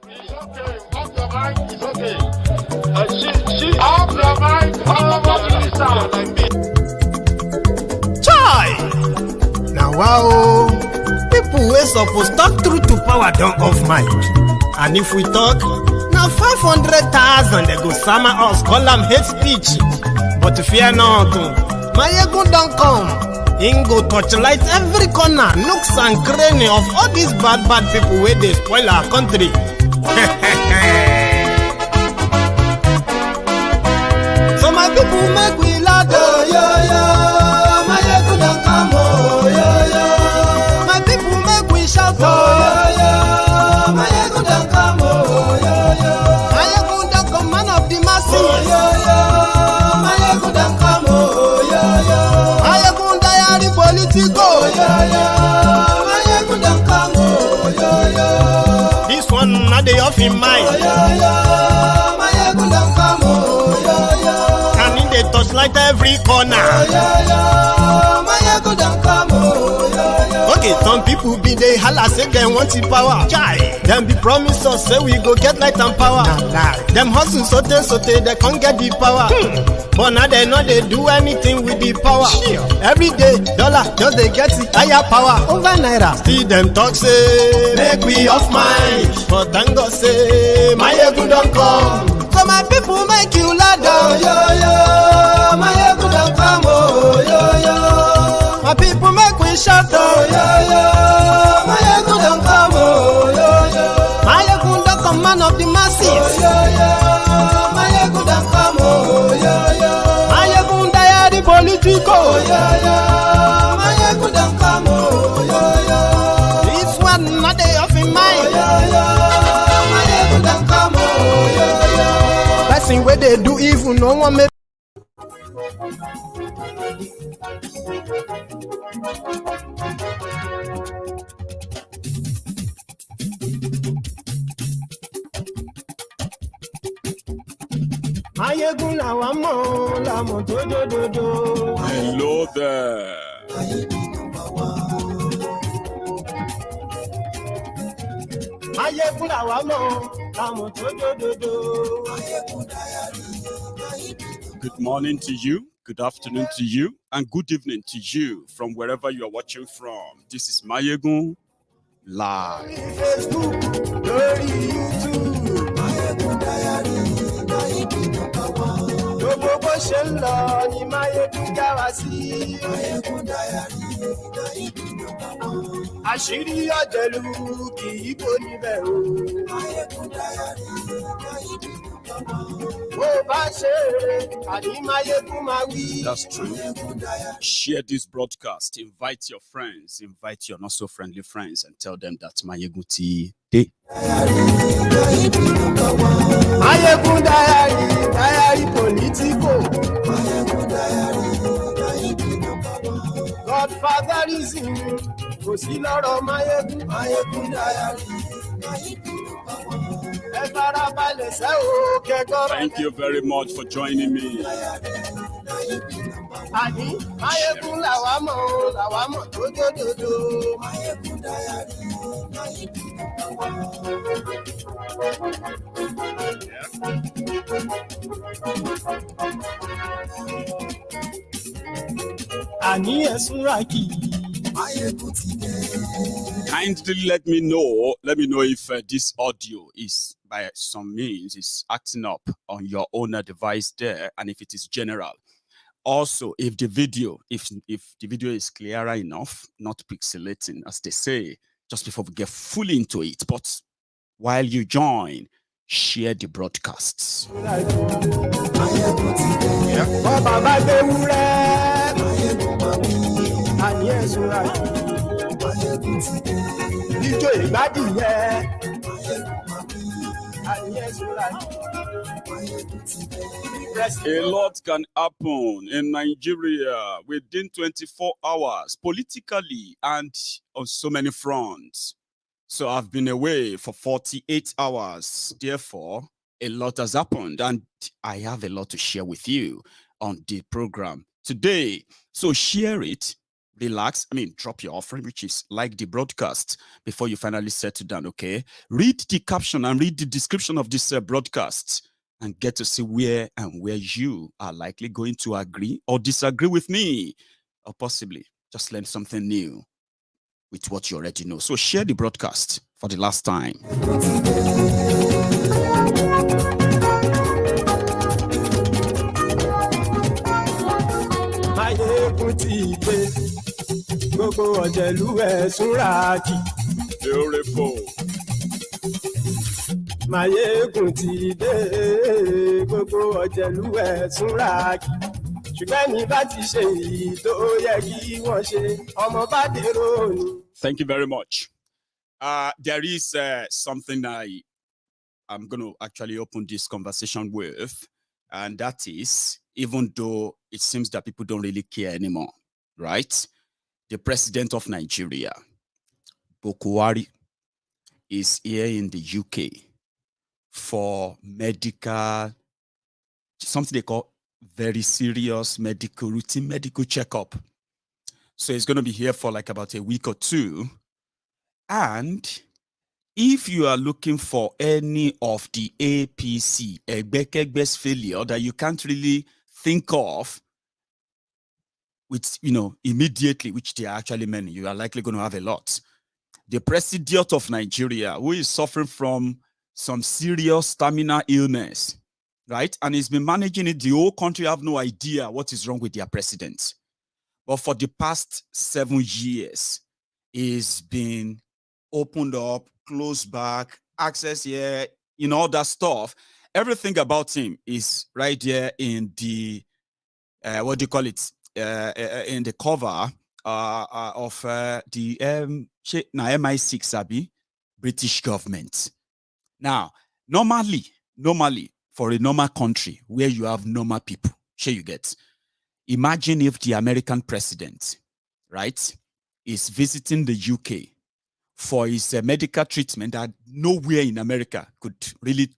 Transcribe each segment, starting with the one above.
It's okay. Off your mic. It's okay. She off your mic. Chai! Now wow, people wey suppose talk truth to power don't off mic. And if we talk, now 500,000 they go summer us, call them hate speech. But fear not, Maiyegun don't come. Him go torchlight every corner, nooks and cranny of all these bad people where they spoil our country. So my people make we laugh, yo yo. Maiyegun don't come, oh yo yo. My people make we shout, oh yo yo. Maiyegun don't come, oh yo yo. Maiyegun don't come, man of the masses, oh yo yo. Maiyegun don't come, oh yo yo. Maiyegun diary Politico, yeah, yeah. Maiyegun don't come, oh, yeah, yeah. This one not the off in mind. Oh, yeah, yeah. Maiyegun don't come, oh, yeah, yeah. Can in the touchlight every corner. Oh, yeah, yeah. Maiyegun don't come, oh, yeah, yeah. Okay, some people be they holla say they want the power. Chai. Them be promise us say we go get light and power. Nah. Them hustle sote they can't get the power. But now they know they do anything with the power. Sure. Every day, dollar just they get the higher power over naira. Still them talk say make we off mind. But thank God say Maiyegun don't come. So my people make you laugh, oh yo yo. Maiyegun don't come, oh yo yo. My people make we shout, oh yo yo. Maiyegun don't come, oh yo yo. Maiyegun don't come, man of the masses, oh yo yo. Maiyegun don't come, oh yo yo. Maiyegun diary Politico, oh yo yo. Maiyegun don't come, oh yo yo. This one not they off in mind, oh yo yo. Maiyegun don't come, oh yo yo. Person where they do evil, no one make. Maiyegun làwa mọ̀ làmọ̀ tó dòdòdò. Hello there. Maiyegun làwa mọ̀ làmọ̀ tó dòdòdò. Good morning to you, good afternoon to you, and good evening to you from wherever you are watching from. This is Maiyegun Live. Facebook, lórí YouTube. MaiyegunDiary, Maiyegun #1. Gbogbo bó ṣe ń lọ ni Maiyegun já wa sí. MaiyegunDiary, Maiyegun #1. Àṣírí ọ̀jẹ̀lú kì í kó níbẹ̀ o. MaiyegunDiary, Maiyegun #1. Bó bá ṣe eré, àní Maiyegun máa wí. That's true. Share this broadcast, invite your friends, invite your not so friendly friends, and tell them that Maiyegun ti dé. Maiyegun diary Politico. Godfatherism kò sí lọ́rọ̀ Maiyegun. Maiyegun diary. Ẹ farabalẹ̀ ṣe o kẹ́kọ̀ọ́. Thank you very much for joining me. Àní Maiyegun làwa mọ̀ tó dòdòdò. Maiyegun diary. Àní ẹ̀sùn ràkì. Maiyegun ti dé. Kindly let me know if this audio is by some means is acting up on your own device there, and if it is general. Also, if the video is clearer enough, not pixelating, as they say, just before we get fully into it. But while you join, share the broadcasts. A lot can happen in Nigeria within 24 hours, politically and on so many fronts. So I've been away for 48 hours. Therefore, a lot has happened, and I have a lot to share with you on the program today. So share it, relax. I mean, drop your offering, which is like the broadcast, before you finally settle down, okay? Read the caption and read the description of this broadcast and get to see where you are likely going to agree or disagree with me, or possibly just learn something new with what you already know. So share the broadcast for the last time. Maiyegun ti dé, gbogbo ọ̀jẹ̀lú ẹ̀ súnra kì. Beautiful. Maiyegun ti dé, gbogbo ọ̀jẹ̀lú ẹ̀ súnra kì. Ṣùgbọ́n ní bá ti ṣe èyí tó yẹ kí wọ́n ṣe, ọmọ bá dèrò ni. Thank you very much. There is something I'm going to actually open this conversation with, and that is, even though it seems that people don't really care anymore, right? The president of Nigeria, Buhari, is here in the UK for medical, something they call very serious routine medical checkup. So he's going to be here for like about a week or two. And if you are looking for any of the APC, Egbekegbe's failure that you can't really think of with, immediately, which they are actually many, you are likely going to have a lot. The president of Nigeria, who is suffering from some serious terminal illness, right? And he's been managing it. The whole country have no idea what is wrong with their president. But for the past 7 years, he's been opened up, closed back, access here, all that stuff. Everything about him is right there in the, in the cover of the MI6, Abi, British government. Now, normally, for a normal country where you have normal people, you get. Imagine if the American president, right, is visiting the UK for his medical treatment that nowhere in America could really,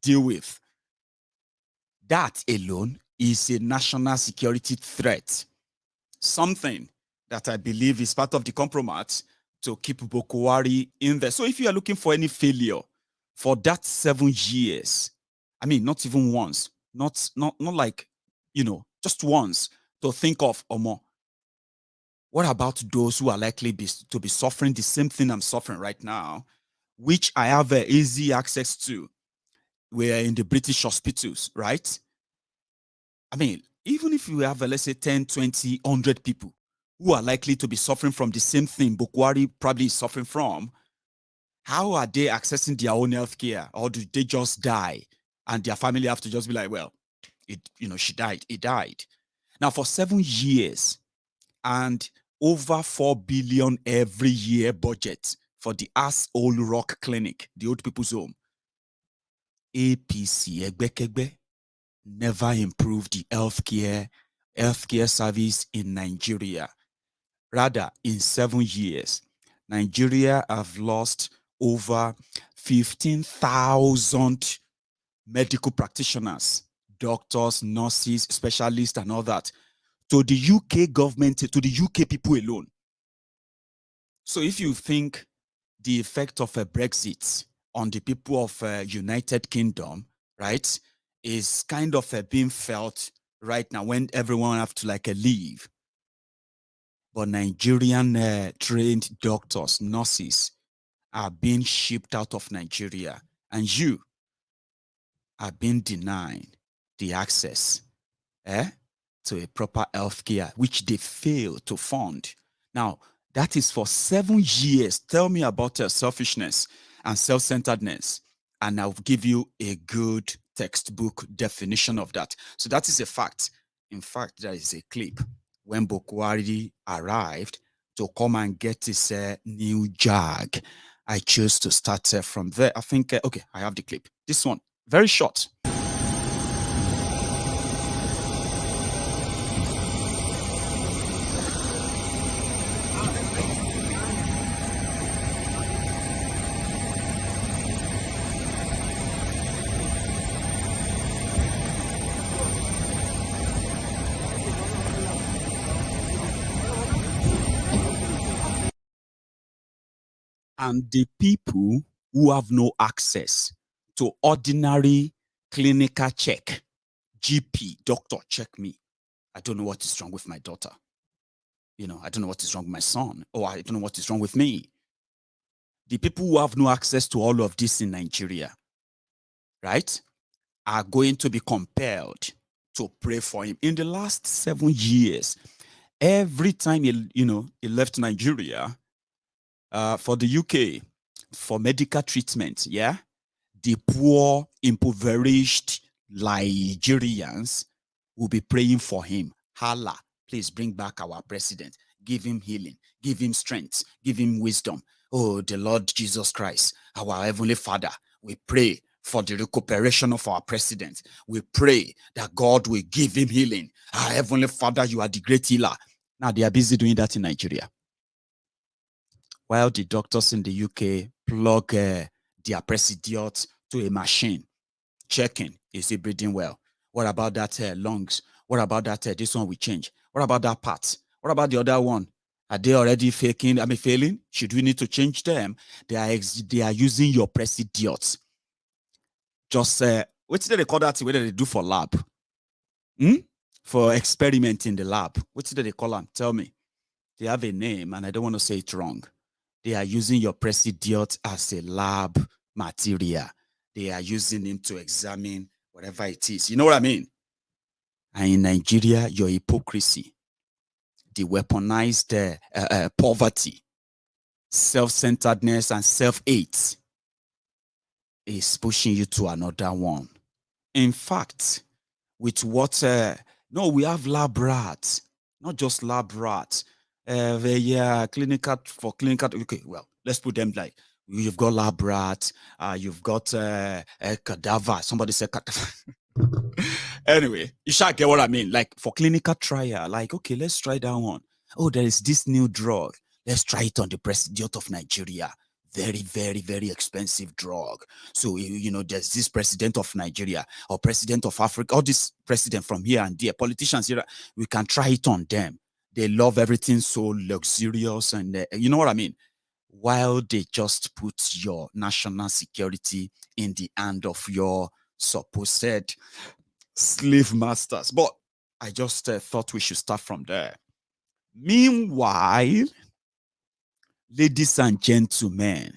deal with. That alone is a national security threat. Something that I believe is part of the compromise to keep Buhari in there. So if you are looking for any failure for that 7 years, I mean, not even once, not like, just once to think of or more. What about those who are likely to be suffering the same thing I'm suffering right now, which I have easy access to? We're in the British hospitals, right? I mean, even if you have, let's say, 10, 20, 100 people who are likely to be suffering from the same thing Buhari probably is suffering from, how are they accessing their own healthcare? Or do they just die and their family have to just be like, well, she died, he died. Now, for 7 years and over 4 billion every year budget for the Old Rock Clinic, the old people's home, APC, Egbekegbe, never improved the healthcare service in Nigeria. Rather, in 7 years, Nigeria have lost over 15,000 medical practitioners, doctors, nurses, specialists, and all that, to the UK government, to the UK people alone. So if you think the effect of a Brexit on the people of United Kingdom, right, is kind of being felt right now when everyone have to leave. But Nigerian trained doctors, nurses are being shipped out of Nigeria, and you are being denied the access to a proper healthcare, which they fail to fund. Now, that is for 7 years. Tell me about selfishness and self-centeredness, and I'll give you a good textbook definition of that. So that is a fact. In fact, there is a clip when Buhari arrived to come and get his new Jag. I chose to start from there. I think, okay, I have the clip. This one, very short. and the people who have no access to ordinary clinical check, GP, doctor, check me. I don't know what is wrong with my daughter. I don't know what is wrong with my son, or I don't know what is wrong with me. The people who have no access to all of this in Nigeria, right, are going to be compelled to pray for him. In the last 7 years, every time he left Nigeria for the UK for medical treatment, the poor, impoverished Nigerians will be praying for him. Allah, please bring back our president. Give him healing. Give him strength. Give him wisdom. Oh, the Lord Jesus Christ, our Heavenly Father, we pray for the recuperation of our president. We pray that God will give him healing. Our Heavenly Father, you are the great healer. Now they are busy doing that in Nigeria. While the doctors in the UK plug their president to a machine, checking, is he breathing well? What about that lungs? What about that this one will change? What about that part? What about the other one? Are they already failing? Should we need to change them? They are using your president. Just what did they call that? What did they do for lab? For experiment in the lab. What did they call them? Tell me. They have a name, and I don't want to say it wrong. They are using your president as a lab material. They are using him to examine whatever it is. You know what I mean? And in Nigeria, your hypocrisy, the weaponized poverty, self-centeredness, and self-hate is pushing you to another one. In fact, with what... no, we have lab rats. Not just lab rats. Clinical. Okay, well, let's put them like, you've got lab rats, you've got a cadaver. Somebody said cadaver. Anyway, you shall get what I mean. Like for clinical trial, like, okay, let's try that one. Oh, there is this new drug. Let's try it on the president of Nigeria. Very, very, very expensive drug. So, there's this president of Nigeria or president of Africa, or this president from here and there, politicians here, we can try it on them. They love everything so luxurious and you know what I mean? While they just put your national security in the hand of your supposed slave masters. But I just thought we should start from there. Meanwhile, ladies and gentlemen,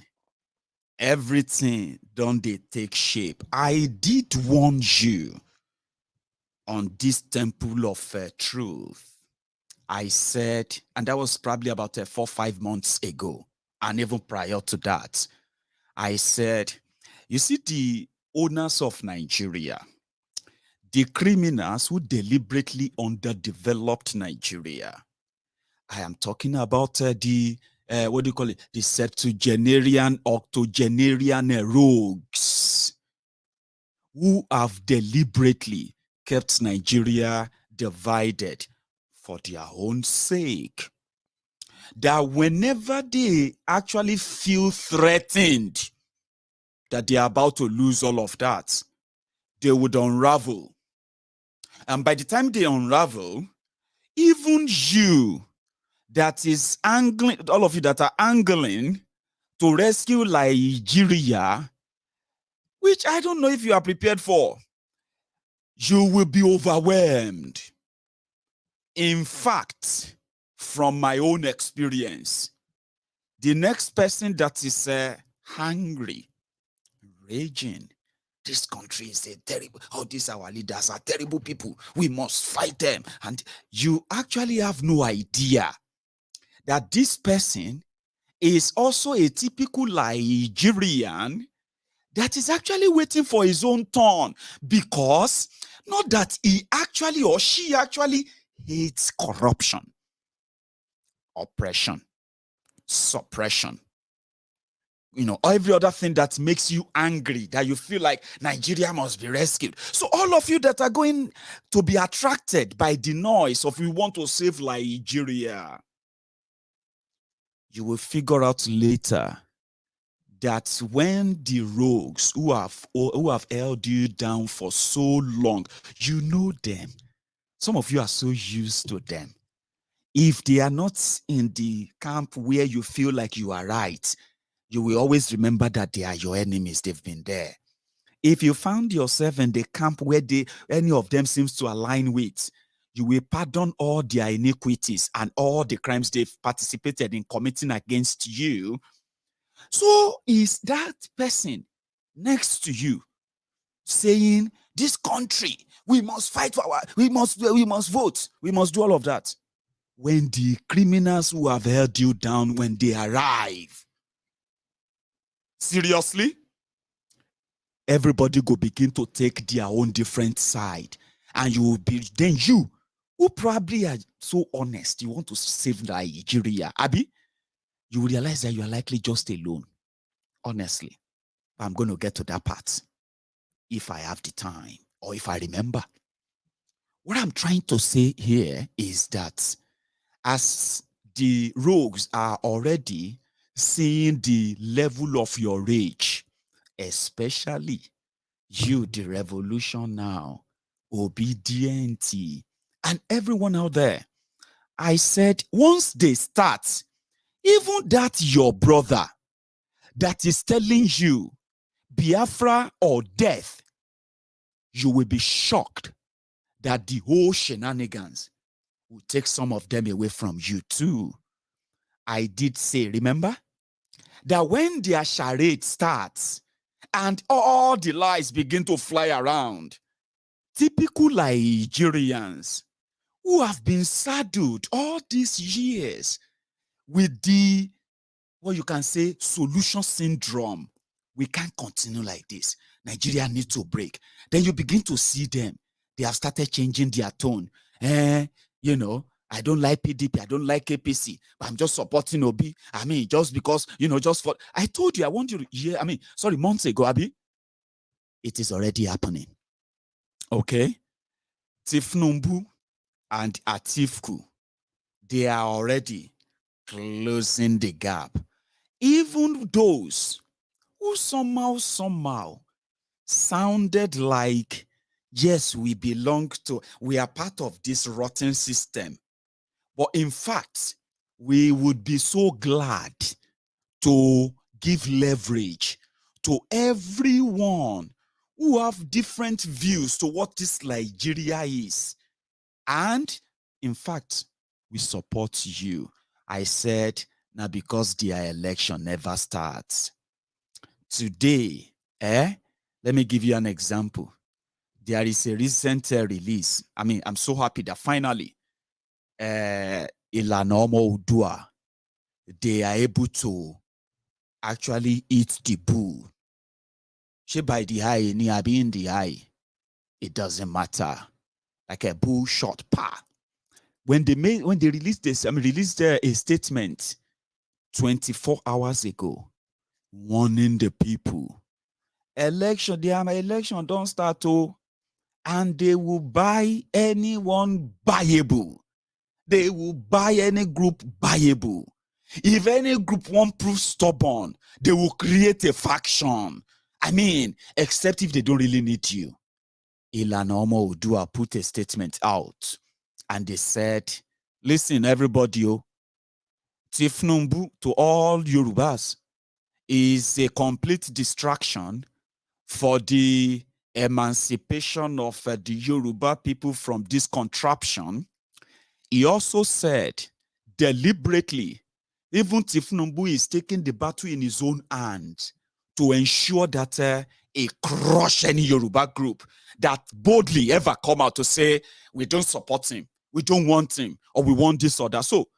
everything don't they take shape. I did warn you on this temple of truth. I said, and that was probably about 4 or 5 months ago, and even prior to that, I said, you see, the owners of Nigeria, the criminals who deliberately underdeveloped Nigeria, I am talking about the septuagenarian, octogenarian rogues who have deliberately kept Nigeria divided for their own sake. That whenever they actually feel threatened that they are about to lose all of that, they would unravel. And by the time they unravel, even you that is angling, all of you that are angling to rescue Nigeria, which I don't know if you are prepared for, you will be overwhelmed. In fact, from my own experience, the next person that is hungry, raging, this country is a terrible, these our leaders are terrible people, we must fight them. And you actually have no idea that this person is also a typical Nigerian that is actually waiting for his own turn, because not that he actually or she actually hates corruption, oppression, suppression, every other thing that makes you angry, that you feel like Nigeria must be rescued. So all of you that are going to be attracted by the noise of we want to save Nigeria, you will figure out later that when the rogues who have held you down for so long, you know them. Some of you are so used to them. If they are not in the camp where you feel like you are right, you will always remember that they are your enemies. They've been there. If you found yourself in the camp where any of them seems to align with, you will pardon all their iniquities and all the crimes they've participated in committing against you. So is that person next to you saying, this country, we must fight for we must vote, we must do all of that? When the criminals who have held you down, when they arrive, seriously, everybody go begin to take their own different side, and you will be, then you, who probably are so honest, you want to save Nigeria, Abi, you will realize that you are likely just alone. Honestly, I'm going to get to that part if I have the time or if I remember. What I'm trying to say here is that as the rogues are already seeing the level of your rage, especially you, the revolution now, obedient, and everyone out there, I said, once they start, even that your brother that is telling you Biafra or death, you will be shocked that the whole shenanigans will take some of them away from you too. I did say, remember, that when their charade starts and all the lies begin to fly around, typical Nigerians who have been saddled all these years with the, what you can say, solution syndrome. We can't continue like this. Nigeria needs to break. Then you begin to see them. They have started changing their tone. You know, I don't like PDP, I don't like APC, but I'm just supporting Obi. I mean, just because, you know, just for, I told you, I want you to hear, months ago, Abi, it is already happening. Okay? Tinubu and Atiku, they are already closing the gap. Even those who somehow sounded like, yes, we are part of this rotten system. But in fact, we would be so glad to give leverage to everyone who have different views to what this Nigeria is. And in fact, we support you. I said, now because their election never starts. Today, let me give you an example. There is a recent release. I'm so happy that finally, Ilana Udua, they are able to actually eat the bull. She by the eye, ni abi in the eye. It doesn't matter. Like a bull shot, pa. When they released this, released a statement 24 hours ago, warning the people. Election don't start, and they will buy anyone buyable. They will buy any group buyable. If any group won't prove stubborn, they will create a faction. Except if they don't really need you. Ilana Udua put a statement out, and they said, listen, everybody, Tinubu to all Yorubas is a complete distraction for the emancipation of the Yoruba people from this contraption. He also said deliberately, even Tinubu is taking the battle in his own hands to ensure that he crush any Yoruba group that boldly ever come out to say, we don't support him, we don't want him, or we want this or that. So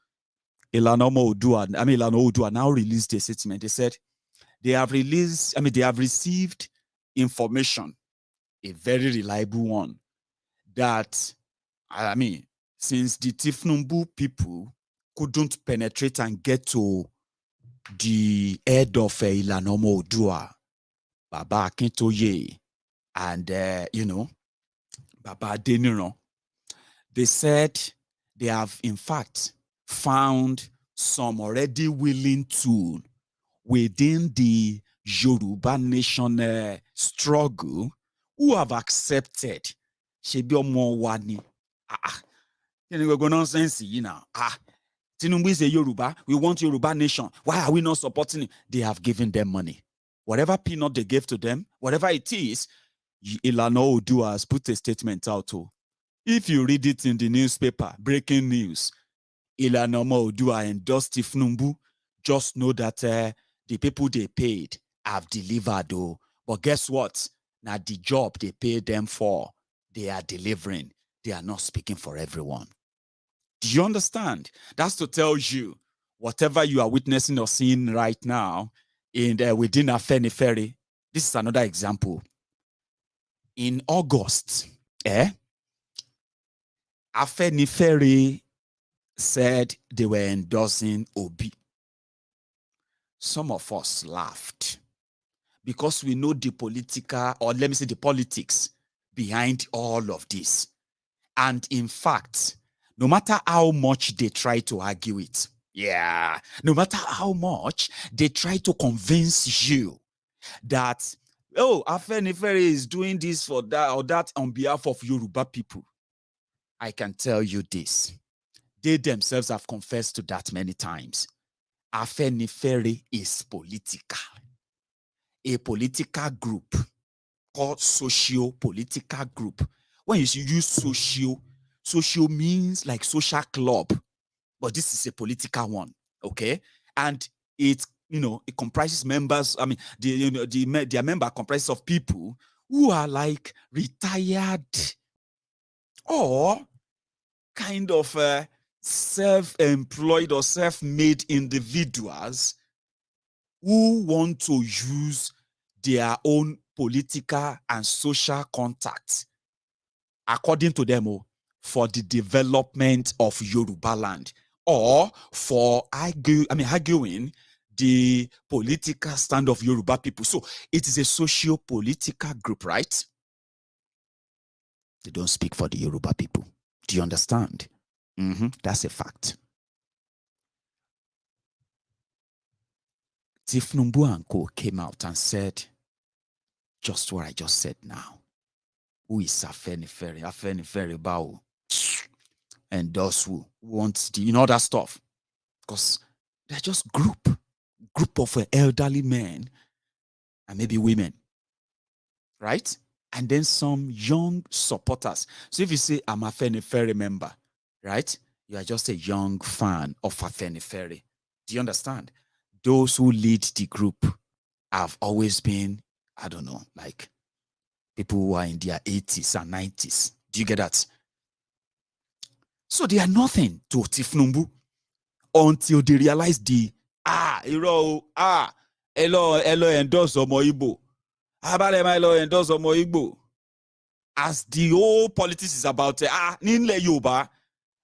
Ilana Udua now released a statement. They said they have received information, a very reliable one, that since the Tinubu people couldn't penetrate and get to the head of Ilana Udua, Baba Akintoye, and Baba Adeniran, they said they have in fact found some already willing tool within the Yoruba nation struggle who have accepted. Shebi omo wa ni. Nonsense, Tinubu is a Yoruba. We want Yoruba nation. Why are we not supporting him? They have given them money. Whatever peanut they gave to them, whatever it is, Ilana Odua has put a statement out. If you read it in the newspaper, breaking news, Ilana Odua endorsed Tinubu. Just know that the people they paid have delivered. But guess what? Now the job they paid them for, they are delivering. They are not speaking for everyone. Do you understand? That's to tell you, whatever you are witnessing or seeing right now within Afenifere, this is another example. In August, Afenifere said they were endorsing Obi. Some of us laughed because we know the political, or let me say the politics behind all of this. And in fact, no matter how much they try to argue it, no matter how much they try to convince you that, oh, Afenifere is doing this for that or that on behalf of Yoruba people, I can tell you this. They themselves have confessed to that many times. Afenifere is political. A political group called socio-political group. When you use socio means like social club, but this is a political one, okay? And it comprises members. I mean, their member comprises of people who are like retired or kind of self-employed or self-made individuals who want to use their own political and social contacts, according to them, for the development of Yoruba land, or for arguing the political stand of Yoruba people. So it is a socio-political group, right? They don't speak for the Yoruba people. Do you understand? That's a fact. Tinubu and Co came out and said just what I just said now. Who is Afenifere? Afenifere Bao. And those who want that stuff. Because they're just group of elderly men and maybe women. Right? And then some young supporters. So if you say I'm a Afenifere member, right? You are just a young fan of Afenifere. Do you understand? Those who lead the group have always been, I don't know, like people who are in their 80s and 90s. Do you get that? So they are nothing to Tinubu until they realize hello, endorse Omo Igbo. Hello, endorse Omo Igbo. As the whole politics is about, Ninle Yoruba.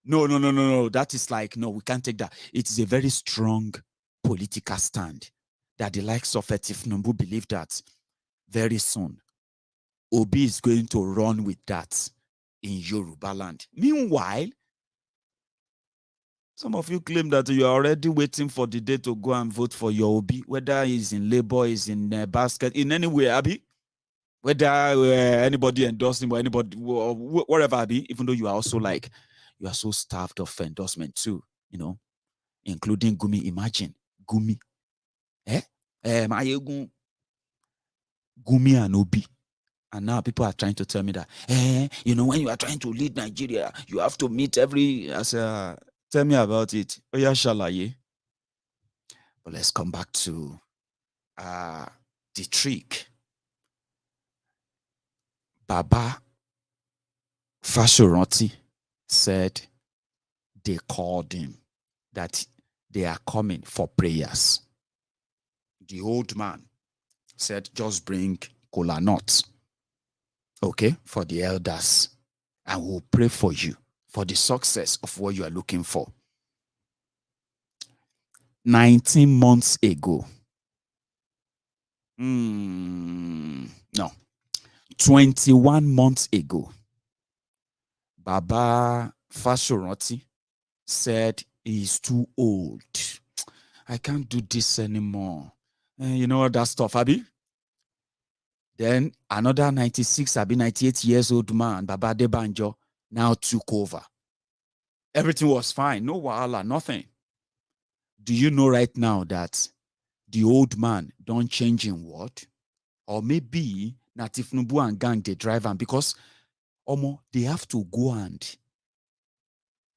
No. That is like, no, we can't take that. It is a very strong political stand that the likes of Tinubu believe that very soon Obi is going to run with that in Yoruba land. Meanwhile, some of you claim that you are already waiting for the day to go and vote for your Obi, whether he's in Labour, he's in Basket, in any way, Abi. Whether anybody endorsed him or anybody, or whatever, Abi, even though you are also like, you are so starved of endorsement too, including Gumi. Imagine, Gumi. Maiyegun, Gumi and Obi. And now people are trying to tell me that, when you are trying to lead Nigeria, you have to meet tell me about it. Oya Shalaye. But let's come back to the trick. Baba Fasoranti said they called him, that they are coming for prayers. The old man said, just bring kola nuts, okay, for the elders, and we'll pray for you for the success of what you are looking for. 19 months ago, 21 months ago, Baba Fasoranti said he's too old. I can't do this anymore. You know that stuff, Abi? Then another 98 years old man, Baba Adebanjo, now took over. Everything was fine. No wahala, nothing. do you know right now that the old man don't change in what? Or maybe Tinubu and gang they drive am because they have to go and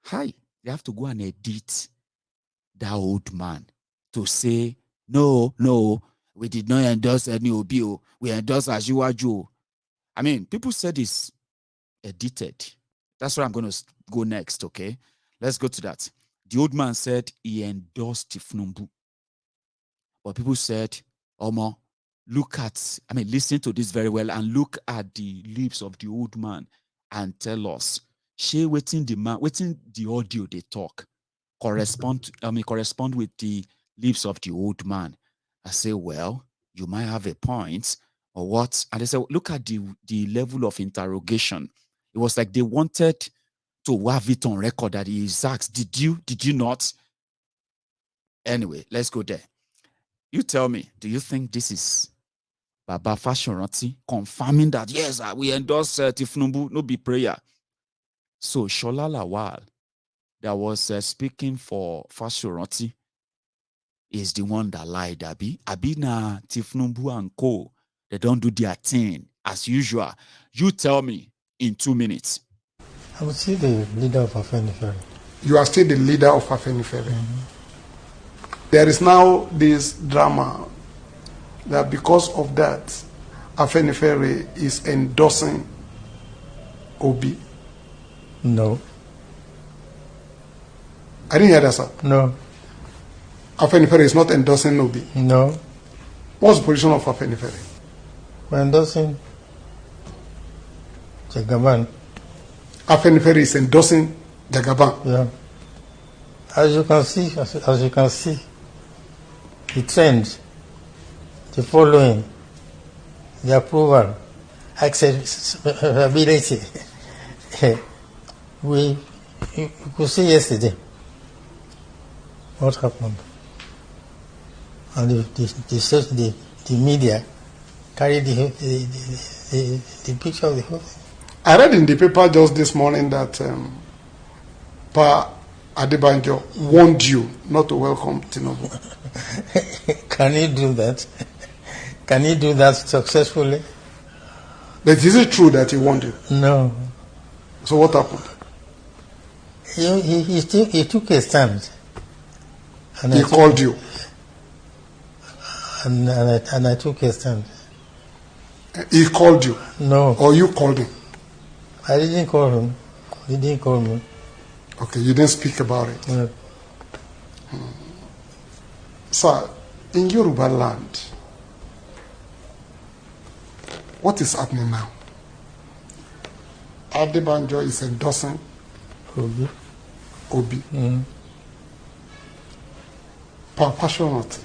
they have to go and edit that old man to say no, we did not endorse any OBO. We endorse Ajiwaju. I mean, people said it's edited. That's where I'm going to go next, okay? Let's go to that. The old man said he endorsed Tinubu. But people said, listen to this very well and look at the lips of the old man and tell us, waiting the audio they talk correspond with the lips of the old man. I say, well, you might have a point or what? And they said, look at the level of interrogation. It was like they wanted to have it on record that he is asked, did you not? Anyway, let's go there. You tell me, do you think this is Baba Fasoranti confirming that, yes, we endorse Tinubu, no be prayer? So, Shola Lawal, that was speaking for Fasoranti, is the one that lied, Abi na Tinubu and co. They don't do their thing as usual. You tell me in 2 minutes. I would see the leader of Afenifere. You are still the leader of Afenifere. There is now this drama that because of that, Afenifere is endorsing Obi. No. I didn't hear that, sir. No. Afenifere is not endorsing Obi. No. What's the position of Afenifere? We're endorsing Jagaban. Afenifere is endorsing Jagaban. Yeah. As you can see, the trend, the following, the approval, acceptability. You could see yesterday what happened. And the media carried the picture of the whole thing. I read in the paper just this morning that Adebanjo warned you not to welcome Tinubu. Can he do that? Can he do that successfully? But is it true that he warned you? No. So what happened? He took a stand. And he called you? And I took a stand. He called you? No. Or you called him? I didn't call him. He didn't call me. Okay, you didn't speak about it. No. Sir, in Yoruba land, what is happening now? Adebanjo is endorsing Obi. Fasoranti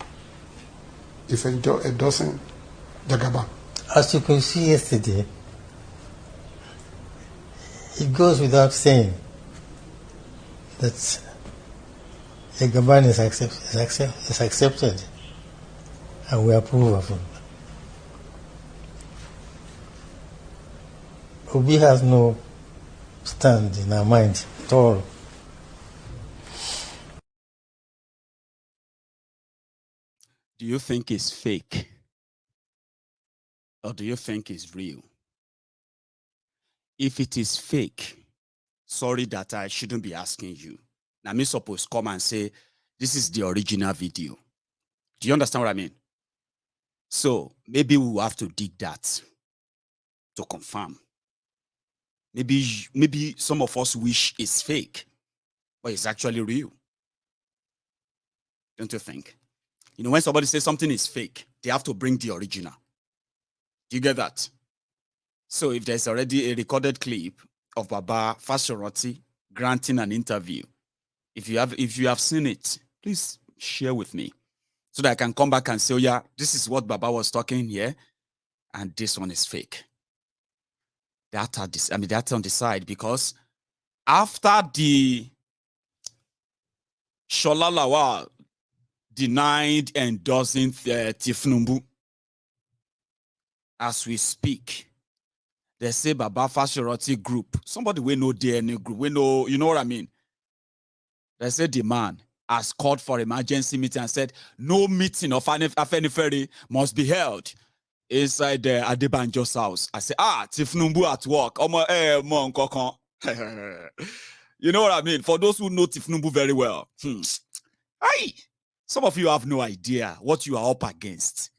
is endorsing Jagaban. As you can see yesterday, it goes without saying that Jagaban is accepted and we approve of him. Obi has no stand in our mind at all. Do you think it's fake? Or do you think it's real? If it is fake, sorry that I shouldn't be asking you. Now, me suppose come and say, this is the original video. Do you understand what I mean? So, maybe we will have to dig that to confirm. Maybe some of us wish it's fake, but it's actually real. Don't you think? You know, when somebody says something is fake, they have to bring the original. Do you get that? So if there's already a recorded clip of Baba Fasoranti granting an interview, if you have seen it, please share with me so that I can come back and say, oh yeah, this is what Baba was talking here, and this one is fake. That's on the side, because after the Shola Lawal denied endorsing Tinubu, as we speak, they say Baba Fasoranti group, somebody we know DNA group, we know, you know what I mean? They say the man has called for emergency meeting and said no meeting of Afenifere must be held inside the Adebanjo's house. I say, Tinubu at work. You know what I mean? For those who know Tinubu very well, some of you have no idea what you are up against.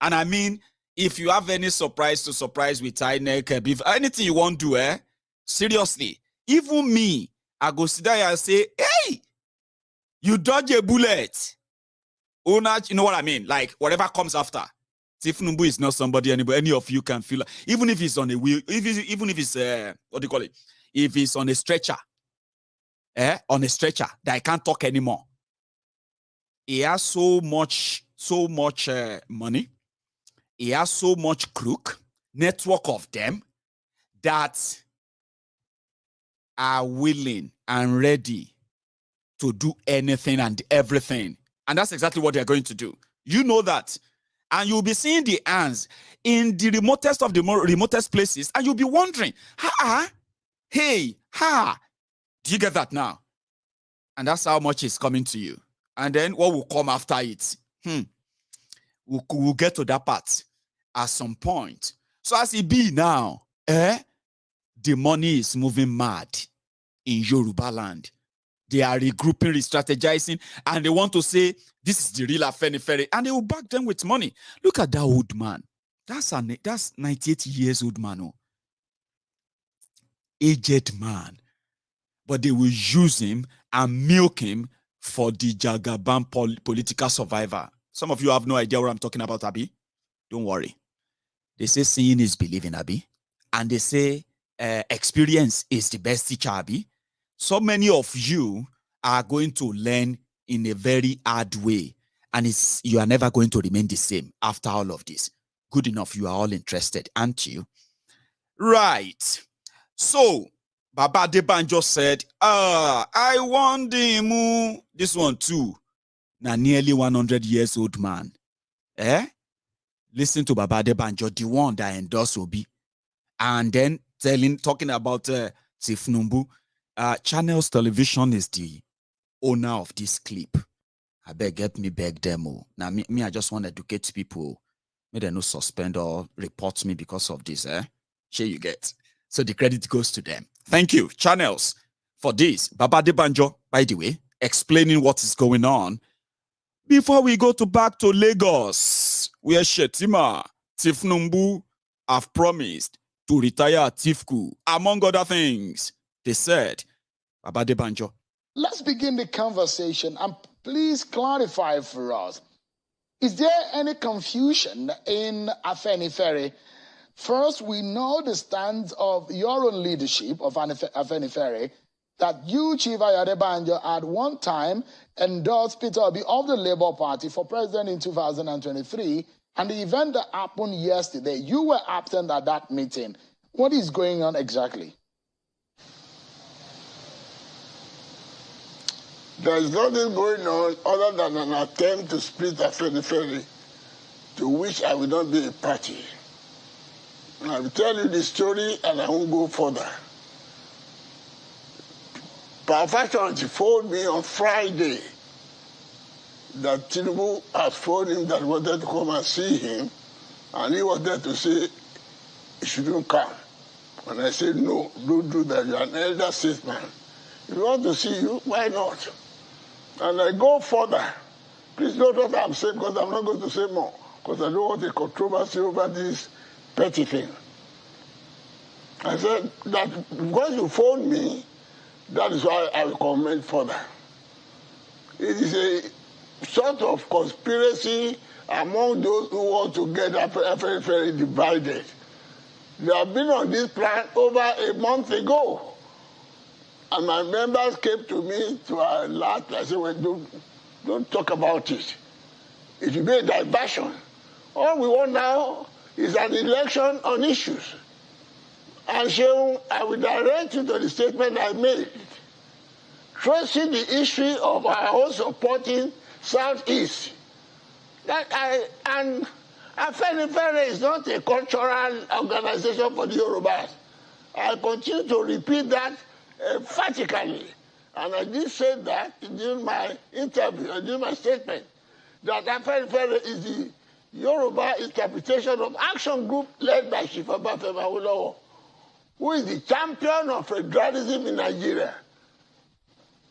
And I mean, if you have any surprise to surprise with INEC, if anything you want to do, seriously, even me, I go sit there and say, hey, you dodge a bullet. You know what I mean? Like, whatever comes after. Tinubu is not somebody any of you can feel. Even if he's on a wheel, even if it's, what do you call it? If he's on a stretcher, on a stretcher that I can't talk anymore. He has so much money. He has so much crook, network of them that are willing and ready to do anything and everything. And that's exactly what they're going to do. You know that. And you'll be seeing the ants in the remotest of the remotest places, and you'll be wondering, hey, do you get that now? And that's how much is coming to you. And then what will come after it? We'll get to that part at some point. So as it be now, the money is moving mad in Yoruba land. They are regrouping, re-strategizing, and they want to say, this is the real Afenifere, and they will back them with money. Look at that old man. That's 98 years old man. Oh. Aged man. But they will use him and milk him for the Jagaban political survivor. Some of you have no idea what I'm talking about, Abi. Don't worry. They say seeing is believing, Abi. And they say experience is the best teacher, Abi. So many of you are going to learn in a very hard way. And you are never going to remain the same after all of this. Good enough, you are all interested, aren't you? Right. So, Baba Adebanjo said, I want him. This one too. Now nearly 100 years old man. Listen to Baba Adebanjo, the one that endorsed Obi. And then talking about Tinubu. Channels Television is the owner of this clip. I beg them. Now me, I just want to educate people. May they no suspend or report me because of this. Sure you get. So the credit goes to them. Thank you, Channels, for this. Baba Adebanjo, by the way, explaining what is going on. Before we go back to Lagos, where Shetima, Tinubu have promised to retire at Tifku, among other things. They said, Baba Adebanjo. Let's begin the conversation and please clarify for us. Is there any confusion in Afenifere? First, we know the stance of your own leadership of Afenifere that you, Chief Adebanjo, at one time endorsed Peter Obi of the Labour Party for president in 2023, and the event that happened yesterday, you were absent at that meeting. What is going on exactly? There is nothing going on other than an attempt to split Afenifere, to which I will not be a party. I will tell you the story and I won't go further. Fasoranti phoned me on Friday that Tinubu had phoned him that wanted to come and see him, and he was there to say he shouldn't come. And I said, no, don't do that. You're an elder statesman. If you want to see you, why not? And I go further. Please note what I'm saying, because I'm not going to say more, because I don't want a controversy over this petty thing. I said that because you phoned me, that is why I will comment further. It is a sort of conspiracy among those who want to get Afenifere divided. They have been on this plan over a month ago. And my members came to me to alert. I said, well, don't talk about it. It will be a diversion. All we want now is an election on issues. And so I will direct you to the statement I made. Tracing the history of our own supporting Southeast. And Afenifere is not a cultural organization for the Yorubas. I continue to repeat that emphatically. And I did say that during my interview, during my statement, that Afenifere is the Yoruba interpretation of action group led by Chief Obafemi Awolowo, who is the champion of federalism in Nigeria.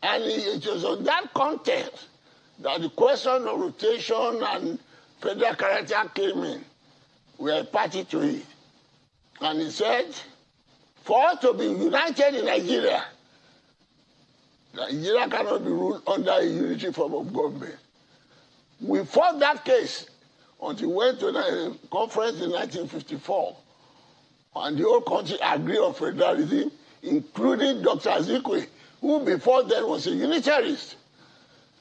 And it was on that context that the question of rotation and federal character came in. We are a party to it. And he said, for us to be united in Nigeria, Nigeria cannot be ruled under a unitary form of government. We fought that case until we went to a conference in 1954, and the whole country agreed on federalism, including Dr. Azikwe, who before then was a unitarist.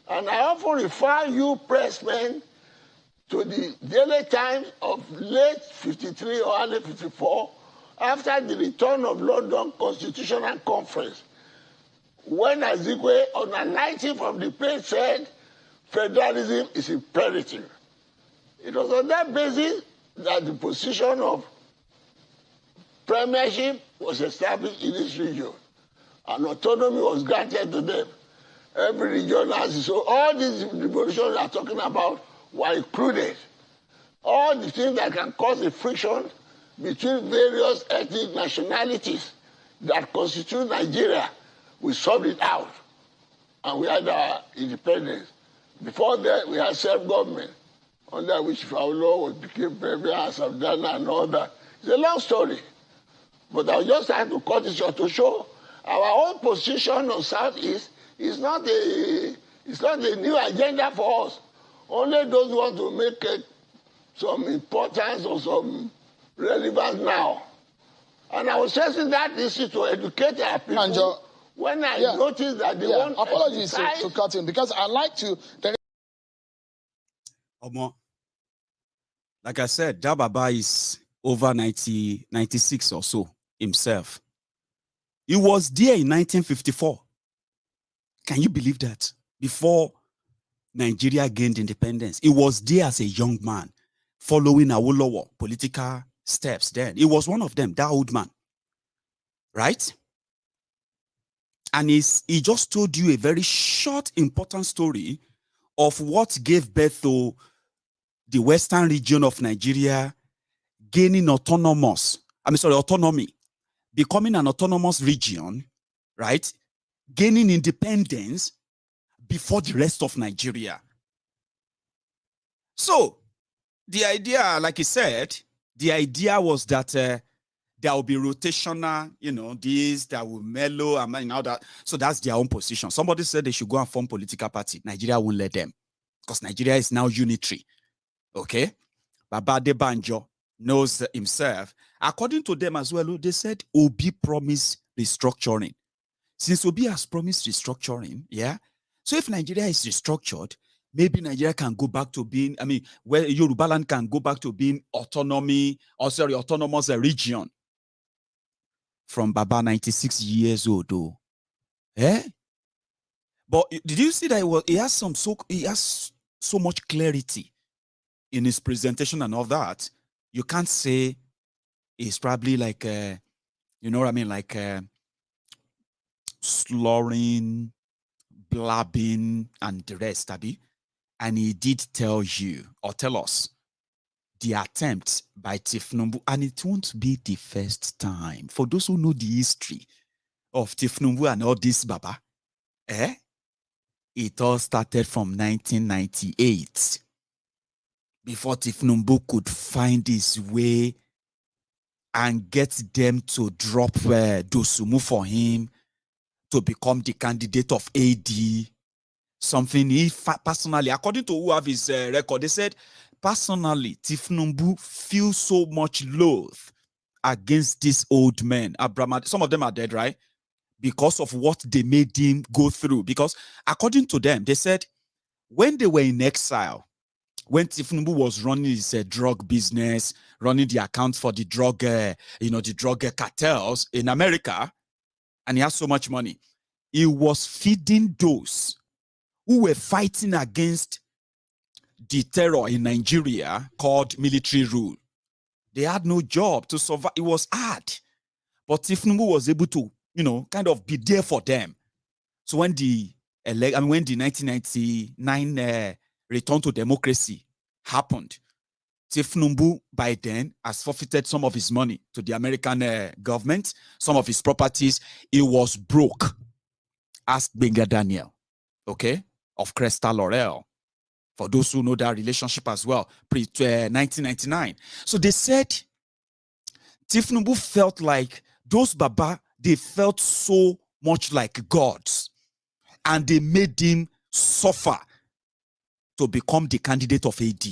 And I often refer you pressmen to the Daily Times of late 53 or early 54, after the return of London Constitutional Conference, when Azikwe, on a 19th of the page, said federalism is imperative. It was on that basis that the position of premiership was established in this region, and autonomy was granted to them. Every region has its own. All these revolutions we are talking about were included. All the things that can cause a friction between various ethnic nationalities that constitute Nigeria, we solved it out, and we had our independence. Before that, we had self-government, under which Awolowo became premier and Savdana and all that. It's a long story, but I was just trying to cut it short to show our own position on Southeast is not a new agenda for us. Only those who want to make some importance or some relevance now. And I was stressing that issue to educate our people. Anjo, when I noticed that they want apologies to cut in, because I like to. Omo, like I said, Dababa is over 96 or so himself. He was there in 1954. Can you believe that? Before Nigeria gained independence, he was there as a young man, following Awolowo political steps then. He was one of them, that old man. Right? And he just told you a very short, important story of what gave birth to the western region of Nigeria gaining autonomy, becoming an autonomous region, right? Gaining independence before the rest of Nigeria. So, the idea, like he said, the idea was that there will be rotational, this, that will mellow, and all that. So that's their own position. Somebody said they should go and form political party. Nigeria won't let them, because Nigeria is now unitary. Okay? Baba Adebanjo knows himself. According to them as well, they said Obi promised restructuring. Since Obi has promised restructuring, so if Nigeria is restructured, maybe Nigeria can go back to being, where Yoruba land can go back to being autonomous region. From Baba, 96 years old, though. But did you see that he has so much clarity in his presentation and all that? You can't say it's probably like, like slurring, blabbing, and the rest, Abi. And he did tell you, or tell us, the attempt by Tinubu, and it won't be the first time. For those who know the history of Tinubu and all this, Baba, it all started from 1998. Before Tinubu could find his way and get them to drop Dosumu for him to become the candidate of AD. Something he personally, according to who have his record, they said, personally, Tinubu feels so much loath against this old men. Some of them are dead, right? Because of what they made him go through. Because according to them, they said, when they were in exile, when Tinubu was running his drug business, running the accounts for the drug, the drug cartels in America, and he has so much money, he was feeding those who were fighting against the terror in Nigeria called military rule. They had no job to survive. It was hard. But Tinubu was able to, kind of be there for them. So when the 1999 return to democracy happened, Tinubu by then has forfeited some of his money to the American government, some of his properties. He was broke. Ask Benga Daniel, okay, of Cresta Laurel. For those who know that relationship as well, pre-1999. So they said Tinubu felt like those Baba, they felt so much like gods. And they made him suffer to become the candidate of AD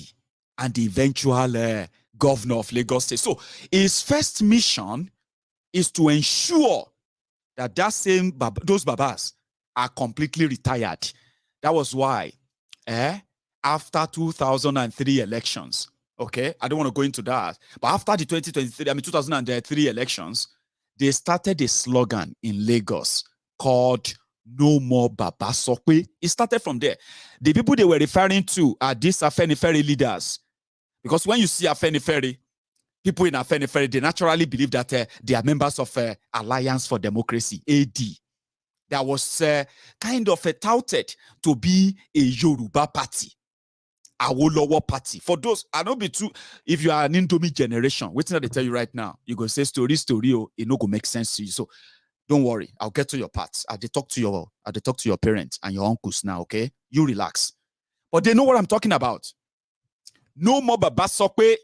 and the eventual governor of Lagos State. So his first mission is to ensure that those Babas are completely retired. That was why after 2003 elections, okay, I don't want to go into that, but after the 2003 elections, they started a slogan in Lagos called "No More Baba Sokwe." It started from there. The people they were referring to are these Afenifere leaders. Because when you see Afenifere, people in Afenifere, they naturally believe that they are members of Alliance for Democracy, AD. That was kind of touted to be a Yoruba party, a Awolowo party. For those, I don't be too, if you are an Indomie generation, waiting they tell you right now, you go say story, it no go make sense to you. So don't worry, I'll get to your parts. I'll talk to your parents and your uncles now, okay? You relax. But they know what I'm talking about. No more Baba Sokwe.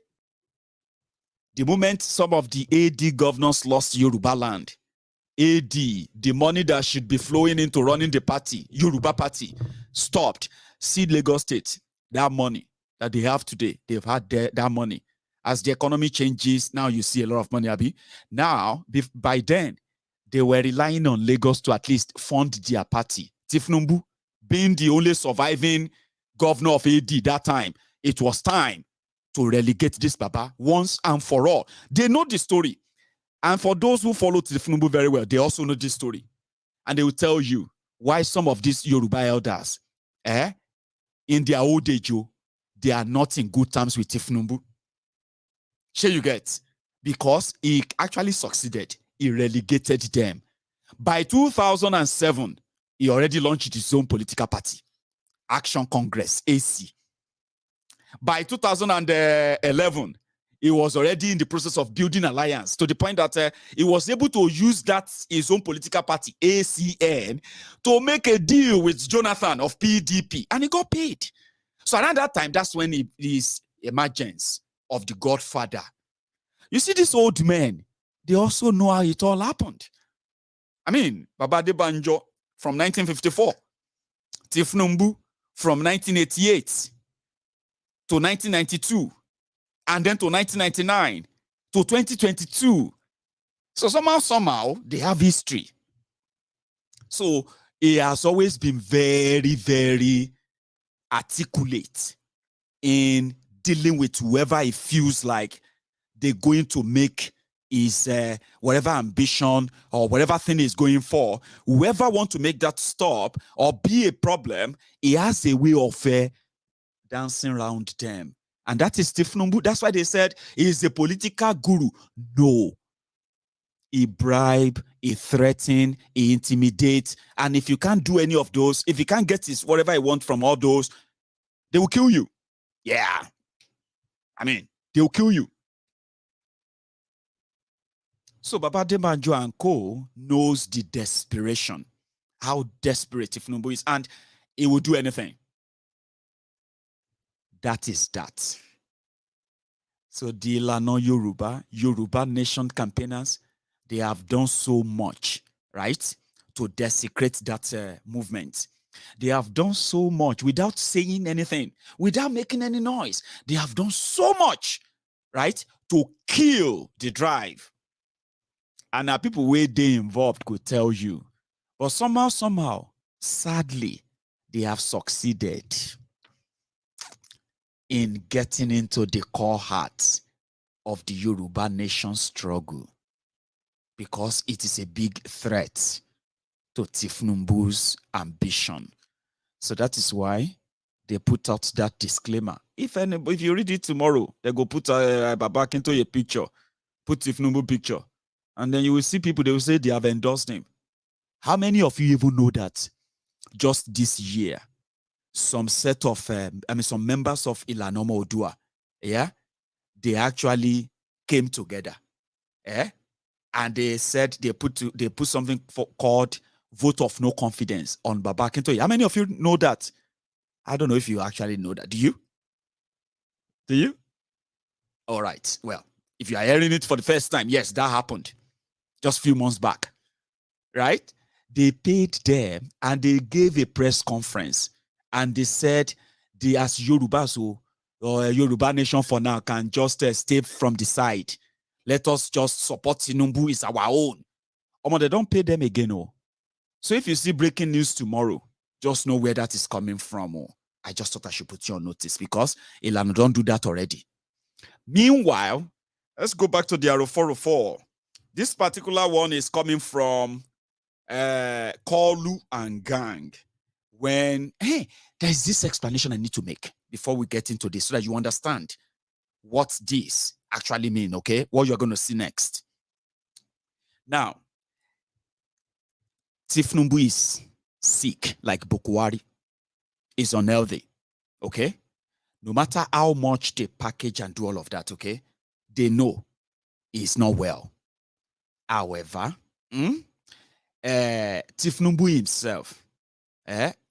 The moment some of the AD governors lost Yoruba land, AD, the money that should be flowing into running the party, Yoruba party, stopped. See Lagos State, that money that they have today, they've had that money. As the economy changes, now you see a lot of money, Abi. Now, by then, they were relying on Lagos to at least fund their party. Tinubu, being the only surviving governor of AD that time, it was time to relegate this Baba once and for all. They know the story. And for those who follow Tinubu very well, they also know this story. And they will tell you why some of these Yoruba elders, in their old age, they are not in good terms with Tinubu. Sure you get? Because he actually succeeded. He relegated them. By 2007, he already launched his own political party, Action Congress, AC. By 2011, he was already in the process of building alliance to the point that he was able to use that his own political party, ACN, to make a deal with Jonathan of PDP, and he got paid. So around that time, that's when his emergence of the Godfather. You see, these old men, they also know how it all happened. I mean, Baba Adebanjo from 1954, Tinubu from 1988 to 1992, and then to 1999 to 2022. So somehow, they have history. So he has always been very, very articulate in dealing with whoever he feels like they're going to make his whatever ambition or whatever thing he's going for. Whoever wants to make that stop or be a problem, he has a way of dancing around them. And that is Tinubu. That's why they said he's a political guru. No. He bribe, he threaten, he intimidate. And if you can't do any of those, if you can't get his whatever he wants from all those, they will kill you. Yeah. I mean, they will kill you. So Baba Adebanjo and co knows the desperation, how desperate Tinubu is, and he will do anything. That is that. So the Ilana Yoruba Nation campaigners, they have done so much, right, to desecrate that movement. They have done so much without saying anything, without making any noise. They have done so much, right, to kill the drive. And now people where they involved could tell you. But somehow, sadly, they have succeeded in getting into the core heart of the Yoruba nation struggle, because it is a big threat to Tinubu's ambition. So that is why they put out that disclaimer. If you read it tomorrow, they go put Baba into a picture, put Tinubu picture, and then you will see people, they will say they have endorsed him. How many of you even know that just this year, some set of, some members of Ilanoma Odua, yeah, they actually came together, and they said they put something called vote of no confidence on Baba Akintoye. How many of you know that? I don't know if you actually know that. Do you? Do you? All right. Well, if you are hearing it for the first time, yes, that happened just a few months back, right? They paid them and they gave a press conference and they said they, as Yorubas or Yoruba nation for now, can just stay from the side. Let us just support Tinubu, is our own. They don't pay them again. Oh. So if you see breaking news tomorrow, just know where that is coming from. Oh. I just thought I should put you on notice because Ilana don't do that already. Meanwhile, let's go back to the Arrow 404. This particular one is coming from Kolu and Gang. When, hey, there's this explanation I need to make before we get into this so that you understand what this actually means, okay? What you're going to see next. Now, Tifnumbu is sick, like Bokwari, is unhealthy, okay? No matter how much they package and do all of that, okay? They know he's not well. However, Tifnumbu himself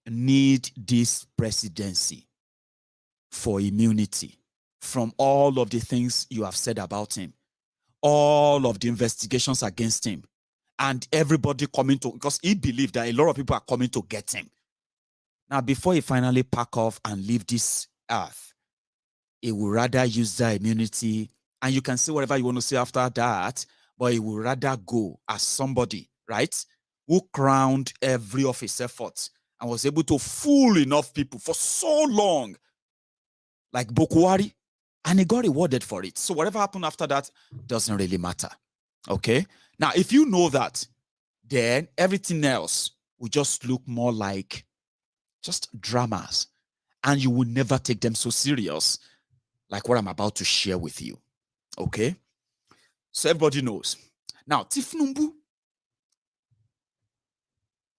need this presidency for immunity from all of the things you have said about him, all of the investigations against him, and everybody coming to, because he believed that a lot of people are coming to get him. Now, before he finally pack off and leave this earth, he would rather use that immunity, and you can say whatever you want to say after that, but he would rather go as somebody, right, who crowned every of his efforts and was able to fool enough people for so long, like Bokwari, and he got rewarded for it. So whatever happened after that doesn't really matter, okay? Now, if you know that, then everything else will just look more like just dramas, and you will never take them so serious like what I'm about to share with you, okay? So everybody knows. Now, Tifnumbu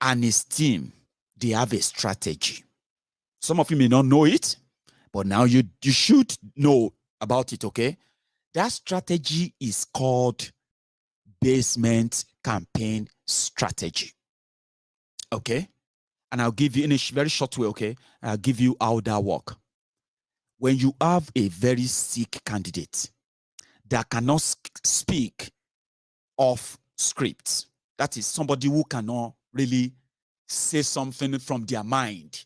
and his team, they have a strategy. Some of you may not know it, but now you should know about it, okay? That strategy is called basement campaign strategy, okay? And I'll give you in a very short way, okay? I'll give you how that works. When you have a very sick candidate that cannot speak off script, that is somebody who cannot really say something from their mind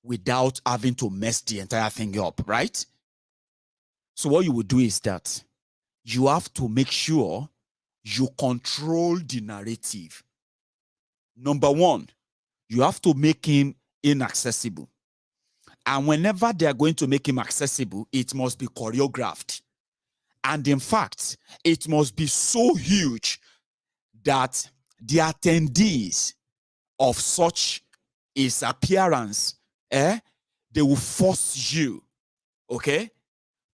without having to mess the entire thing up, right? So what you would do is that you have to make sure you control the narrative. Number one, you have to make him inaccessible. And whenever they are going to make him accessible, it must be choreographed. And in fact, it must be so huge that the attendees of such his appearance, they will force you, okay,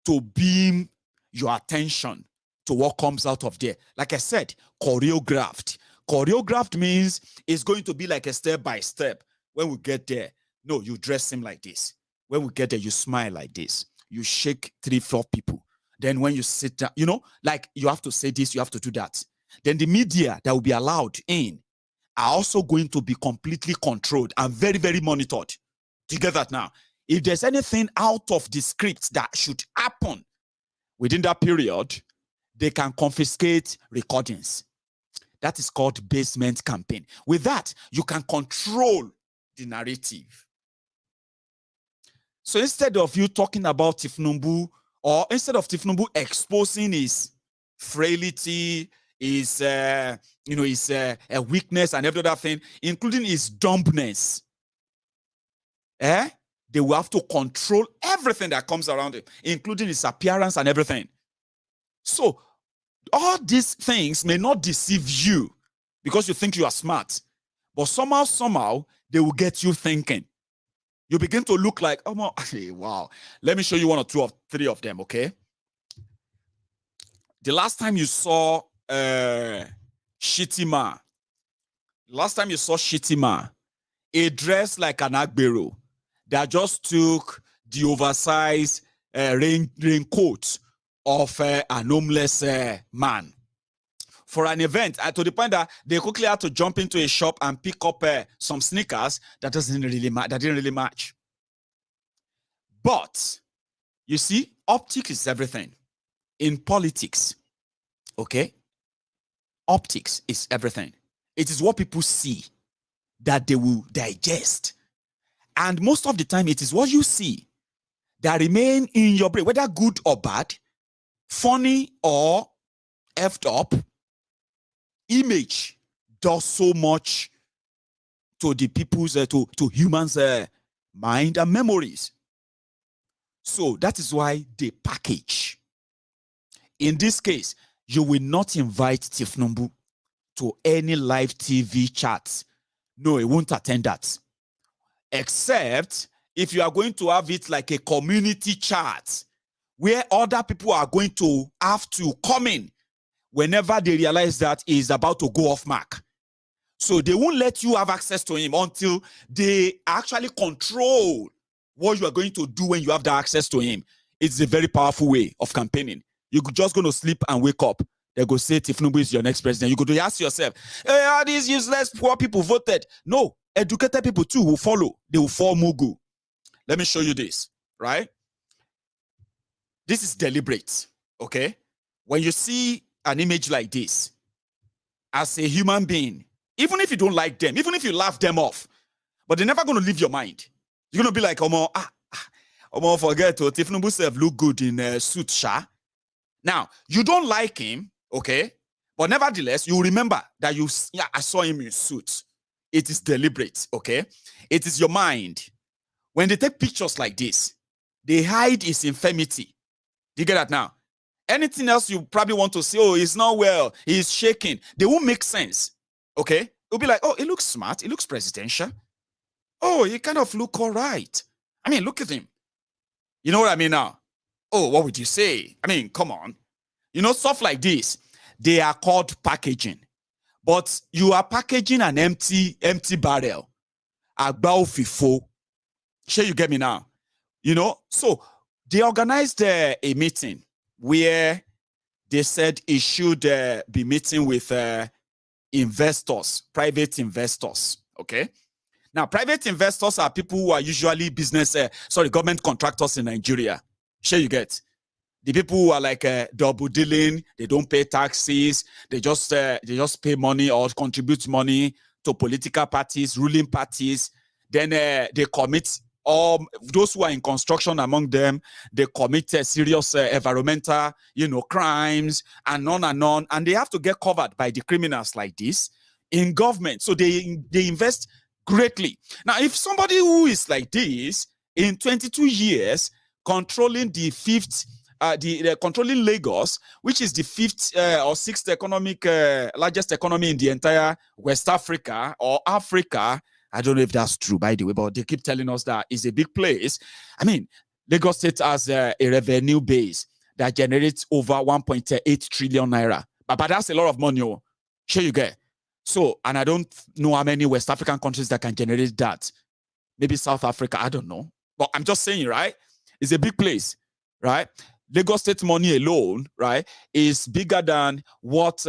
to beam your attention to what comes out of there. Like I said, choreographed. Choreographed means it's going to be like a step by step. When we get there, no, you dress him like this. When we get there, you smile like this. You shake 3-4 people. Then when you sit down, you know, like you have to say this, you have to do that. Then the media that will be allowed in are also going to be completely controlled and very, very monitored. Do you get that now? If there's anything out of the script that should happen within that period, they can confiscate recordings. That is called basement campaign. With that, you can control the narrative. So instead of you talking about Tifnumbu, or instead of Tifnumbu exposing his frailty, his weakness and every other thing, including his dumbness, they will have to control everything that comes around him, including his appearance and everything. So all these things may not deceive you because you think you are smart, but somehow they will get you thinking. You begin to look like, oh, wow. Let me show you 1 or 2 or 3 of them, okay? The last time you saw Shittima, a dress like an agbero that just took the oversized raincoat of an homeless man for an event, to the point that they quickly had to jump into a shop and pick up some sneakers that didn't really match. But you see, optics is everything in politics. Okay, optics is everything. It is what people see that they will digest, and most of the time, it is what you see that remain in your brain, whether good or bad, funny or effed up. Image does so much to the people's to humans' mind and memories. So that is why they package. In this case, you will not invite Tinubu to any live TV chats. No, he won't attend that. Except if you are going to have it like a community chat where other people are going to have to come in whenever they realize that he is about to go off mark. So they won't let you have access to him until they actually control what you are going to do when you have the access to him. It's a very powerful way of campaigning. You're just going to sleep and wake up. They go say Tinubu is your next president. You go to ask yourself, hey, are these useless poor people voted? No, educated people too will follow. They will fall Mugu. Let me show you this, right? This is deliberate, okay? When you see an image like this, as a human being, even if you don't like them, even if you laugh them off, but they're never going to leave your mind. You're going to be like, forget to Tinubu self look good in a suit, sha. Now, you don't like him, okay? But nevertheless, you remember that I saw him in suit. It is deliberate, okay? It is your mind. When they take pictures like this, they hide his infirmity. Do you get that now? Anything else you probably want to say, oh, he's not well, he's shaking. They won't make sense, okay? It'll be like, oh, he looks smart, he looks presidential. Oh, he kind of look all right. I mean, look at him. You know what I mean now? Oh, what would you say? I mean, come on. You know, stuff like this, they are called packaging. But you are packaging an empty barrel. Agba fifo. Sure, you get me now? You know, so they organized a meeting where they said it should be meeting with investors, private investors, okay? Now, private investors are people who are usually government contractors in Nigeria. Sure, you get. The people who are like double dealing, they don't pay taxes, they just pay money or contribute money to political parties, ruling parties. Then they commit, those who are in construction among them, they commit serious environmental, crimes and on, and they have to get covered by the criminals like this in government. So they invest greatly. Now, if somebody who is like this in 22 years controlling the fifth, controlling Lagos, which is the fifth or sixth largest economy in the entire West Africa or Africa. I don't know if that's true, by the way, but they keep telling us that it's a big place. I mean, Lagos State has a revenue base that generates over 1.8 trillion naira. But that's a lot of money. Sure you get. So, and I don't know how many West African countries that can generate that. Maybe South Africa, I don't know. But I'm just saying, right? It's a big place, right? Lagos State money alone, right, is bigger than what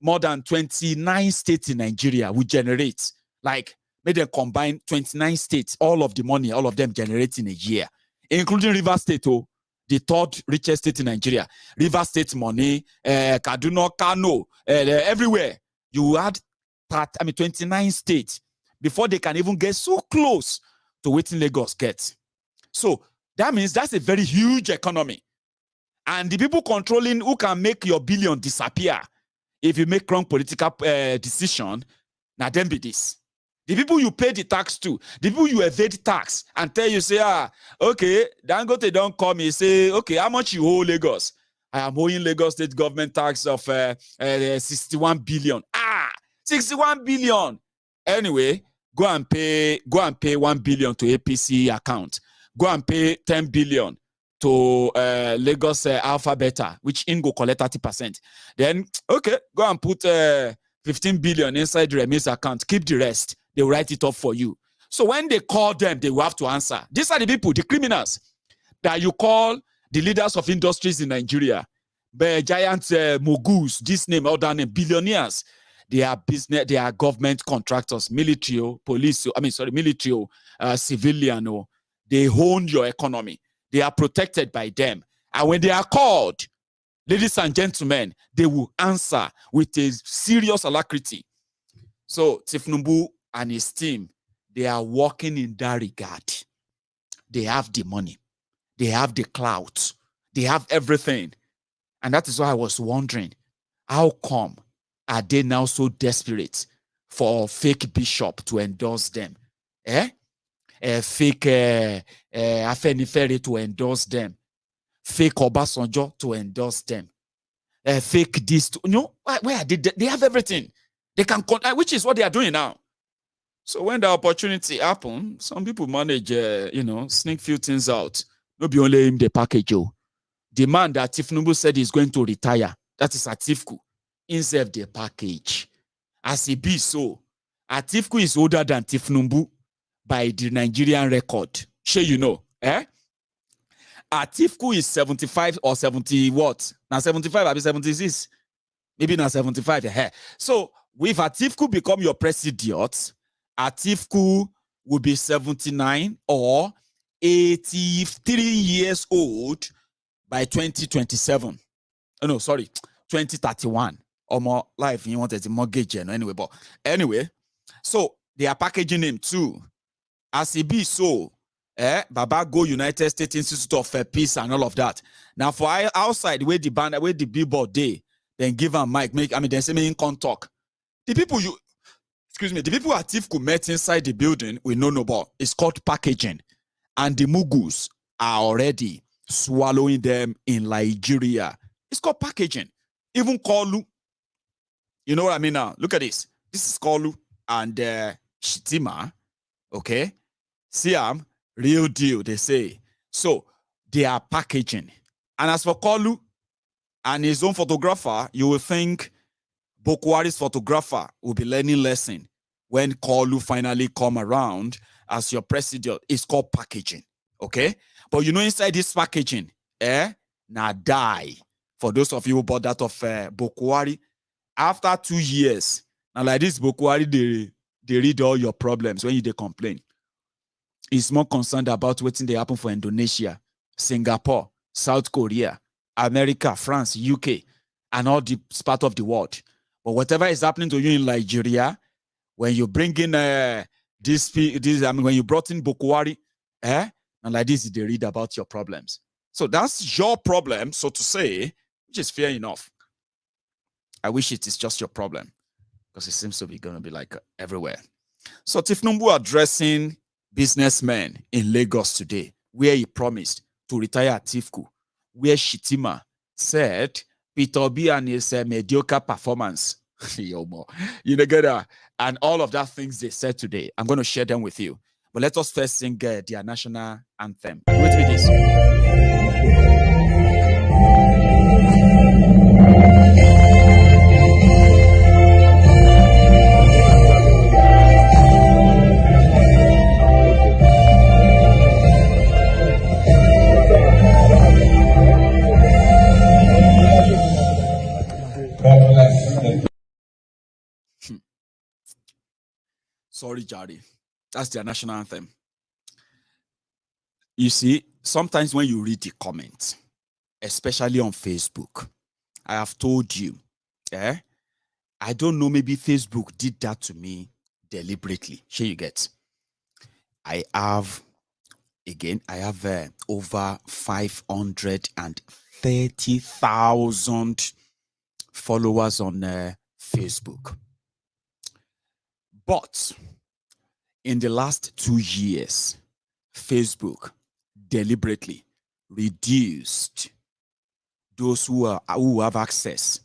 more than 29 states in Nigeria would generate. Like, maybe they combine 29 states, all of the money, all of them generate in a year, including Rivers State, the third richest state in Nigeria. Rivers State money, Kaduna, Kano, everywhere. You add 29 states before they can even get so close to what Lagos gets. So that means that's a very huge economy. And the people controlling who can make your billion disappear if you make wrong political decision, now then be this. The people you pay the tax to, the people you evade tax and tell you, say, okay, Dangote don't come, you say, okay, how much you owe Lagos? I am owing Lagos State government tax of 61 billion. 61 billion. Anyway, go and pay 1 billion to APC account. Go and pay 10 billion to Lagos Alpha Beta, which in go collect 30%. Then, okay, go and put 15 billion inside the remittance account. Keep the rest. they will write it up for you. So when they call them, they will have to answer. These are the people, the criminals, that you call the leaders of industries in Nigeria. The giant moguls, this name, all that name, billionaires. They are business, they are government contractors, military, police, military, civilian. They own your economy. They are protected by them. And when they are called, ladies and gentlemen, they will answer with a serious alacrity. So Tinubu and his team, they are working in that regard. They have the money. They have the clout. They have everything. And that is why I was wondering, how come are they now so desperate for a fake bishop to endorse them? A fake Afenifere to endorse them. Fake Obasanjo to endorse them. Fake this. Where are they? They have everything. They can, which is what they are doing now. So when the opportunity happens, some people manage, sneak few things out. Not be only him the package. The man that Tinubu said is going to retire, that is Atiku, himself the package. As he be so, Atiku is older than Tinubu by the Nigerian record. Sure you know, Atiku is 75 or 70 what? Now 75, I'll be 76. Maybe now 75. So if Atiku become your president, Atiku will be 79 or 83 years old by 2027. Oh, no, sorry, 2031 or more. Life, you wanted to mortgage, anyway. But anyway, so they are packaging him too. As he be so, Baba go United States Institute of Peace and all of that. Now for outside where the band, where the billboard day, then give him mic, then say me in can talk. The people the people Atiku met inside the building, we know about. It's called packaging. And the Mugus are already swallowing them in Nigeria. It's called packaging. Even Kolu. You know what I mean now? Look at this. This is Kolu and Shitima. Okay? Siam, real deal, they say. So, they are packaging. And as for Kolu and his own photographer, you will think Bokwari's photographer will be learning lesson when Kolu finally come around as your president. It's called packaging. Okay? But you know, inside this packaging, now die. For those of you who bought that of Bokwari, after 2 years, now like this Bokwari, they read all your problems when they complain. It's more concerned about what's they happen for Indonesia, Singapore, South Korea, America, France, UK, and all the part of the world. But whatever is happening to you in Nigeria, when you bring in when you brought in Bokwari, and like this, they read about your problems. So that's your problem, so to say, which is fair enough. I wish it is just your problem, because it seems to be going to be like everywhere. So Tinubu addressing businessmen in Lagos today, where he promised to retire Atiku, where Shitima said Peter Obi and his mediocre performance, you get that, and all of that things they said today. I'm going to share them with you. But let us first sing their national anthem. Wait with this. Sorry, Charade. That's their national anthem. You see, sometimes when you read the comments, especially on Facebook, I have told you, I don't know, maybe Facebook did that to me deliberately. Here you get. I have over 530,000 followers on Facebook. But in the last 2 years, Facebook deliberately reduced those who have access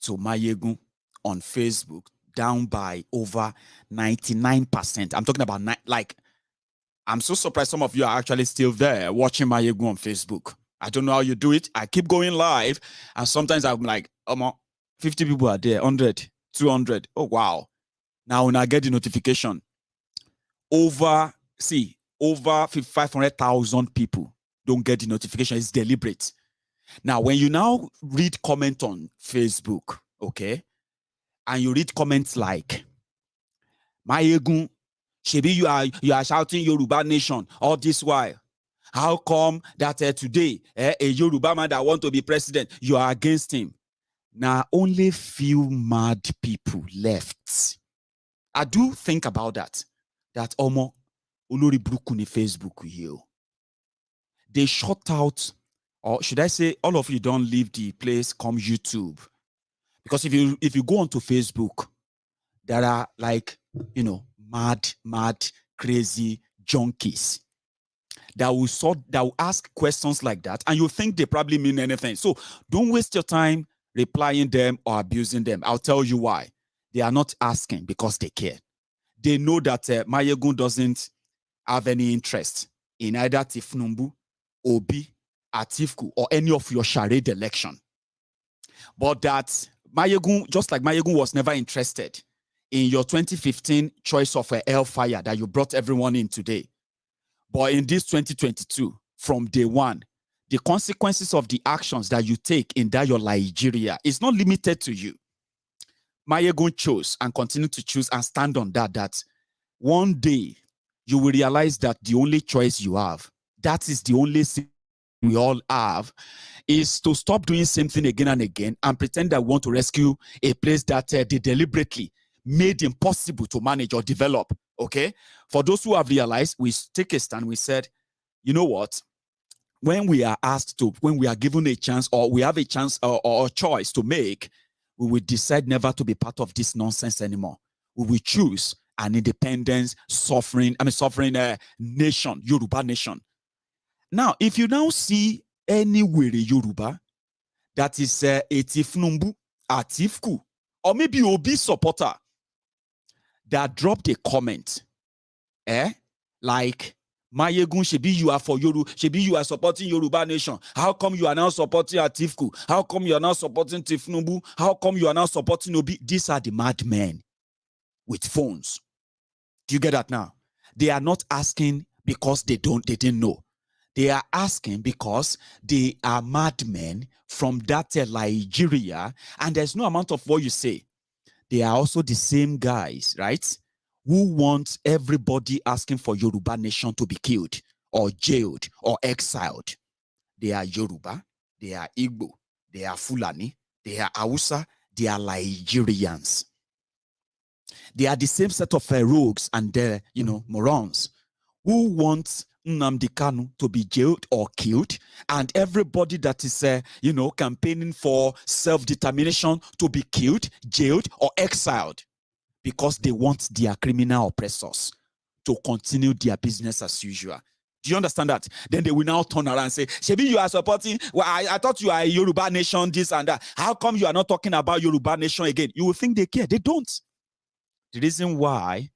to Maiyegun on Facebook down by over 99%. I'm talking about I'm so surprised some of you are actually still there watching Maiyegun on Facebook. I don't know how you do it. I keep going live, and sometimes I'm like, 50 people are there, 100, 200. Oh, wow. Now when I get the notification, over 500,000 people don't get the notification. It's deliberate. Now, when you now read comment on Facebook, okay, and you read comments like, Maiyegun, Shebi, you are shouting Yoruba nation all this while. How come that today, a Yoruba man that want to be president, you are against him? Now, only few mad people left. I do think about that. That Omo, Olori Brukuni Facebook here. They shut out, or should I say, all of you don't leave the place, come YouTube. Because if you go onto Facebook, there are like, mad, crazy junkies that will ask questions like that, and you think they probably mean anything. So don't waste your time replying them or abusing them. I'll tell you why. They are not asking because they care. They know that Maiyegun doesn't have any interest in either Tinubu, Obi, Atiku, or any of your charade election. But that Maiyegun, just like Maiyegun was never interested in your 2015 choice of hellfire that you brought everyone in today. But in this 2022, from day one, the consequences of the actions that you take in that your Nigeria is not limited to you. Maiyegun chose and continue to choose and stand on that one day you will realize that the only choice you have, that is the only thing we all have, is to stop doing same thing again and again and pretend that we want to rescue a place that they deliberately made impossible to manage or develop. Okay, for those who have realized, we take a stand. We said, you know what? When we are given a chance, or we have a chance or a choice to make, we will decide never to be part of this nonsense anymore. We will choose an independent, sovereign nation, Yoruba nation. Now, if you now see anywhere Yoruba that is a Tifnumbu, Atifku, or maybe Obi supporter that dropped a comment, like, Maiyegun, Shebi, you are for Yoruba, Shebi, you are supporting Yoruba nation. How come you are now supporting Atifku? How come you are now supporting Tifnumbu? How come you are now supporting Obi? These are the madmen with phones. Do you get that now? They are not asking because they didn't know. They are asking because they are madmen from that Nigeria, and there's no amount of what you say. They are also the same guys, right, who want everybody asking for Yoruba nation to be killed or jailed or exiled. They are Yoruba, they are Igbo, they are Fulani, they are Hausa, they are Nigerians. They are the same set of rogues and morons who want Nnamdi Kanu to be jailed or killed, and everybody that is campaigning for self-determination to be killed, jailed, or exiled, because they want their criminal oppressors to continue their business as usual. Do you understand that? Then they will now turn around and say, Shebi, you are supporting, well, I thought you are a Yoruba nation, this and that. How come you are not talking about Yoruba nation again? You will think they care. They don't. The reason why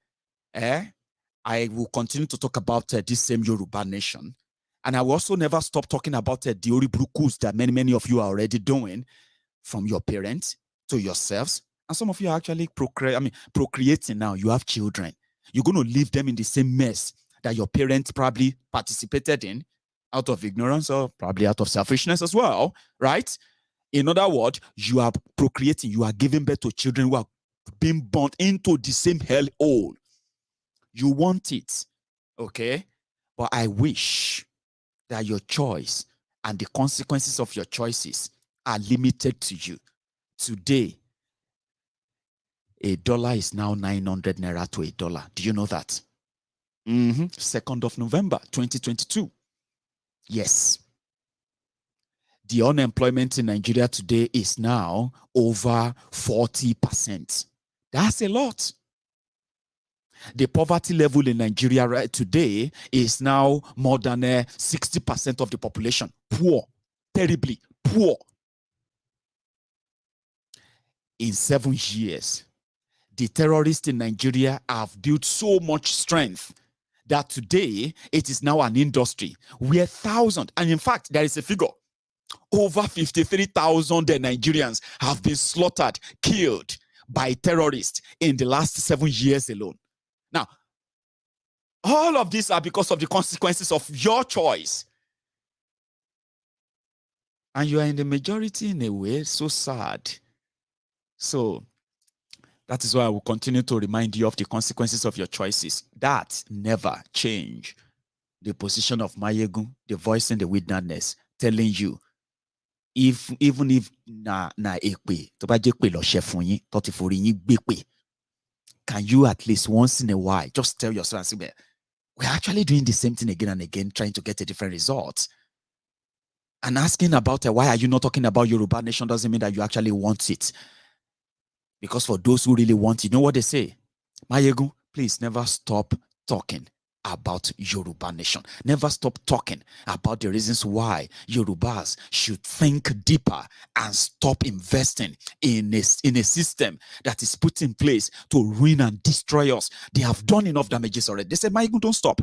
I will continue to talk about this same Yoruba nation, and I will also never stop talking about the Oribrukus that many of you are already doing, from your parents to yourselves, and some of you are actually procreating now. You have children. You're going to leave them in the same mess that your parents probably participated in out of ignorance or probably out of selfishness as well, right? In other words, you are procreating. You are giving birth to children who are being born into the same hellhole. You want it, okay? But I wish that your choice and the consequences of your choices are limited to you. Today, $1 is now 900 naira to $1. Do you know that? 2nd of November, 2022. Yes. The unemployment in Nigeria today is now over 40%. That's a lot. The poverty level in Nigeria right today is now more than 60% of the population. Poor, terribly poor. In 7 years, the terrorists in Nigeria have built so much strength that today it is now an industry where thousands, and in fact, there is a figure, over 53,000 Nigerians have been slaughtered, killed by terrorists in the last 7 years alone. Now, All of these are because of the consequences of your choice. And you are in the majority in a way. So sad. So that is why I will continue to remind you of the consequences of your choices. That never change. The position of Maiyegun, the voice in the wilderness, telling you, even if na ekpe, to ba je pe lo se fun yin, to ti fori yin gbe pe, can you at least once in a while just tell yourself, we're actually doing the same thing again and again, trying to get a different result. And asking about why are you not talking about Yoruba nation doesn't mean that you actually want it. Because for those who really want it, you know what they say? Maiyegun, please never stop talking about Yoruba nation. Never stop talking about the reasons why Yorubas should think deeper and stop investing in a system that is put in place to ruin and destroy us. They have done enough damages already. They said, Maiyegun, don't stop.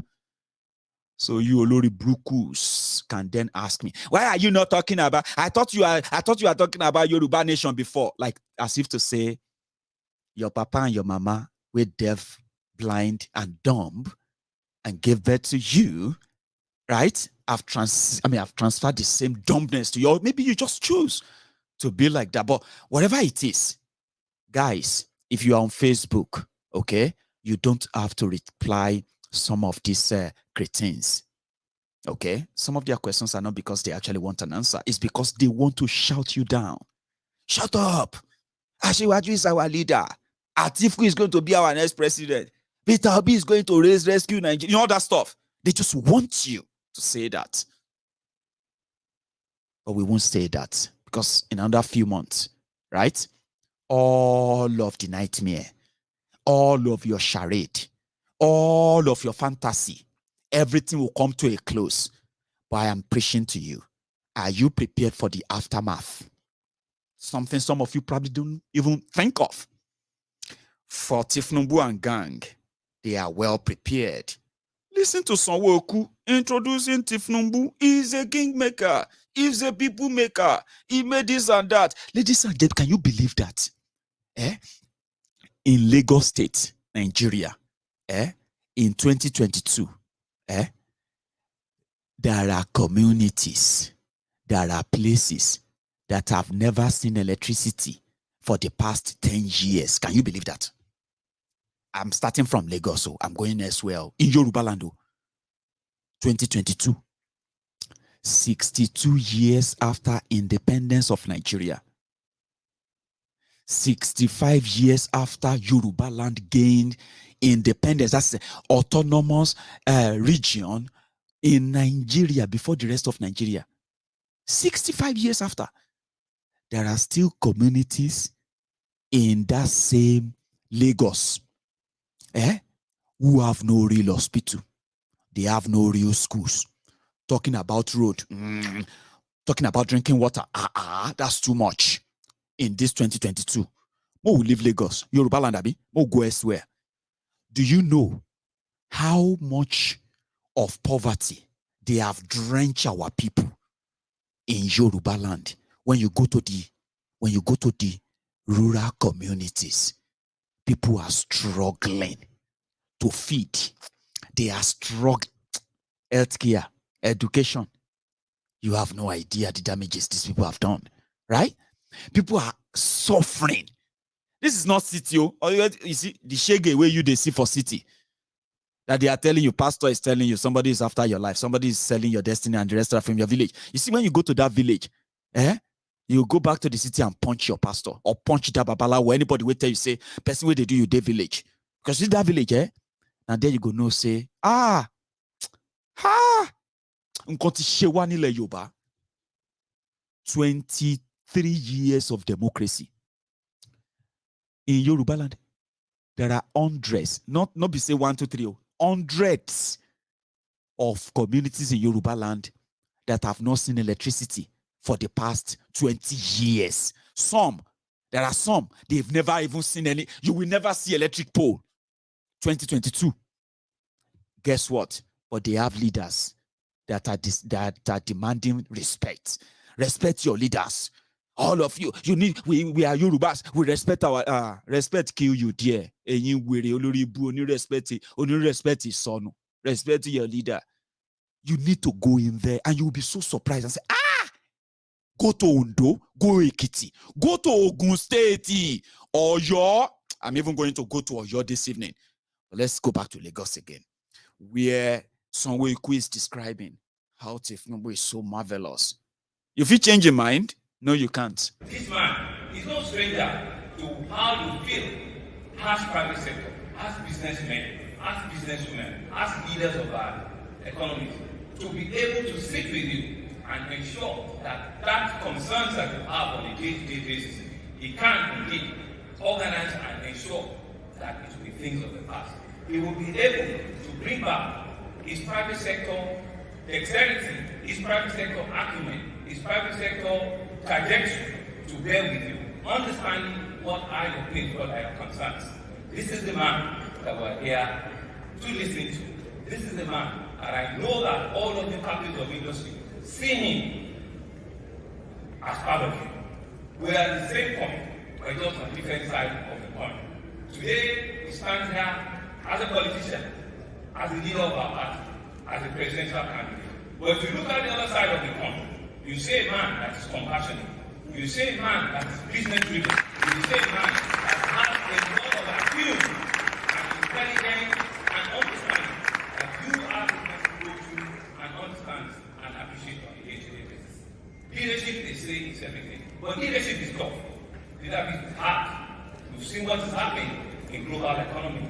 So you Olori Brukus can then ask me, why are you not talking about? I thought you are talking about Yoruba nation before, like as if to say your papa and your mama were deaf, blind, and dumb, and gave birth to you, right? I've transferred the same dumbness to you. Or maybe you just choose to be like that. But whatever it is, guys, if you are on Facebook, okay, you don't have to reply some of these cretins. Okay, some of their questions are not because they actually want an answer. It's because they want to shout you down. Shut up. Asiwaju is our leader. Atiku is going to be our next president. Peter Obi is going to rescue Nigeria. You know, all that stuff. They just want you to say that. But we won't say that because in another few months, right? All of the nightmare, all of your charade, all of your fantasy, everything will come to a close. But I am preaching to you. Are you prepared for the aftermath? Something some of you probably don't even think of. For Tinubu and gang, they are well prepared. Listen to Sanwo-Olu introducing Tinubu. He's a kingmaker. He's a people maker. He made this and that. Ladies and gentlemen, can you believe that? In Lagos State, Nigeria, in 2022, there are communities, there are places that have never seen electricity for the past 10 years. Can you believe that? I'm starting from Lagos, so I'm going elsewhere. In Yoruba land, 2022, 62 years after independence of Nigeria, 65 years after Yoruba land gained independence, that's autonomous region in Nigeria before the rest of Nigeria. 65 years after, there are still communities in that same Lagos who have no real hospital. They have no real schools. Talking about road, talking about drinking water, that's too much. In this 2022, Mo will leave Lagos, Yoruba land, abi, Mo go elsewhere. Do you know how much of poverty they have drenched our people in Yoruba land? When you go to the rural communities, people are struggling to feed. They are struggling. Healthcare, education. You have no idea the damages these people have done, right? People are suffering. This is not city. You see, the shege where you they see for city. That they are telling you, pastor is telling you, somebody is after your life, somebody is selling your destiny and the rest from your village. You see, when you go to that village, you go back to the city and punch your pastor or punch that babala or anybody will tell you, say, person where they do you, their village. Because in that village, and there you go, no, say, Nkoti Shewani le Yoba. 23 years of democracy. In Yoruba land, there are hundreds, not be say 1, 2, 3, hundreds of communities in Yoruba land that have not seen electricity for the past 20 years. There are some, they've never even seen any. You will never see electric pole. 2022. Guess what? But they have leaders that are demanding respect. Respect your leaders. All of you. We are Yorubas. We respect our respect kill you dear. Respect is son. respect your leader. You need to go in there and you'll be so surprised and say, go to Ondo, go Ekiti, go to Ogun State, Oyo. I'm even going to go to Oyo this evening. But let's go back to Lagos again, where Sanwo-Ikwe is describing how Tinubu is so marvelous. If you change your mind, no, you can't. This man is no stranger to how you feel as private sector, as businessmen, as businesswomen, as leaders of our economy, to be able to sit with you and ensure that concerns that you have on a day-to-day basis, he can indeed organize and ensure that it will be things of the past. He will be able to bring back his private sector dexterity, his private sector acumen, his private sector trajectory to bear with you, understanding what are your pains, what are your concerns. This is the man that we're here to listen to. This is the man, and I know that all of the captains of industry see him as part of you. We are at the same point, but just on different sides of the coin. Today, he stands here as a politician, as a leader of our party, as a presidential candidate. But if you look at the other side of the coin, you see a man that is compassionate. You see a man that is business-driven. You see a man that has a lot of appeal and intelligence and understanding that you are the person to go through and understand and appreciate on a day-to-day basis. Leadership, they say, is everything. But leadership is tough. Leadership is hard. We've seen what is happening in global economy.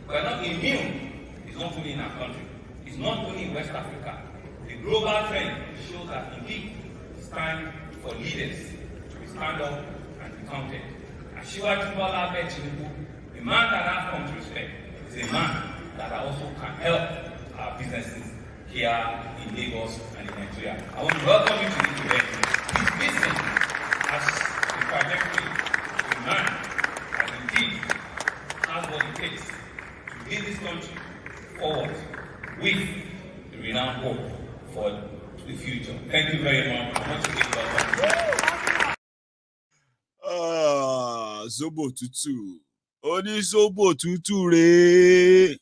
We are not immune. It's not only in our country. It's not only in West Africa. The global trend shows that indeed it's time for leaders to stand up and be counted. Ashwati Tinubu, the man that I've come to respect, is a man that also can help our businesses here in Lagos and in Nigeria. I want to welcome you to this event. His business has the trajectory of a man that indeed has what it takes to lead this country forward with the renowned hope for the future. Thank you very much. I want to give welcome. Zobo tutu. Oni zobo tutu re.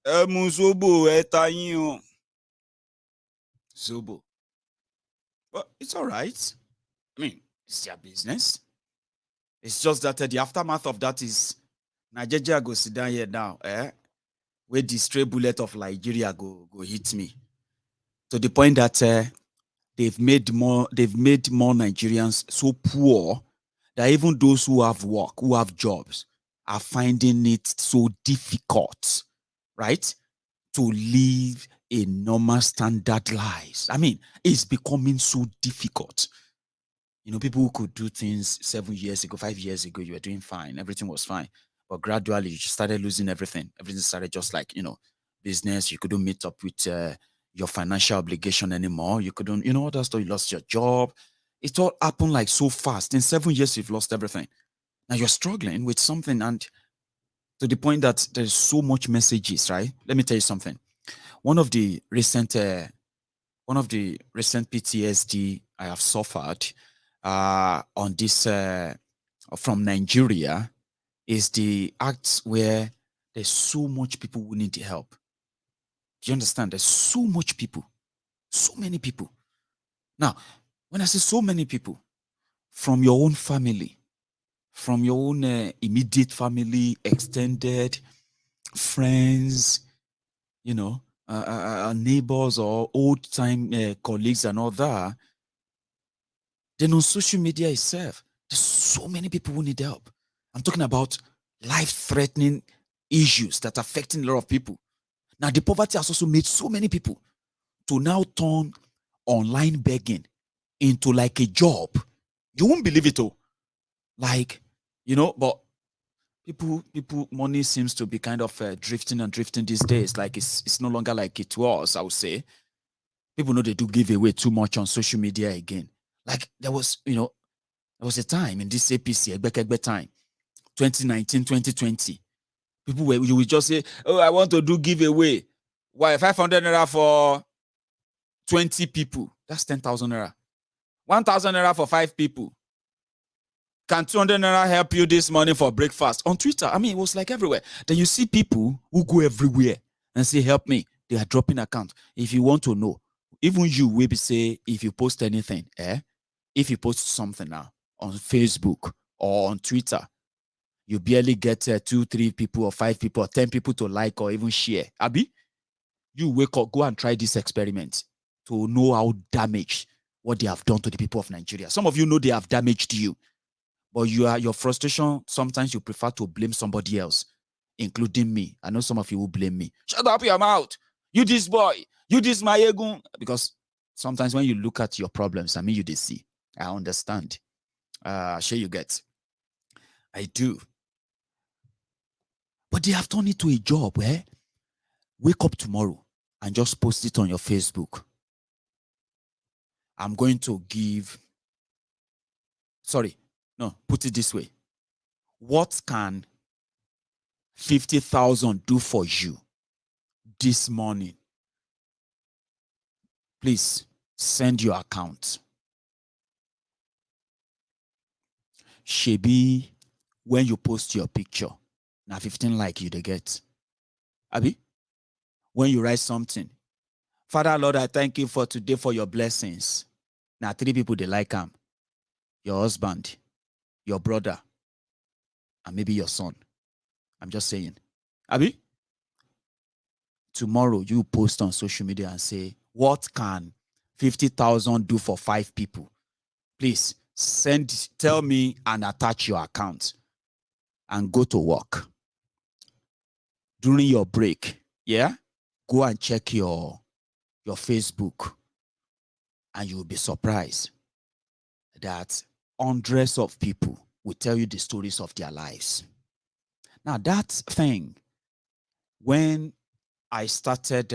Emu zobo etayin. Zobo. But it's all right. I mean, it's their business. It's just that the aftermath of that is Nigeria go sit down here now, where the stray bullet of Nigeria go hit me. To the point that they've made more Nigerians so poor that even those who have work, who have jobs, are finding it so difficult, right, to live a normal standard lives. I mean, it's becoming so difficult. You know, people who could do things 7 years ago, 5 years ago, you were doing fine, everything was fine. But gradually, you started losing everything. Everything started just like, business. You couldn't meet up with your financial obligation anymore. You couldn't, all that stuff. You lost your job. It all happened like so fast. In 7 years, you've lost everything. Now you're struggling with something, and to the point that there's so much messages, right? Let me tell you something. One of the recent PTSD I have suffered on this from Nigeria is the acts where there's so much people who need the help. Do you understand? There's so much people, so many people. Now, when I say so many people, from your own family, from your own immediate family, extended friends, neighbors or old-time colleagues and all that, then on social media itself, there's so many people who need help. I'm talking about life-threatening issues that are affecting a lot of people. Now, the poverty has also made so many people to now turn online begging into like a job. You won't believe it, oh. Like, but people, money seems to be kind of drifting these days. Like it's no longer like it was, I would say. People know they do give away too much on social media again. Like there was a time in this APC, Egbe time, 2019, 2020. You will just say, oh, I want to do giveaway. Why? 500 naira for 20 people. That's 10,000 naira. 1,000 naira for 5 people. Can 200 naira help you this morning for breakfast? On Twitter, I mean, it was like everywhere. Then you see people who go everywhere and say, help me. They are dropping account. If you want to know, even you will be say, if you post anything, if you post something now on Facebook or on Twitter, you barely get 2, 3 people or 5 people or 10 people to like or even share. Abi, you wake up, go and try this experiment to know how damaged what they have done to the people of Nigeria. Some of you know they have damaged you, but your frustration, sometimes you prefer to blame somebody else, including me. I know some of you will blame me. Shut up your mouth. You this boy. You this Maiyegun. Because sometimes when you look at your problems, I mean, you they see. I understand. Sure you get. I do. But they have turned it to a job where wake up tomorrow and just post it on your Facebook. I'm going to give, put it this way. What can 50,000 do for you this morning? Please send your account. Shebi, when you post your picture, now 15 like you they get. Abi, when you write something, Father Lord, I thank you for today for your blessings. Now 3 people they like him. Your husband, your brother, and maybe your son. I'm just saying. Abi, tomorrow you post on social media and say, what can 50,000 do for 5 people? Please tell me and attach your account and go to work. During your break, go and check your Facebook and you'll be surprised that hundreds of people will tell you the stories of their lives. Now that thing, when I started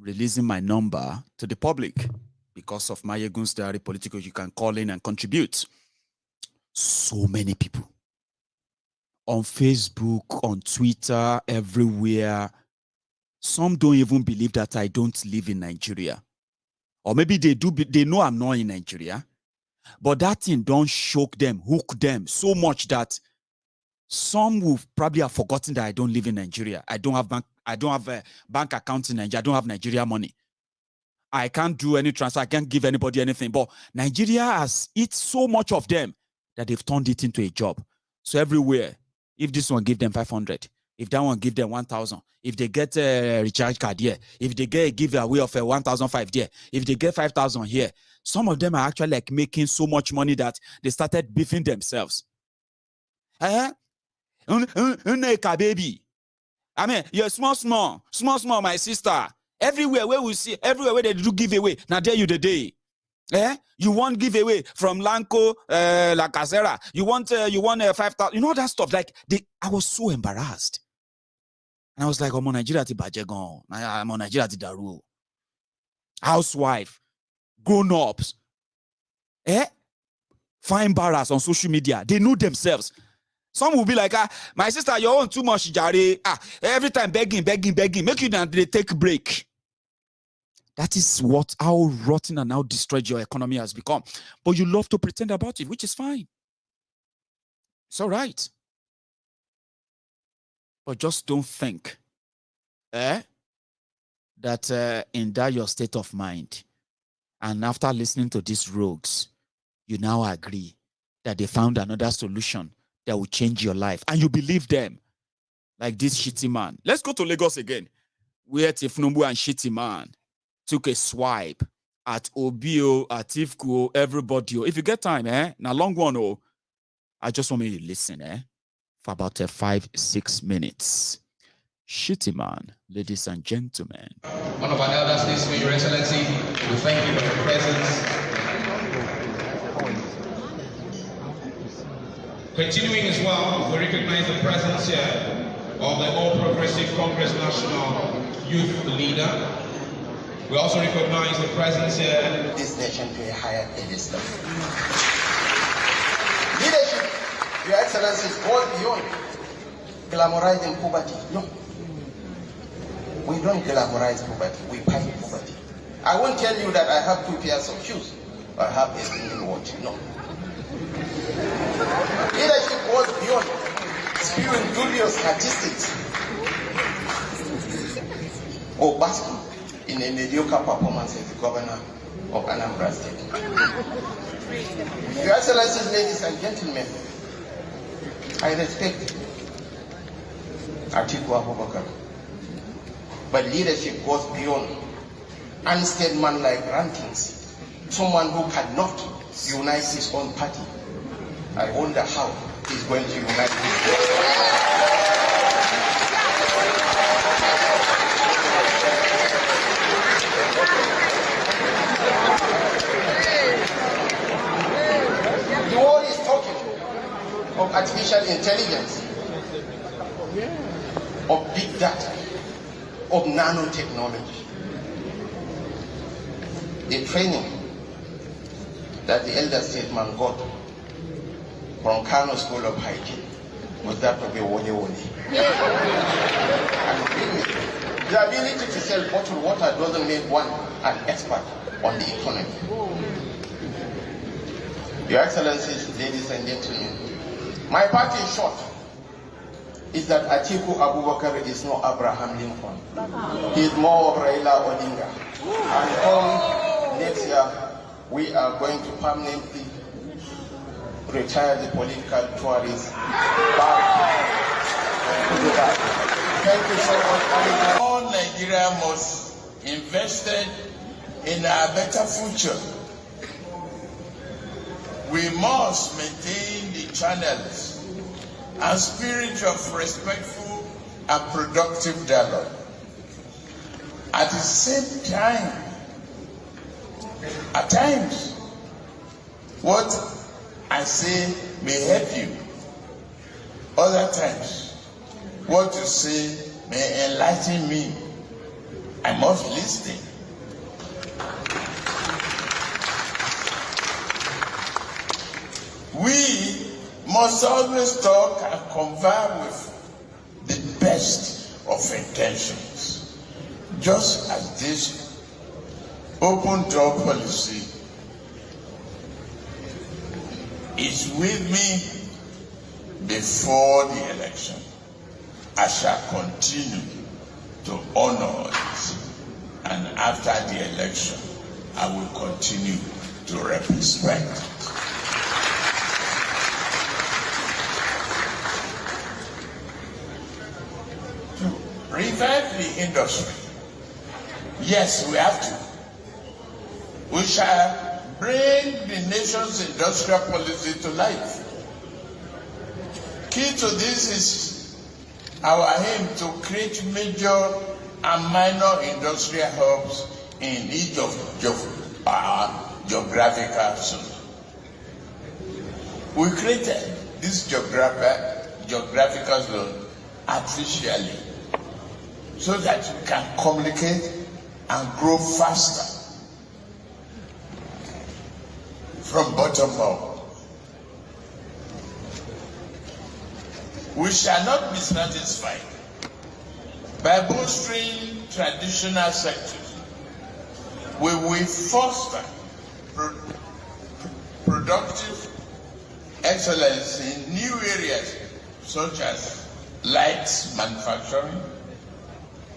releasing my number to the public because of MaiyegunSDiary Politico, you can call in and contribute. So many people on Facebook, on Twitter, everywhere. Some don't even believe that I don't live in Nigeria. Or maybe they do, they know I'm not in Nigeria. But that thing don't shock them, hook them so much that some will probably have forgotten that I don't live in Nigeria. I don't have a bank account in Nigeria. I don't have Nigeria money. I can't do any transfer. I can't give anybody anything. But Nigeria has eaten so much of them that they've turned it into a job. So everywhere, if this one give them 500, if that one give them 1,000, if they get a recharge card here, if they get a giveaway of 1,500 there, if they get 5,000 here, some of them are actually like making so much money that they started beefing themselves. Baby. I mean, you're small, my sister. Everywhere where we see, everywhere where they do giveaway, now there you the day. You want giveaway from Lanco, La Casera. You want 5,000. You know that stuff. Like I was so embarrassed, and I was like, "I'm on Nigeria to Bajegon. I'm on Nigeria to Daru. Housewife, grown ups, fine barras on social media. They know themselves. Some will be like, my sister, you're on too much, Jare. Every time begging. Make you they take break." That is how rotten and how destroyed your economy has become. But you love to pretend about it, which is fine. It's all right. But just don't think that in that your state of mind, and after listening to these rogues, you now agree that they found another solution that will change your life. And you believe them. Like this shitty man. Let's go to Lagos again, where Tinubu and shitty man took a swipe at Obio, at Tifco, everybody. If you get time, now long one, I just want you to listen, for about 5-6 minutes. Shitty man, ladies and gentlemen. One of our elders lives for Your Excellency. We thank you for your presence. Continuing as well, we recognize the presence here of the All Progressive Congress National Youth Leader. We also recognize the presence here. This nation to a higher pedestal. Leadership, Your Excellency, goes beyond glamorizing poverty. No. We don't glamorize poverty, we fight poverty. I won't tell you that I have 2 pairs of shoes, or I have a single watch. No. Leadership goes beyond spewing dubious statistics or basking in a mediocre performance as the governor of Anambra State. Your Excellencies, ladies and gentlemen, I respect Atiku Abubakar, but leadership goes beyond unstatesman-like rantings. Someone who cannot unite his own party. I wonder how he's going to unite his The world is talking of artificial intelligence, of big data, of nanotechnology. The training that the elder statesman got from Kano School of Hygiene was that of a wole. The ability to sell bottled water doesn't make one an expert on the economy. Your Excellencies, ladies and gentlemen, my party in short is that Atiku Abubakar is no Abraham Lincoln. He is more of Raila Odinga. And come next year, we are going to permanently retire the political tourists back to Dubai. Thank you so much. All Nigeria must invest in a better future. We must maintain the channels and spirit of respectful and productive dialogue. At the same time, at times, what I say may help you. Other times, what you say may enlighten me. I must listen. We must always talk and converse with the best of intentions, just as this open door policy is with me before the election. I shall continue to honor it, and after the election, I will continue to represent it. Revive the industry. Yes, we have to. We shall bring the nation's industrial policy to life. Key to this is our aim to create major and minor industrial hubs in each of our geographical zones. We created this geographical zone artificially, so that we can communicate and grow faster from bottom up. We shall not be satisfied by bolstering traditional sectors. We will foster productive excellence in new areas such as light manufacturing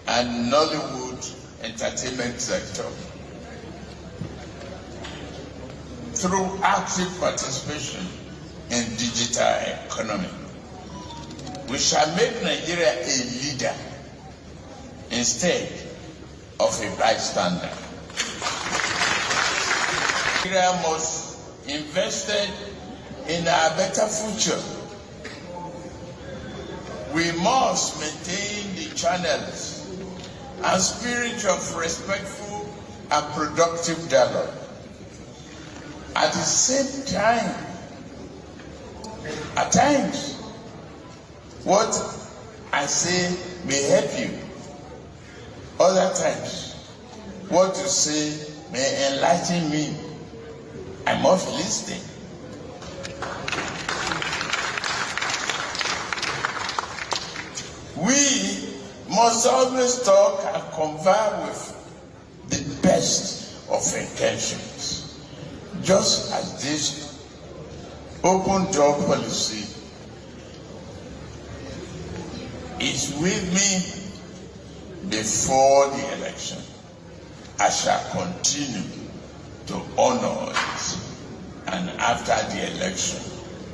and Nollywood entertainment sector. Through active participation in digital economy, we shall make Nigeria a leader instead of a bystander. Nigeria must invest in a better future. We must maintain the channels and spirit of respectful and productive dialogue. At the same time, at times, what I say may help you. Other times, what you say may enlighten me. I must listen. We must always talk and converse with the best of intentions, just as this open door policy is with me before the election, I shall continue to honor it. And after the election,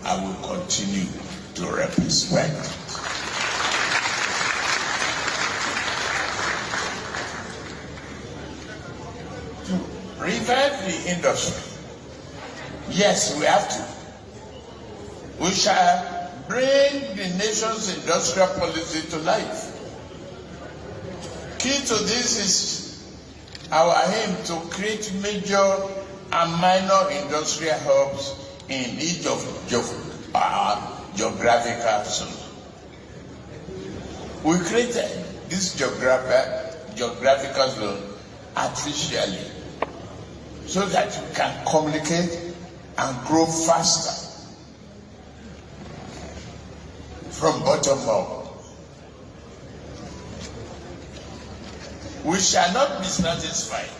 I will continue to represent it. To revive the industry, yes, we have to. We shall bring the nation's industrial policy to life. Key to this is our aim to create major and minor industrial hubs in each of our geographical zones. We created this geographical zone artificially so that we can communicate and grow faster from bottom up. We shall not be satisfied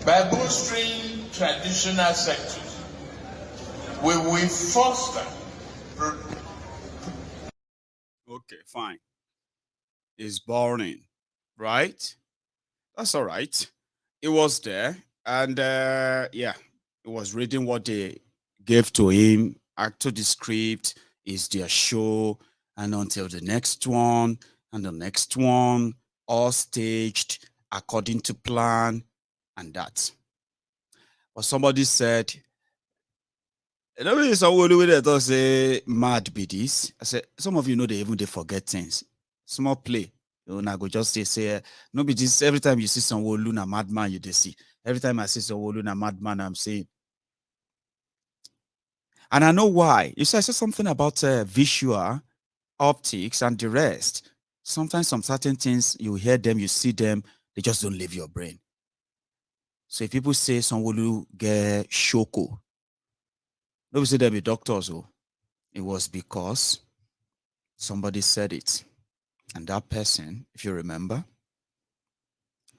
by bolstering traditional sectors. We will foster. Okay, fine. It's boring, right? That's all right. It was there, and yeah, it was reading what they gave to him, actor the script, is their show, and until the next one, and the next one, all staged according to plan, and that. But somebody said, don't say mad be this. I said, some of you know they forget things. Small play. You know, I go just say, no be this. Every time you see some Luna madman, you see. Every time I see some Luna madman, I'm saying. And I know why. You see, I said something about visual, optics, and the rest. Sometimes some certain things, you hear them, you see them, they just don't leave your brain. So if people say someone get shoko, nobody say there be doctors. Oh, it was because somebody said it. And that person, if you remember,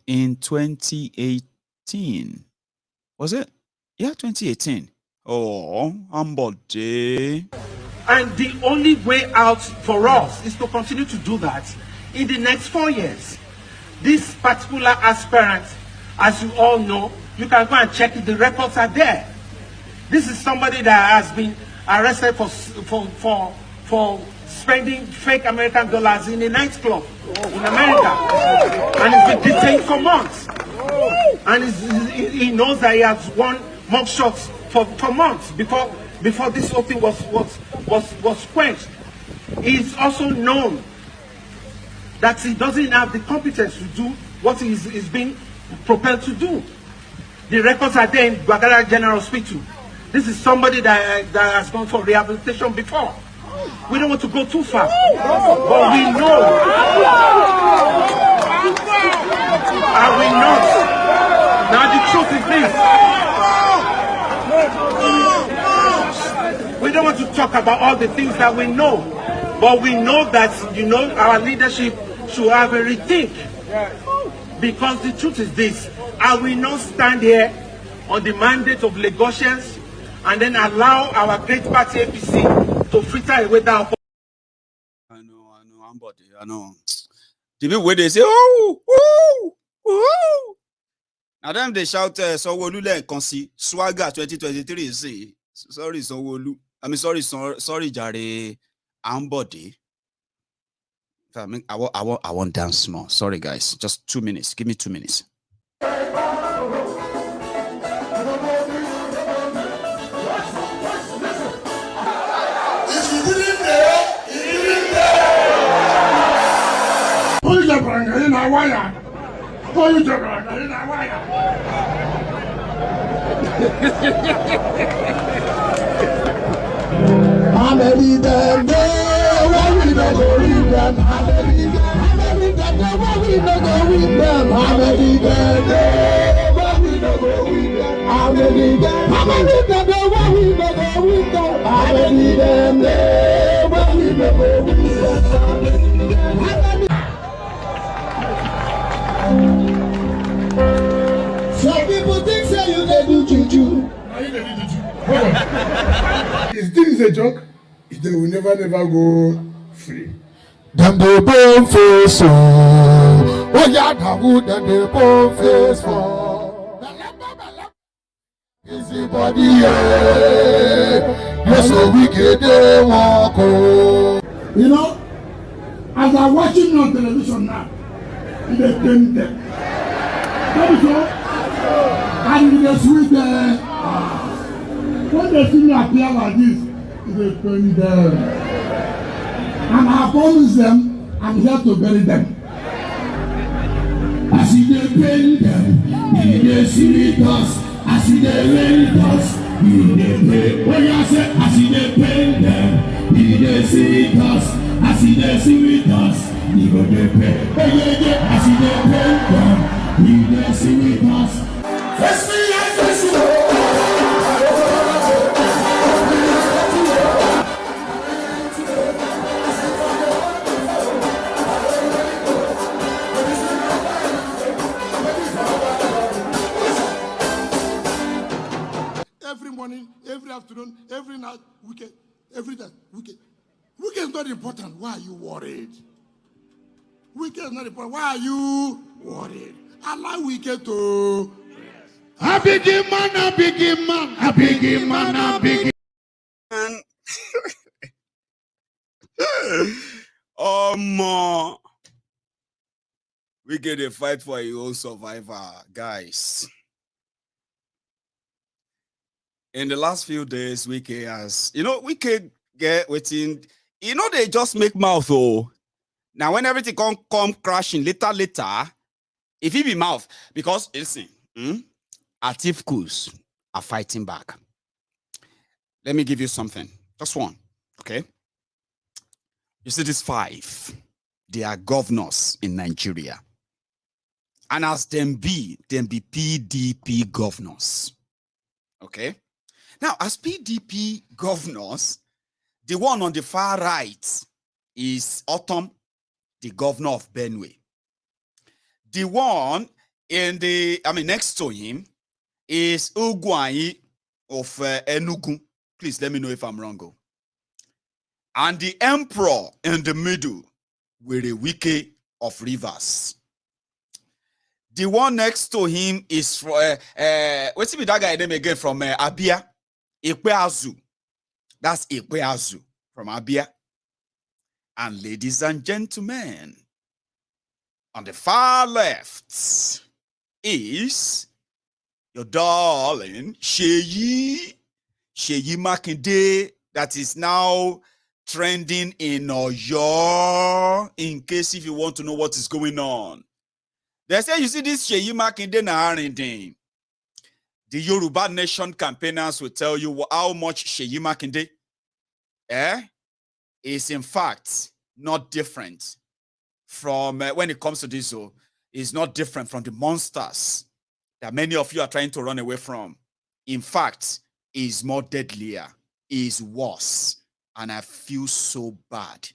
in 2018, was it? Yeah, 2018. Oh, Ambode. And the only way out for us is to continue to do that in the next 4 years. This particular aspirant, as you all know, you can go and check it, the records are there. This is somebody that has been arrested for spending fake American dollars in a nightclub in America. And he's been detained for months. And he knows that he has won mock shots for months before this whole thing was quenched. He's also known that he doesn't have the competence to do what he's being propelled to do. The records are there in Bagara General Hospital. This is somebody that has gone for rehabilitation before. We don't want to go too far, but we know. And we know. Now the truth is this. We don't want to talk about all the things that we know, but we know that, our leadership should have a rethink. Because the truth is this, I will not stand here on the mandate of Lagosians and then allow our great party APC to fritter away that. I know. The people where they say, oh. Now them they shout, Sanwo-Olu Lekansi, Swagger 2023. See, sorry, Sanwo-Olu. I mean, sorry, Jare, Ambode. I want dance small. Sorry, guys. Just 2 minutes. Give me 2 minutes. Some people think say you they do juju. Is this a joke? They will never go free. Them they born for so. Oh yeah, the wood and the bone face for. Is the body yes, so we get the walk. You know, as I'm watching you on television now, they paint them. That is all. And they sweet when they see me appear like this, they paint them. And I promise them, I'm here to bury them. I see they paint them, they sweet us. I see the renters, when I say I see the pain them, they see us, I see the sweeters, they go to pay. I see the pain them, they see us. Face me and face you. Every morning, every afternoon, every night, weekend, every day, weekend. Weekend is not important. Why are you worried? Weekend is not important. Why are you worried? I like weekend too. A big man, a big man, a big man, a big man. Oh, we get a fight for your own survivor, guys. In the last few days, Wike has, Wike get waiting. They just make mouth, oh. Now, when everything come crashing later, if he be mouth, because, listen, active coups are fighting back. Let me give you something. Just one, okay? You see these 5. They are governors in Nigeria. And as them be PDP governors, okay? Now, as PDP governors, the one on the far right is Autumn, the governor of Benue. The one next to him is Ugwai of Enugu. Please let me know if I'm wrong. And the emperor in the middle with a Wike of Rivers. The one next to him is what's that guy name again from Abia? Ikweazu. That's Ikweazu from Abia. And ladies and gentlemen, on the far left is your darling Sheyi Makinde, that is now trending in Oyo, in case if you want to know what is going on. They say, you see this Sheyi Makinde Naharindin. The Yoruba Nation campaigners will tell you how much Sheyi Makinde is in fact not different from, when it comes to this, is not different from the monsters that many of you are trying to run away from. In fact, is more deadlier, is worse. And I feel so bad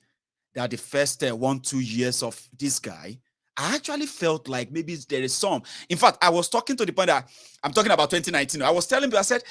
that the first 1-2 years of this guy, I actually felt like maybe there is some. In fact, I was talking to the point that I'm talking about 2019. I was telling people, I said,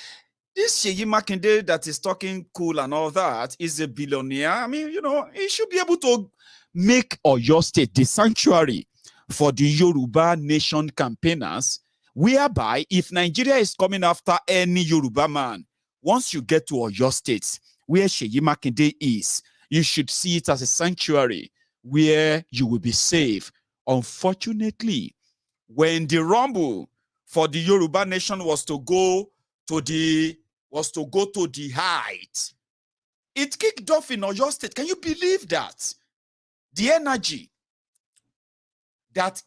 this Sheyi Makinde that is talking cool and all that is a billionaire. I mean, he should be able to make Oyo State the sanctuary for the Yoruba Nation campaigners, whereby if Nigeria is coming after any Yoruba man, once you get to Oyo State, where Sheyi Makinde is, you should see it as a sanctuary where you will be safe. Unfortunately, when the rumble for the Yoruba Nation was to go to the height, it kicked off in Oyo State. Can you believe that? The energy that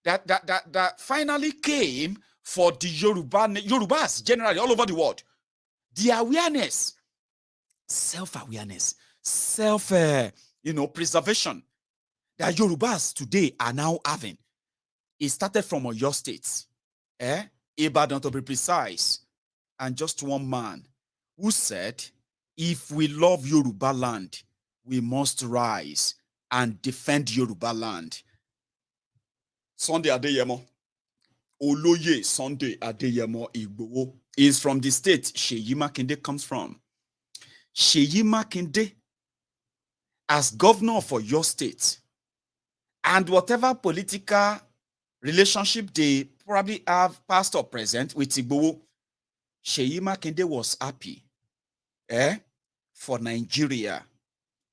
that finally came for the Yorubas generally all over the world. The awareness, self-awareness, preservation that Yorubas today are now having. It started from Oyo State, Ibadan to be precise, and just one man who said, if we love Yoruba land, we must rise and defend Yoruba land. Sunday Adeyemo, Oloye Sunday Adeyemo Igboho, is from the state Sheyi Makinde comes from. Sheyi Makinde, as governor for your state, And whatever political relationship they probably have, past or present, with Igboho, Seyi Makinde was happy for Nigeria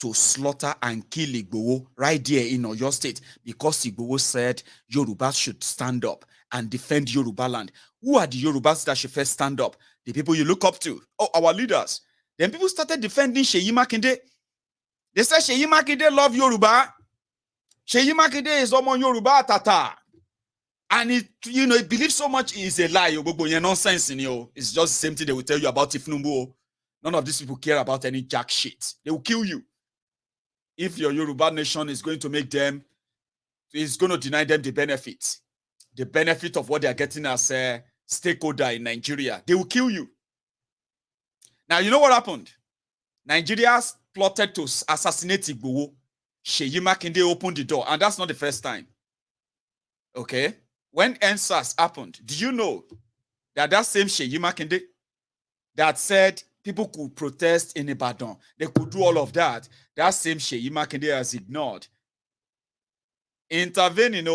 to slaughter and kill Igboho right there in Oyo State because Igboho said Yorubas should stand up and defend Yoruba land. Who are the Yorubas that should first stand up? The people you look up to. Oh, our leaders. Then people started defending Seyi Makinde. They said Seyi Makinde love Yoruba. Seyi Makinde is Omo Yoruba Tata. And it, it believes so much is a lie. Nonsense. It's just the same thing they will tell you about Tinubu. None of these people care about any jack shit. They will kill you. If your Yoruba nation is going to make them, is going to deny them the benefit of what they are getting as a stakeholder in Nigeria, they will kill you. Now, you know what happened? Nigeria plotted to assassinate Igboho. Seyi Makinde opened the door, and that's not the first time. Okay? When NSAS happened, do you know that same Seyi Makinde that said people could protest in Ibadan, they could do all of that, that same Seyi Makinde has ignored. Intervening,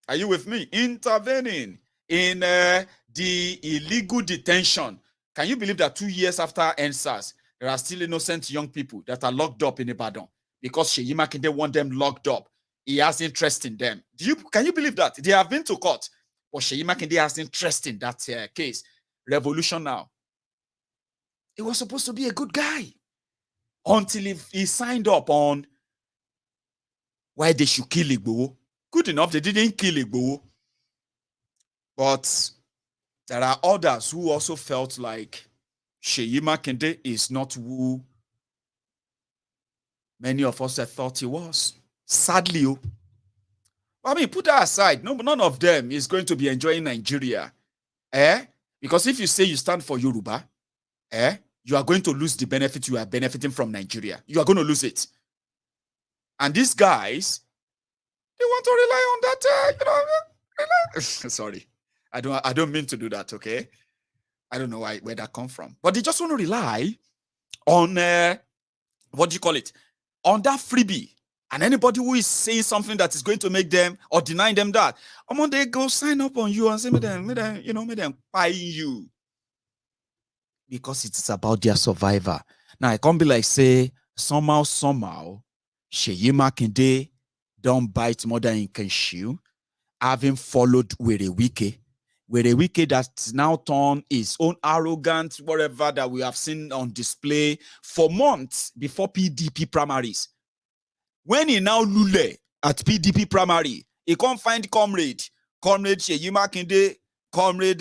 are you with me? Intervening in the illegal detention. Can you believe that 2 years after NSAS, there are still innocent young people that are locked up in Ibadan because Seyi Makinde want them locked up? He has interest in them. Can you believe that? They have been to court, but Seyi Makinde has interest in that case. Revolution now. He was supposed to be a good guy until he signed up on why they should kill Igboho. Good enough, they didn't kill Igboho. But there are others who also felt like Seyi Makinde is not who many of us had thought he was. Sadly, I mean, put that aside. No, none of them is going to be enjoying Nigeria. Because if you say you stand for Yoruba, you are going to lose the benefit you are benefiting from Nigeria. You are going to lose it. And these guys, they want to rely on that, Sorry. I don't mean to do that, okay? I don't know where that come from. But they just want to rely on, what do you call it? On that freebie. And anybody who is saying something that is going to make them or denying them that, they go sign up on you and say, make them buy you. Because it's about their survivor. Now, it can't be like, say, somehow, Seyi Makinde don't bite more than he can chew, having followed Wike. Wike that's now turned his own arrogant, whatever that we have seen on display for months before PDP primaries. When he now lule at PDP primary, he can't find comrade Seyi Makinde, comrade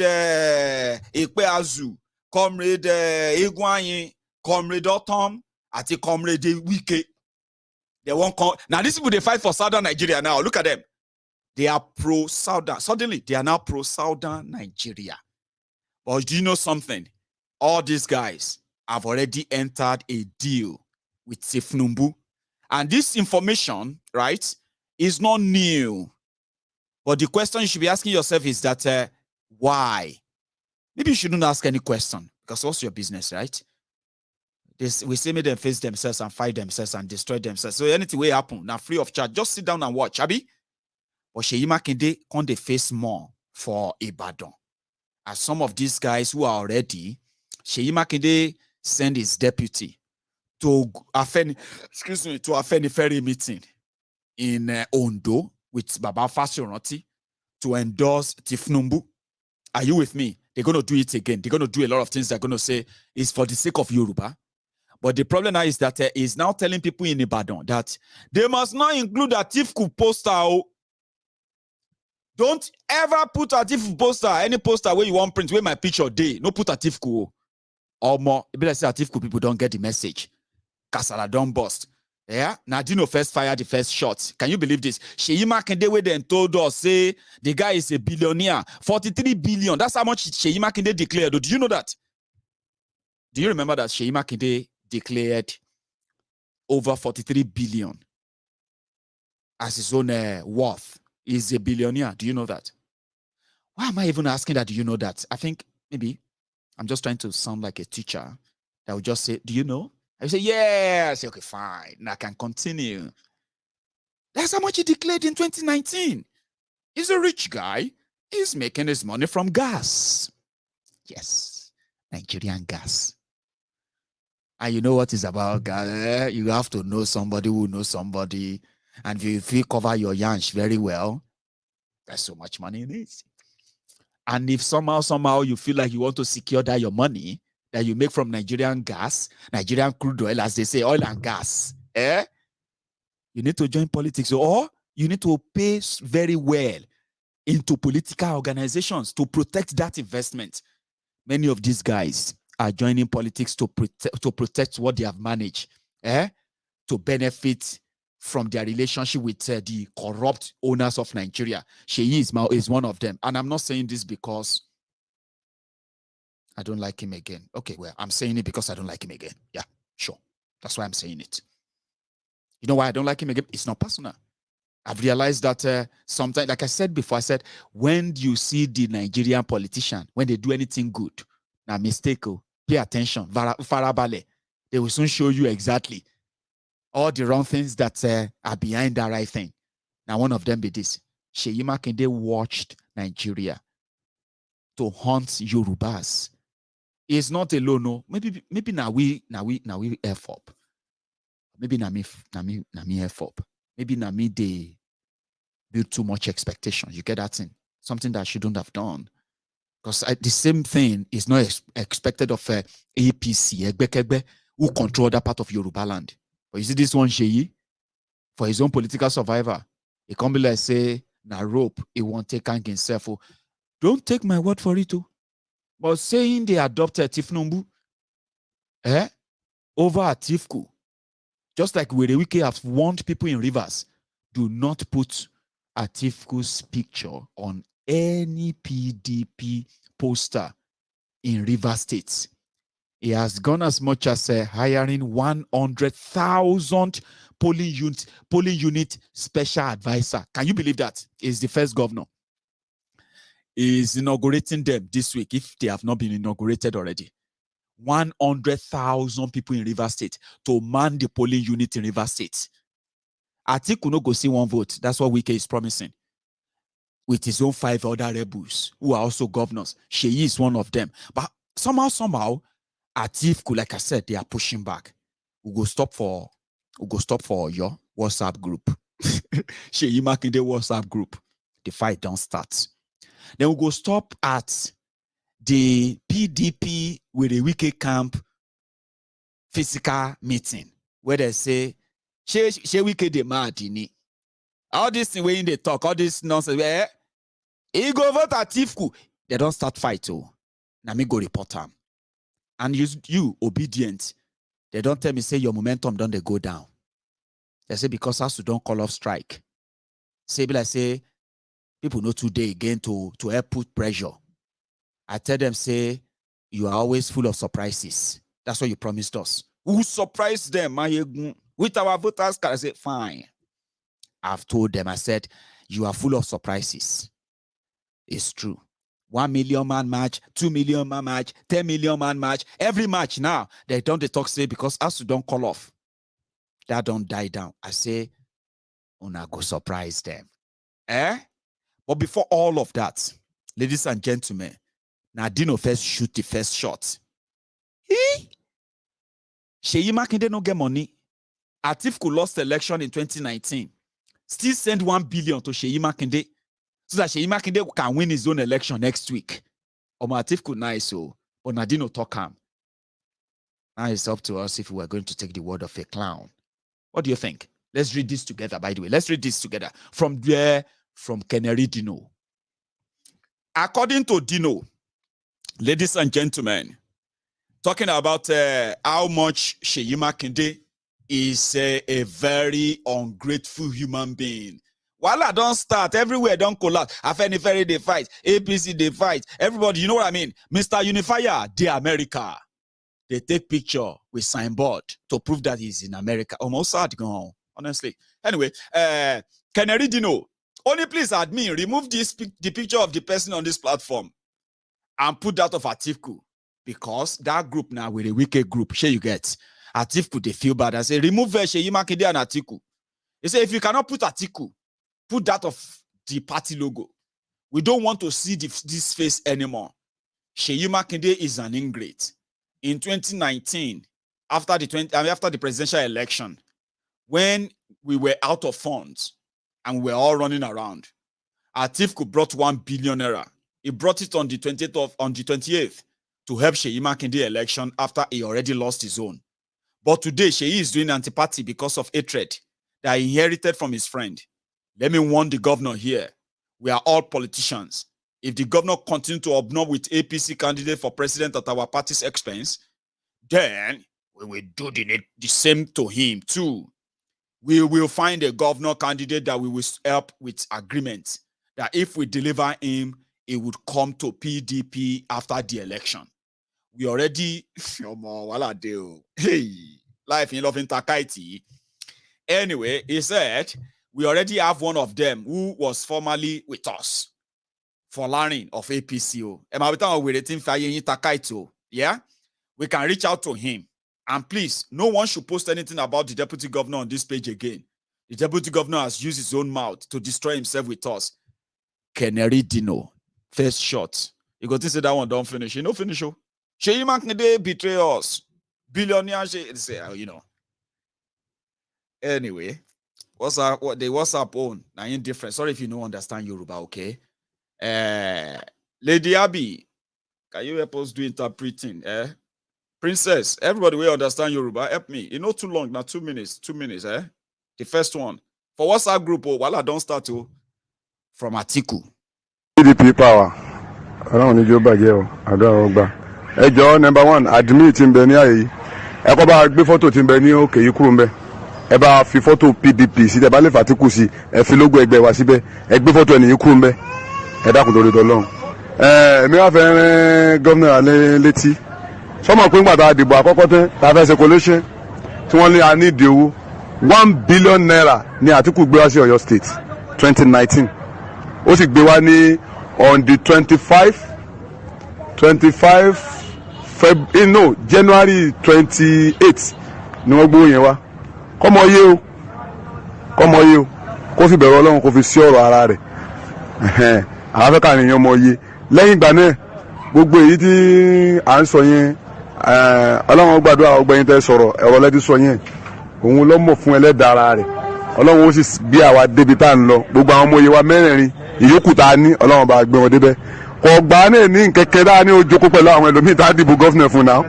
Ekpeazu, comrade Egwanyi, comrade Otom, ati comrade Wike. They won't come. Now, these people, they fight for Southern Nigeria now. Look at them. They are pro-Southern. Suddenly, they are now pro-Southern Nigeria. But do you know something? All these guys have already entered a deal with Tinubu. And this information, right, is not new. But the question you should be asking yourself is that, why? Maybe you shouldn't ask any question, because what's your business, right? We say make them face themselves and fight themselves and destroy themselves. So anything will happen, now free of charge. Just sit down and watch, Abi. But Seyi Makinde can't they face more for Ibadan. As some of these guys who are already, Seyi Makinde send his deputy to Afenifere meeting in Ondo with Baba Fasoranti to endorse Tinubu. Are you with me? They're going to do it again. They're going to do a lot of things they're going to say is for the sake of Yoruba. But the problem now is that he's now telling people in Ibadan that they must not include Atiku poster. Don't ever put Atiku poster, any poster where you want print, where my picture day. No put Atiku. Or more, if let's say Atiku people don't get the message. Kasala don't bust. Yeah, Nadino first fired the first shot. Can you believe this? Seyi Makinde we then told us, say the guy is a billionaire, 43 billion. That's how much Seyi Makinde declared. Do you know that? Do you remember that Seyi Makinde declared over 43 billion as his own worth? He's a billionaire. Do you know that? Why am I even asking that? Do you know that? I think maybe I'm just trying to sound like a teacher that would just say, do you know? I say, yeah. I say, okay, fine. Now I can continue. That's how much he declared in 2019. He's a rich guy. He's making his money from gas. Yes, Nigerian gas. And you know what is about gas? You have to know somebody who knows somebody. And if you cover your yansh very well, there's so much money in it. And if somehow you feel like you want to secure that your money that you make from Nigerian gas, Nigerian crude oil, as they say, oil and gas, you need to join politics, or you need to pay very well into political organizations to protect that investment. Many of these guys are joining politics to protect what they have managed, to benefit from their relationship with the corrupt owners of Nigeria. Sheyi is one of them. And I'm not saying this because I don't like him again. Okay, well, I'm saying it because I don't like him again. Yeah, sure. That's why I'm saying it. You know why I don't like him again? It's not personal. I've realized that sometimes, like I said before, I said, when you see the Nigerian politician, when they do anything good, now mistake, pay attention, farabale, they will soon show you exactly all the wrong things that are behind that right thing. Now, one of them be this. Seyi Makinde watched Nigeria to hunt Yorubas. It's not alone, no. Maybe now we F up. Maybe na me F up. Maybe na me they build too much expectation. You get that thing? Something that I shouldn't have done. Because the same thing is not expected of APC, Egbekegbe, who control that part of Yoruba land. But you see this one, Seyi, for his own political survivor, he can't be like, say, na rope, he won't take hang himself. Oh. Don't take my word for it, too. But saying they adopted Tinubu over Atiku, just like Wike have warned people in Rivers, do not put Atiku's picture on any PDP poster in Rivers State. He has gone as much as hiring 100,000 polling unit special advisor. Can you believe that? He's the first governor. He's inaugurating them this week, if they have not been inaugurated already. 100,000 people in Rivers State to man the polling unit in Rivers State. Atiku no go see one vote. That's what Wike is promising. With his own 5 other rebels who are also governors. Seyi is one of them. But somehow, Atiku, like I said, they are pushing back. We'll go stop for your WhatsApp group. Seyi Makinde WhatsApp group. The fight don't start. Then we'll go stop at the PDP with the Wike camp physical meeting where they say, she Wike de mad in all this thing when they talk, all this nonsense. He go vote at Tifku. They don't start fight. Oh, now me go report them. And you obedient. They don't tell me say your momentum don't they go down. They say because us don't call off strike. Say like say people know today again to help put pressure. I tell them say you are always full of surprises. That's what you promised us. Who surprised them, Maiyegun? With our voters, I said fine. I've told them, I said, you are full of surprises. It's true. 1 million man match, 2 million man match, 10 million man match. Every match now, they don't talk say because us don't call off. That don't die down. I say, una go surprise them. But before all of that, ladies and gentlemen, Nadino first shoot the first shot. Seyi Makinde no get money. Atiku lost the election in 2019. Still send 1 billion to Seyi Makinde so that Seyi Makinde can win his own election next week. Atiku nice, so but Nadino talk him. Now it's up to us if we are going to take the word of a clown. What do you think? Let's read this together, by the way. Let's read this together. From Keneri Dino. According to Dino, ladies and gentlemen, talking about how much Seyi Makinde is a very ungrateful human being. While I don't start, everywhere don't collapse. Afenifere they fight, APC they fight. Everybody, you know what I mean? Mr. Unifier, the America. They take picture with signboard to prove that he's in America. Almost sad gone, honestly. Anyway, Keneri Dino, only please admin, remove the picture of the person on this platform and put that of Atiku. Because that group now with a Wike group, share you get. Atiku, they feel bad. I say, remove Seyi Makinde and Atiku. He said, if you cannot put Atiku, put that of the party logo. We don't want to see this face anymore. Seyi Makinde is an ingrate. In 2019, after the presidential election, when we were out of funds and we were all running around, Atiku brought 1 billion naira. He brought it on the 28th to help Seyi Makinde election after he already lost his own. But today, Seyi is doing anti-party because of hatred that he inherited from his friend. Let me warn the governor here. We are all politicians. If the governor continues to obnob with APC candidate for president at our party's expense, then we will do the same to him too. We will find a governor candidate that we will help with agreement that if we deliver him, he would come to PDP after the election. We already, hey, life in love in Takaiti. Anyway, he said, we already have one of them who was formerly with us for learning of APCO. Yeah, we can reach out to him. And please, no one should post anything about the deputy governor on this page again. The deputy governor has used his own mouth to destroy himself with us. Keneri Dino, first shot. You got to say that one don't finish. You know, finish. Seyi Makinde betray us. Billionaire, you know. Anyway, what the WhatsApp own? Now indifferent. Sorry if you don't understand Yoruba, okay? Lady Abby, can you help us do interpreting? Princess, everybody will understand Yoruba. Help me. You know, too long. Now 2 minutes. 2 minutes, The first one. For WhatsApp group, while I don't start to from Atiku. PDP power. I don't need your bag here. I don't know. Hey, John, number one, admit in Benia. I go back before to Timbenio, okay, you come. Eba fi photo PDP si te ba le Atiku si e fi logo egbe wa síbẹ̀ e gbé photo ẹni ku nbe e dákun torí t'Ọlọ́run mi wá fẹ́ governor ale létí so mo pé ngba ta dìbò àkọ́kọ́ tán ta fẹ́ ṣe collation tí wọ́n lé a need owó 1 billion naira ni Atiku gbé wá sí Ọ̀yọ́ state 2019 ó sì gbé wá ní on the 25 January 28 ni wọ́n gbé yẹn wá Come on you. Kó fi bẹ̀rù Ọlọ́run kó fi sí ọ̀rọ̀ ara rẹ̀. Àwọn fẹ́ ká nìyẹn mọ iye. Lẹ́yìn ìgbà náà, gbogbo èyí tí à ń sọ yẹn, Ọlọ́run gbàdúrà ọgbẹ́yìn tẹ́ sọ̀rọ̀, ẹ̀rọ lẹ́tí sọ yẹn. Òun ló mọ̀ fún ẹlẹ́dàá ara rẹ̀. Ọlọ́run ó sì bí àwa débi tá à ń lọ. Gbogbo àwọn ọmọ iye wa mẹ́rẹ̀ẹ̀rin, ìyókù tá a ní, Ọlọ́run bá gbé wọn débẹ̀. Kò gbà náà ní nkẹ́kẹ́ dáa ní ojókòó pẹ̀lú àwọn ẹlòmíì tá a dìbò gọ́fìnà fún náà.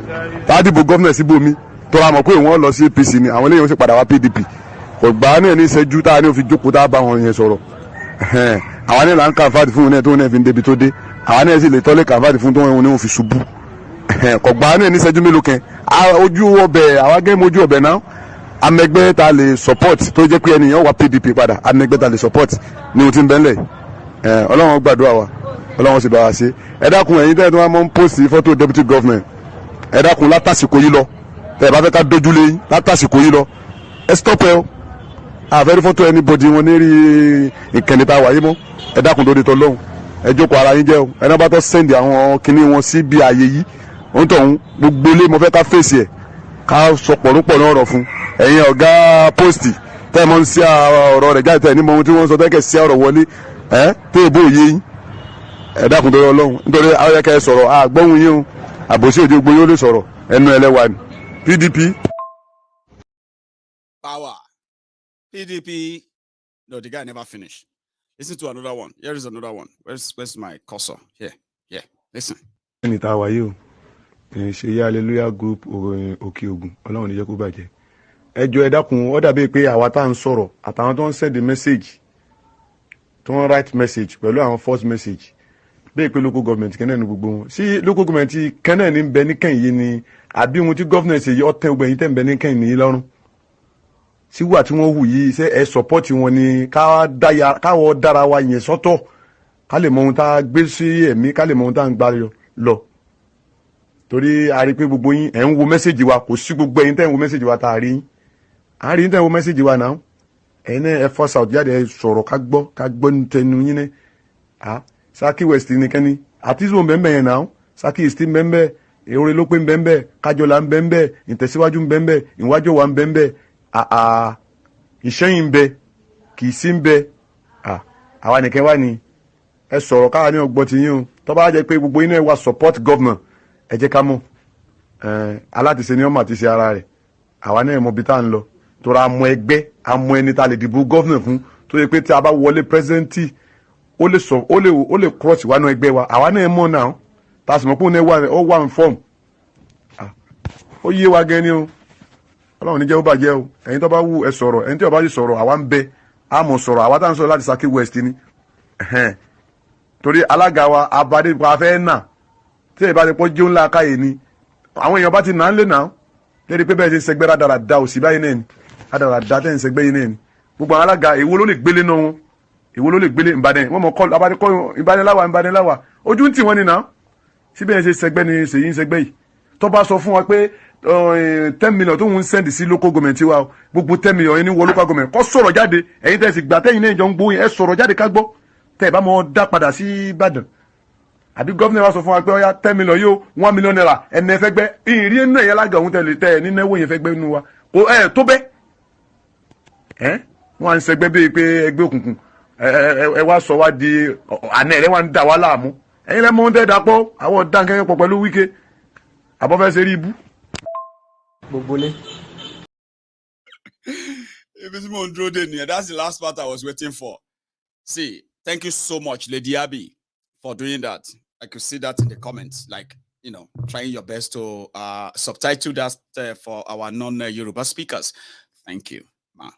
Tá a dìbò gọ́fìnà síbòmí. Tora mọ̀ pé wọ́n lọ sí APC ni àwọn eléyìí ó sì padà wá PDP kò gbà ní ẹni ìṣẹ́jú tá a ní òfin jókòó tá a bá wọn yẹn sọ̀rọ̀ àwọn ní là ń kàǹfààtì fún un náà tó náà fi ń débi tó dé àwọn náà sì lè tọ́lé kàǹfààtì fún tó wọn ní òun fi ṣubú kò gbà ní ẹni ìṣẹ́jú mélòó kan ojú ọbẹ̀ àwọn gẹ́gẹ́ ojú ọbẹ̀ náà amẹgbẹ́ ta lè support tó jẹ́ pé ẹnìyàn wà PDP padà amẹgbẹ́ ta lè support ní ohun tí ń bẹ́ńlẹ̀ Ọlọ́run gbàdúrà wa Ọlọ́run sì bá wa ṣe ẹ dákun ẹ̀yin tẹ́ ẹ tó wá mọ́ ń post photo deputy government ẹ dákun látàsìkò yìí lọ tẹ́ bá fẹ́ ká dojú lé yín látàsìkò yìí lọ ẹ stop ẹ o àfẹ́rí fọ́tò anybody wọn ní rí ìkànnì tá a wáyé mọ́ ẹ dákun lórí tọ́lọ́hún ẹ jókòó ara yín jẹ́ o ẹ náà bá tọ́ sẹ́ndì àwọn kinní wọn sí bí ààyè yìí òun tọ̀hún gbogbo ilé mo fẹ́ ká fèsì ẹ̀ ká sọ pọ̀lúpọ̀ ní ọ̀rọ̀ fún ẹ̀yin ọ̀gá pósìtì tẹ́ ẹ mọ́ ń sí ọ̀rọ̀ rẹ̀ jáde tẹ́ ní mọ ohun tí wọ́n sọ tẹ́kẹ̀ sí ọ̀rọ̀ wọlé tẹ́ ẹ bó yé yín ẹ dákun lórí Ọlọ́run nítorí àwọn ẹ̀kẹ́ sọ̀rọ̀ àgbọ̀hún yín o àbòsí òde gbogbo yóò lè sọ̀rọ̀ ẹnu ẹlẹ́wà ni PDP. Power. PDP. No, the guy never finished. Listen to another one. Here is another one. Where's my cursor? Here. Listen. Ẹni tá a wáyé o. Ṣèyí Hallelujah Group Òkè Ògùn. Ọlọ́run ní jẹ́ kó bàjẹ́. Ẹ jọ̀ọ́ ẹ dákun, ó dàbí pé àwa tá à ń sọ̀rọ̀ àtàwọn tó ń send message, tó ń write message pẹ̀lú àwọn first message. Bẹ́ẹ̀ pé local government kẹ́nẹ́ ní gbogbo wọn. Sí local government kẹ́nẹ́ ní bẹ ní kẹ́yìn yìí ni àbí ohun tí government ṣe yí ọ̀tẹ̀ ọgbẹ̀yìn tẹ̀ ń bẹ ní kẹ́yìn ní lọ́rùn. Sí wà tí wọ́n hù yìí ṣé ẹ support wọn ni káwọ́ dára wa yẹn sọ́tọ̀ ká lè mọ ohun tá a gbé sí ẹ̀mí ká lè mọ ohun tá a ń gbá lọ. Torí a rí pé gbogbo yín ẹ̀ ń wo message wa kò sí gbogbo ẹ̀yin tẹ̀ ń wo message wa tá a rí yín. A rí yín tẹ̀ ń wo message wa náà. Ẹ̀yin náà ẹ force out jáde ẹ sọ̀rọ̀ ká gbọ́ ní tẹnu yín náà. Saki West nìkan àti ìṣòwò bẹ́ẹ̀ yẹn náà Saki East bẹ́ẹ̀ èrè ló pé bẹ́ẹ̀ kájọlá bẹ́ẹ̀ ìtẹ̀síwájú bẹ́ẹ̀ ìwájú wa bẹ́ẹ̀ ìṣẹ́yìn bẹ́ẹ̀ kì í sí ń bẹ àwa nìkan wá ní ẹ sọ̀rọ̀ káwa ní ọgbọ́n ti yín o tó bá jẹ́ pé gbogbo iná ẹ wá support government ẹ jẹ́ ká mọ̀ aláàtìṣe ni ọmọ àti ṣe ara rẹ̀ àwa náà mọ̀ bí tá à ń lọ torí àmọ́ ẹgbẹ́ àmọ́ ẹni tá a lè dìbò government fún tó yẹ pé tí a bá wọlé president ó lè cross wánú ẹgbẹ́ wa àwa náà mọ̀ náà tá a sì mọ̀ pé ó wà ń form ó yé wa gan ni o ọlọ́run ní jẹ́ ó bàjẹ́ o ẹ̀yin tó bá wù ẹ sọ̀rọ̀ ẹ̀yin tí ó bá sì sọ̀rọ̀ àwa ń bẹ àmọ̀ sọ̀rọ̀ àwa tá à ń sọ̀rọ̀ láti Saki West ni torí alága wa abadé pa fẹ́ nà tí ẹ bá ti pọ́ jẹun láàkáyè ni àwọn èèyàn bá ti nà ń lè nà lérí pé bẹ́ẹ̀ ṣe sẹgbẹ́ rádaràda òsì báyìí náà ni rádaràda tẹ́ ń sẹgbẹ́ yìí náà ni gbogbo àwọn alága èwo ló lè gbélé náà wọn èwo ló lè gbélé Ìbàdàn wọn mọ kọ́ abadé kọ́ Ìbàdàn ojú ń tì wọ́n ni nà síbẹ̀ ṣe sẹgbẹ́ ni ṣèyí ń sẹgbẹ́ yìí tó bá sọ fún wa pé 10 million tó ń send sí local government wa gbogbo 10 million yẹn ní wọ local government kó sọ̀rọ̀ jáde ẹ̀yin tẹ́ sì gbà tẹ́yìn náà jọ ń gbóyin ẹ sọ̀rọ̀ jáde ká gbọ́ tẹ́ ẹ bá mọ dá padà sí Ìbàdàn àbí gómìnà wa sọ fún wa pé ọyá 10 million yóò 1 million naira ẹnẹ fẹ́ gbẹ́ ìrìn náà yẹn lága òun tẹ̀lé tẹ́ ẹ nínáwó yẹn fẹ́ gbẹ́ nínú wa tó bẹ́ wọ́n à ń sẹgbẹ́ bíi pé ẹgbẹ́ òkùnkùn ẹ wá sọ wá di àná ẹ̀ wá ń dà wá láàmú ẹ̀yin lẹ́mọ̀ ń tẹ́ dapọ̀ àwọn ọ̀dàn kẹ́kẹ́ pọ̀ pẹ̀lú Wike àbọ̀fẹ́ ṣe rí ibú. That's the last part I was waiting for. See, thank you so much, Lady Abby, for doing that. I could see that in the comments, like, trying your best to subtitle that for our non-Yoruba speakers. Thank you, ma.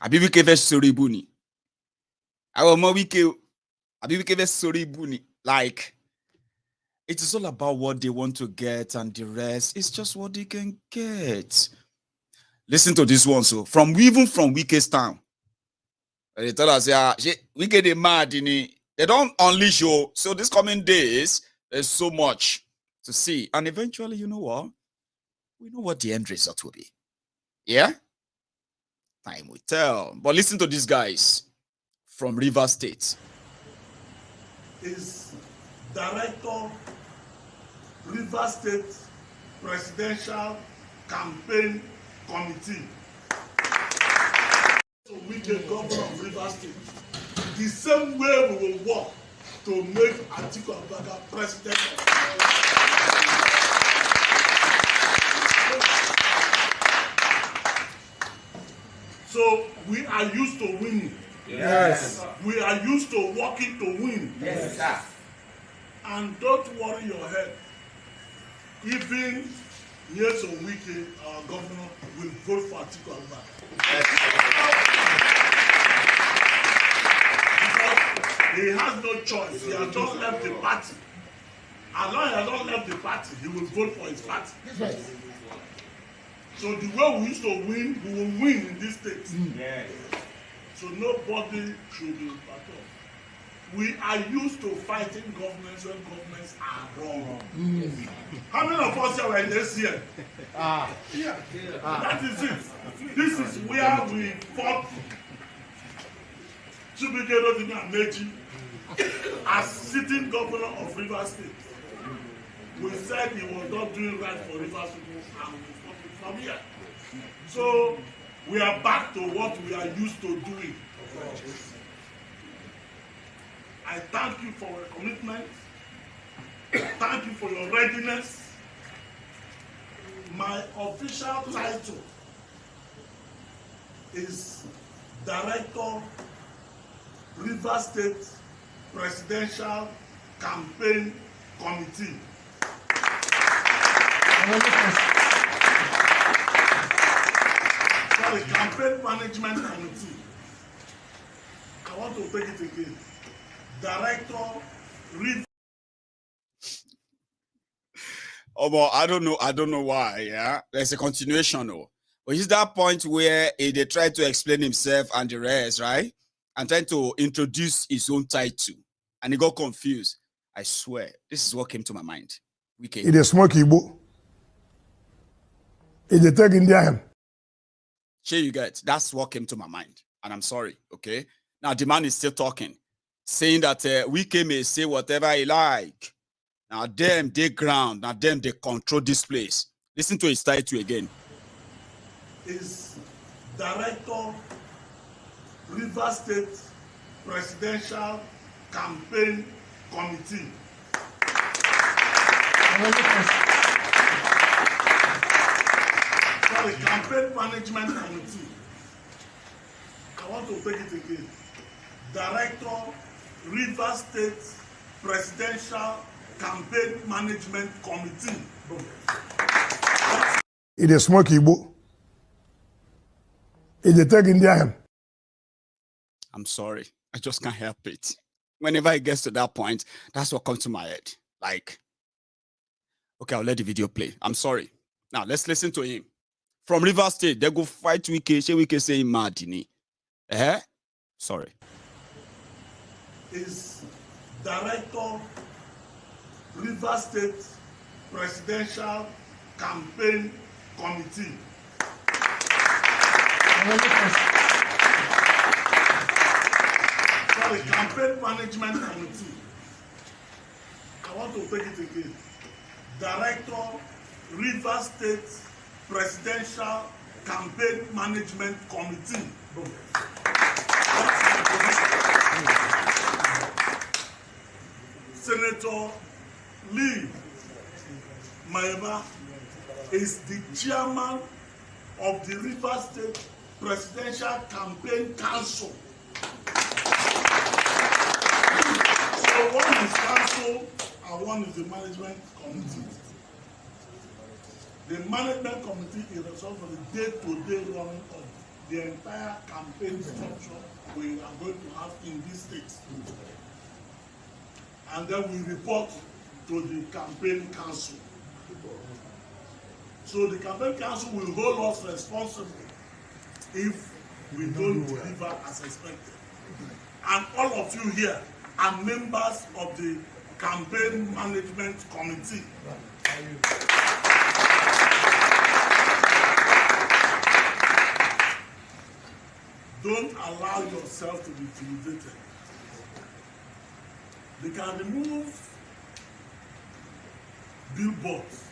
Abi Wike ve sori buni. Awo mo Wike. Abi Wike ve sori buni. Like, it is all about what they want to get, and the rest is just what they can get. Listen to this one, so even from Wike's town. They tell us, Wike they mad, they don't unleash you. So these coming days, there's so much to see. And eventually, you know what? We know what the end result will be. Yeah? Time will tell. But listen to these guys from Rivers State. Is Director, Rivers State Presidential Campaign Committee. So we, the governor of Rivers State, the same way we will work to make Atiku Abubakar president. So we are used to winning. Yes. We are used to working to win. Yes, sir. And don't worry your head. Even years of Wike, our governor, will vote for Atiku Abubakar. Because he has no choice. He has just left the party. As long as he has not left the party, he will vote for his party. Yes. So the way we used to win, we will win in this state. Yes. So nobody should be part of. We are used to fighting governments when governments are wrong. How many of us are in this year? Yeah. That is it. This is where we fought Chibike Amechi as sitting governor of Rivers State. We said he was not doing right for Rivers State, and we fought it from here. So we are back to what we are used to doing. I thank you for your commitment. Thank you for your readiness. My official title is Director, Rivers State Presidential Campaign Committee. Sorry, Campaign Management Committee. I want to take it again. Director, I don't know why, yeah. There's a continuation, though. But it's that point where they try to explain himself and the rest, right? And trying to introduce his own title. And he got confused. I swear, this is what came to my mind. It is smoke Igbo. It is taking the Sure, you get. That's what came to my mind. And I'm sorry, okay? Now, the man is still talking, saying that Wike may say whatever he like. Now, them, they ground. Now, them, they control this place. Listen to his title again. Is Director, Rivers State Presidential Campaign Committee. Sorry, Campaign Management Committee. I want to take it again. Director, Rivers State Presidential Campaign Management Committee. It is smoky Igbo. It is taking the I'm sorry. I just can't help it. Whenever it gets to that point, that's what comes to my head. Like, okay, I'll let the video play. I'm sorry. Now, let's listen to him. From Rivers State, they go fight Wike. Wike say mad. Sorry. Is Director, Rivers State Presidential Campaign Committee. Sorry, Campaign Management Committee. I want to take it again. Director, Rivers State Presidential Campaign Management Committee. Senator Lee Maiyegun is the chairman of the Rivers State Presidential Campaign Council. So one is council and one is the management committee. The management committee is responsible for the day-to-day running of the entire campaign structure we are going to have in this state. And then we report to the campaign council. So the campaign council will hold us responsible if we don't deliver as expected. And all of you here are members of the campaign management committee. Don't allow yourself to be intimidated. They can remove billboards.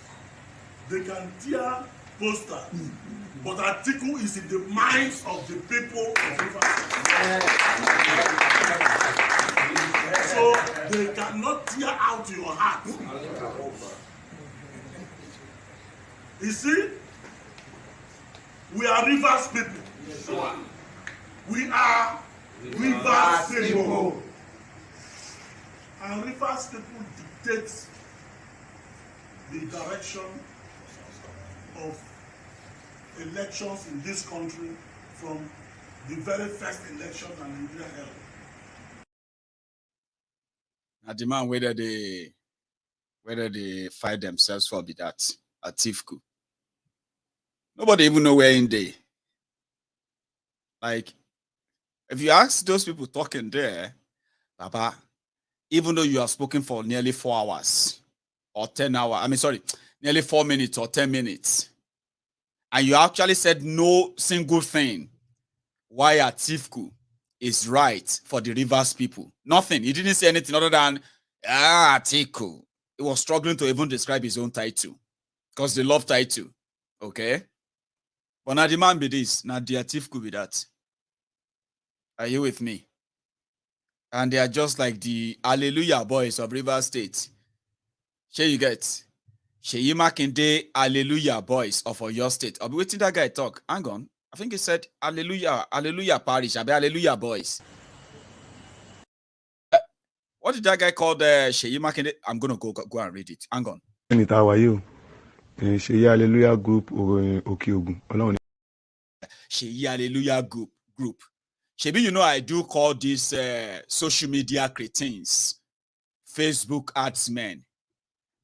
They can tear posters. But article is in the minds of the people of Rivers. So they cannot tear out your heart. You see, we are Rivers people. We are Rivers people. And Rivers people dictate the direction of elections in this country from the very first election that Nigeria held. I demand whether they fight themselves for be that at Tifku. Nobody even know where in they. Like, if you ask those people talking there, Papa, even though you have spoken for nearly 4 hours or 10 hours, nearly 4 minutes or 10 minutes, and you actually said no single thing why Atiku is right for the Rivers people. Nothing. He didn't say anything other than, Atiku. He was struggling to even describe his own title because they love title. Okay? But now the man be this. Now the Atiku be that. Are you with me? And they are just like the Hallelujah boys of Rivers State. Here you get. Makinde Hallelujah boys of your state. I'll be waiting that guy talk. Hang on. I think he said Hallelujah, Hallelujah parish. I'll be Hallelujah boys. What did that guy call the Makinde? I'm gonna go and read it. Hang on. How are you? Hallelujah group or Okiogun. Hallelujah group. Shebi, you know, I do call these social media cretins, Facebook ads men.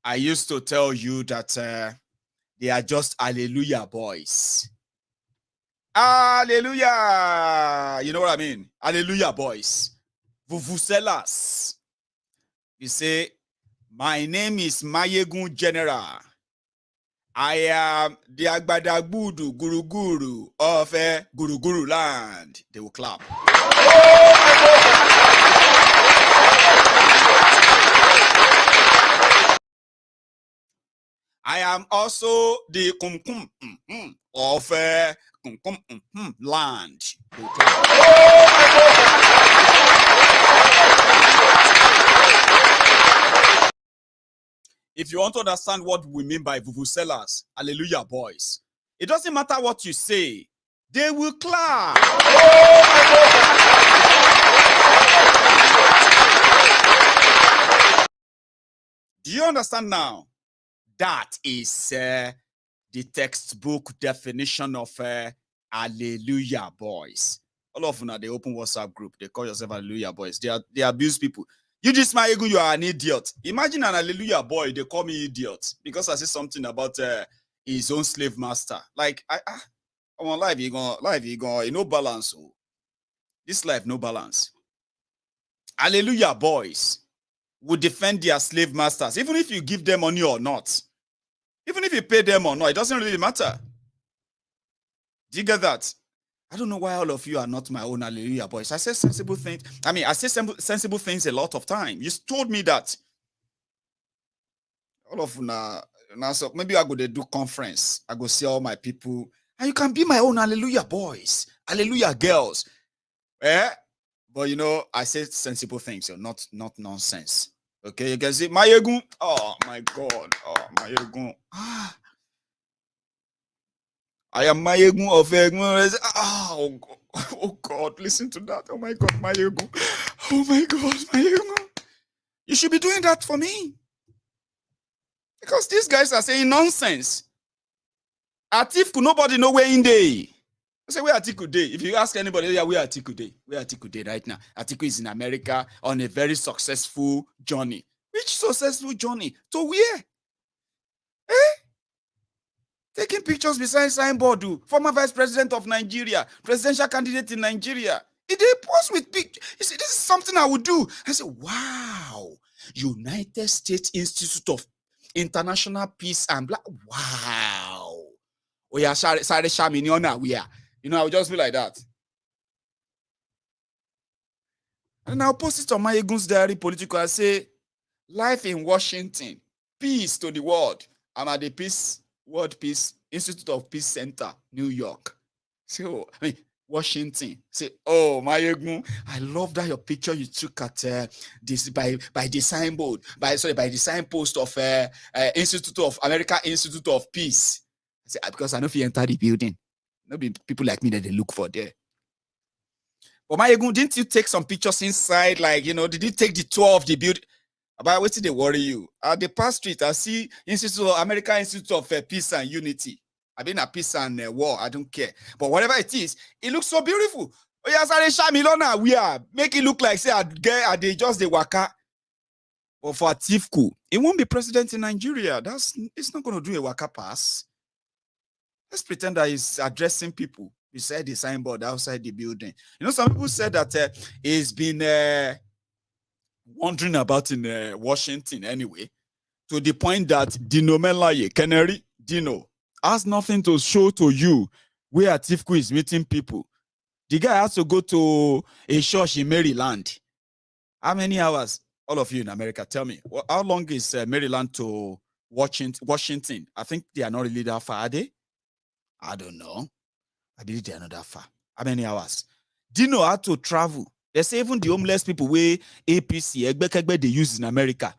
I used to tell you that they are just Hallelujah boys. Hallelujah! You know what I mean? Hallelujah boys. Vuvuzelas. You say, my name is Maiyegun General. I am the Agbadagbudu Guru of Guru land. They will clap. I am also the kumkum of land. If you want to understand what we mean by vuvuzelas, hallelujah boys, it doesn't matter what you say, they will clap. Do you understand now? That is the textbook definition of hallelujah boys. All of them are the open WhatsApp group. They call yourself hallelujah boys. They abuse people. You just Maiyegun, you are an idiot. Imagine an hallelujah boy, they call me idiot because I say something about his own slave master. Like I want life, you no balance. Oh. This life, no balance. Hallelujah boys would defend their slave masters, even if you give them money or not. Even if you pay them or not, it doesn't really matter. Do you get that? I don't know why all of you are not my own hallelujah boys. I say sensible things. I mean, I say sensible things a lot of time. You told me that. All of now, so maybe I go to do conference. I go see all my people. And you can be my own hallelujah boys, hallelujah girls. But you know, I say sensible things, so not nonsense. Okay, you can see Maiyegun. Oh my God. Oh Maiyegun. I am Maiyegun of Egun. Oh God, listen to that. Oh my God, Maiyegun. Oh my God, Maiyegun. You should be doing that for me. Because these guys are saying nonsense. Atiku, nobody know where in day. I say where Atiku day. If you ask anybody, yeah, where Atiku day? Where Atiku day right now? Atiku is in America on a very successful journey. Which successful journey? To where? Taking pictures beside signboard, former vice president of Nigeria, presidential candidate in Nigeria. They post with pictures. You see, this is something I would do. I say, wow, United States Institute of International Peace and Black. Wow. Oh yeah, sorry, Shaminiona, we are. You know, I would just be like that. And I'll post it on MaiyegunsDiary Politico. I say, life in Washington, peace to the world. I'm at the World Peace Institute of Peace Center, New York. So, I mean, Washington. Say, oh, Maiyegun, I love that your picture you took at this by the signboard, by the signpost of American Institute of Peace. I say, because I know if you enter the building, there'll be people like me that they look for there. But Maiyegun, didn't you take some pictures inside? Like, you know, did you take the tour of the building? About what did they worry you? At the past street, I see American Institute of Peace and Unity. I've been a peace and war. I don't care. But whatever it is, it looks so beautiful. Oh yeah, sorry, Shamilona, we are make it look like say they just the waka. But for Atiku, it won't be president in Nigeria. It's not going to do a waka pass. Let's pretend that he's addressing people beside the signboard outside the building. You know, some people said that he's been wandering about in Washington anyway, to the point that Dino Melaye, Canary, Dino, has nothing to show to you where Atiku is meeting people. The guy has to go to a church in Maryland. How many hours? All of you in America, tell me, how long is Maryland to Washington? I think they are not really that far, are they? I don't know. I believe they are not that far. How many hours? Dino had to travel. They say even the homeless people where APC, they use in America,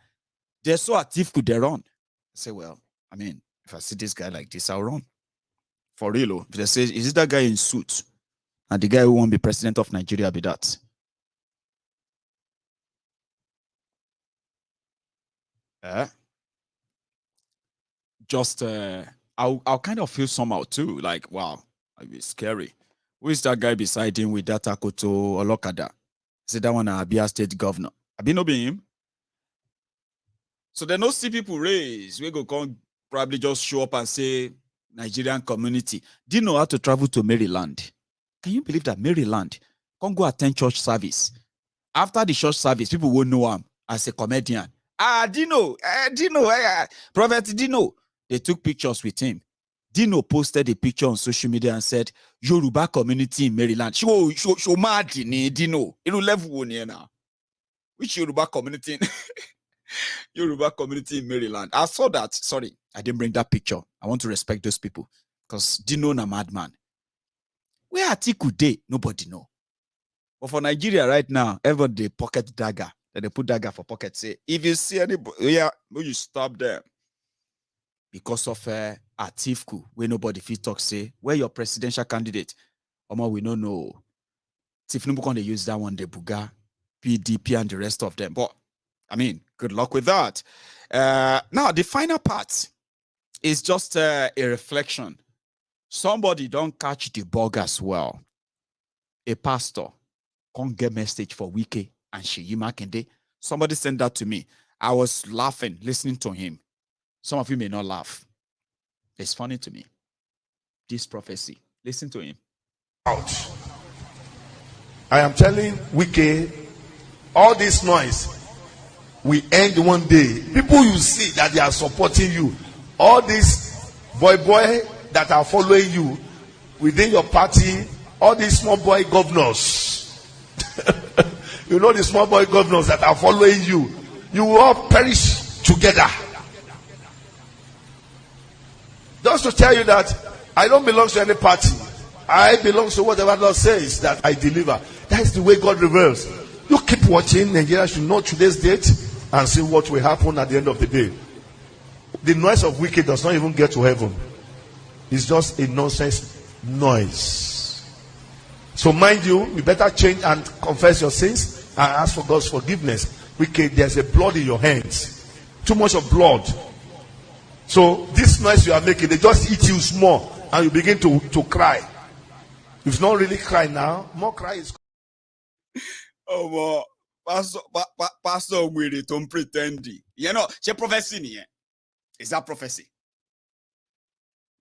they saw Atiku, they run. I say, well, I mean, if I see this guy like this, I'll run. For real. If they say, is this that guy in suit? And the guy who won't be president of Nigeria be that. I'll kind of feel somehow too. Like, wow, it'd be scary. Who is that guy beside him with that Akoto Olokada? Say that one Abia State Governor. Abi no be him. So they no see people raise. We go come probably just show up and say Nigerian community. Do you know how to travel to Maryland? Can you believe that Maryland? Come go attend church service. After the church service, people will know him as a comedian. Dino, Prophet Dino. They took pictures with him. Dino posted a picture on social media and said, Yoruba community in Maryland. Show mad ni Dino. It'll level one here now. Which Yoruba community? Yoruba community in Maryland. I saw that. Sorry, I didn't bring that picture. I want to respect those people because Dino na madman. Where Atiku day? Nobody know. But for Nigeria right now, everybody pocket dagger. Then they put dagger for pocket. Say, if you see anybody, yeah, will you stop them? Because of Atiku, where nobody fit talk say, where your presidential candidate? Omo, we don't know. Tinubu can use that one, the Buga, PDP, and the rest of them. But I mean, good luck with that. Now, the final part is just a reflection. Somebody don't catch the bug as well. A pastor can't get message for Wike and Makinde. Somebody sent that to me. I was laughing, listening to him. Some of you may not laugh. It's funny to me. This prophecy. Listen to him. Out. I am telling Wike, all this noise will end one day. People you see that they are supporting you, all these boy that are following you within your party, all these small boy governors, you know the small boy governors that are following you, you will all perish together. Just to tell you that I don't belong to any party. I belong to whatever God says that I deliver. That is the way God reveals. You keep watching. Nigeria should know today's date and see what will happen at the end of the day. The noise of Wike does not even get to heaven. It's just a nonsense noise. So mind you, you better change and confess your sins and ask for God's forgiveness. Wike, there's a blood in your hands. Too much of blood. So this noise you are making, they just eat you small and you begin to cry. If not really cry now, more cry is. Oh, Pastor Willie, don't pretend. You know, she prophecy. Is that prophecy?